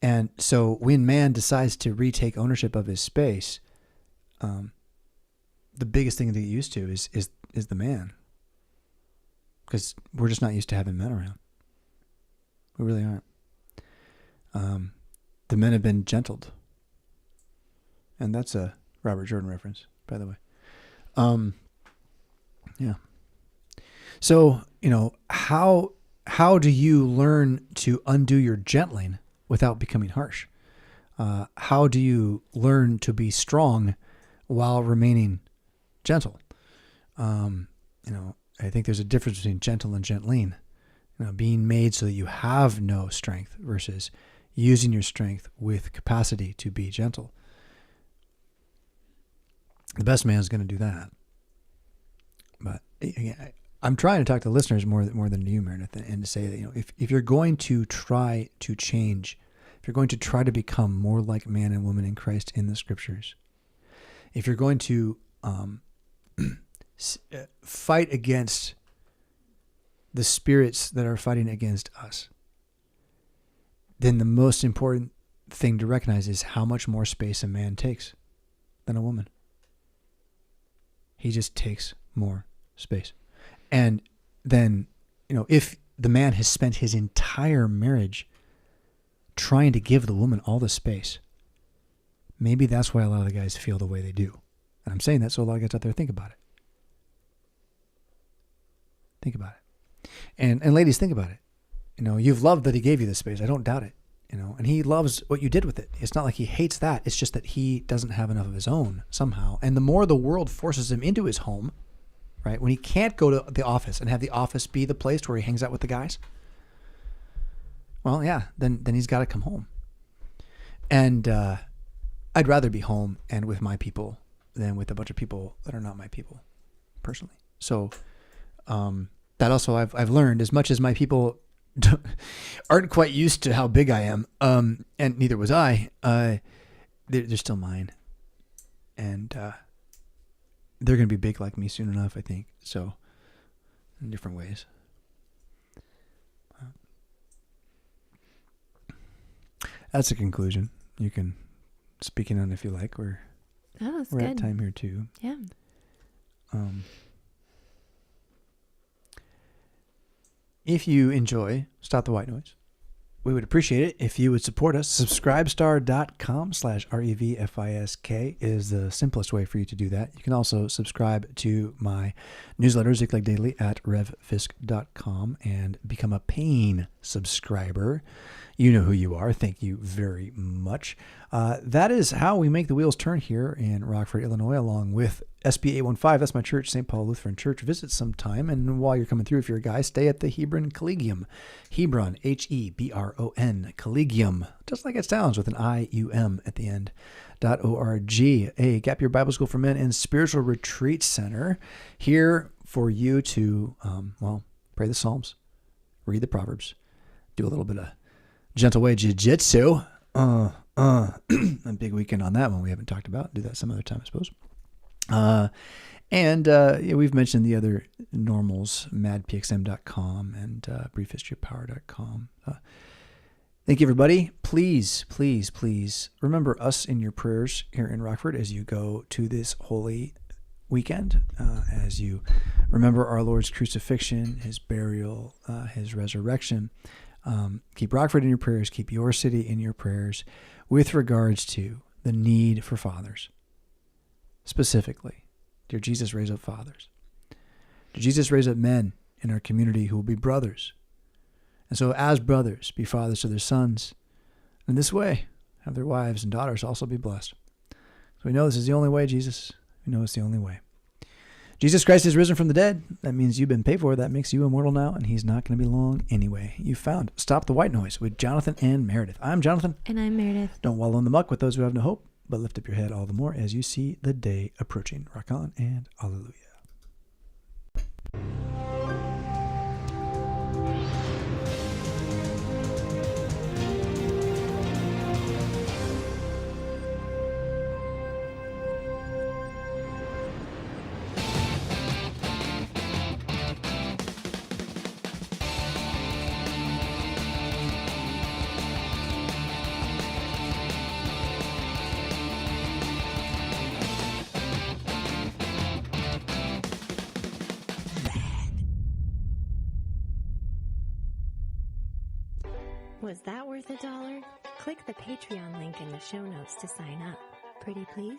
And so when man decides to retake ownership of his space, the biggest thing to get used to is the man, because we're just not used to having men around. We really aren't. The men have been gentled, and that's a Robert Jordan reference, by the way. Yeah. So, how do you learn to undo your gentling without becoming harsh? How do you learn to be strong while remaining gentle? I think there's a difference between gentle and gentling. Being made so that you have no strength versus using your strength with capacity to be gentle. The best man is going to do that. But again, I'm trying to talk to listeners more than you, Meredith, and to say that if you're going to try to change, if you're going to try to become more like man and woman in Christ in the Scriptures, if you're going to fight against the spirits that are fighting against us, then the most important thing to recognize is how much more space a man takes than a woman. He just takes more space. And then, if the man has spent his entire marriage trying to give the woman all the space, maybe that's why a lot of the guys feel the way they do. And I'm saying that so a lot of guys out there think about it. Think about it. And ladies, think about it. You've loved that he gave you the space. I don't doubt it. And he loves what you did with it. It's not like he hates that. It's just that he doesn't have enough of his own somehow. And the more the world forces him into his home, right, when he can't go to the office and have the office be the place where he hangs out with the guys, well, yeah, then he's got to come home. And I'd rather be home and with my people than with a bunch of people that are not my people, personally. So that also I've learned, as much as my people aren't quite used to how big I am, and neither was I, they're still mine. And they're going to be big like me soon enough, I think. So, in different ways. That's a conclusion. You can speak in on if you like. We're good. at time here too. Yeah. If you enjoy Stop the White Noise, we would appreciate it if you would support us. Subscribestar.com/REVFISK is the simplest way for you to do that. You can also subscribe to my newsletter, Ziklag Daily, at revfisk.com and become a paying subscriber. You know who you are. Thank you very much. That is how we make the wheels turn here in Rockford, Illinois, along with SB 815. That's my church, St. Paul Lutheran Church. Visit sometime. And while you're coming through, if you're a guy, stay at the Hebron Collegium. Hebron, Hebron, Collegium, just like it sounds, with an IUM at the end. .org, a Gap Year Bible School for Men and Spiritual Retreat Center, here for you to, pray the Psalms, read the Proverbs, do a little bit of gentle way jiu-jitsu. A big weekend on that one we haven't talked about. Do that some other time, I suppose. We've mentioned the other normals, madpxm.com and briefhistoryofpower.com. Thank you, everybody. Please, please, please remember us in your prayers here in Rockford as you go to this holy weekend, as you remember our Lord's crucifixion, his burial, his resurrection. Keep Rockford in your prayers. Keep your city in your prayers with regards to the need for fathers. Specifically, dear Jesus, raise up fathers. Dear Jesus, raise up men in our community who will be brothers. And so as brothers, be fathers to their sons. And this way, have their wives and daughters also be blessed. So we know this is the only way, Jesus. We know it's the only way. Jesus Christ is risen from the dead. That means you've been paid for. That makes you immortal now, and he's not going to be long anyway. You found Stop the White Noise with Jonathan and Meredith. I'm Jonathan. And I'm Meredith. Don't wallow in the muck with those who have no hope, but lift up your head all the more as you see the day approaching. Rock on and alleluia. Was that worth $1? Click the Patreon link in the show notes to sign up. Pretty please?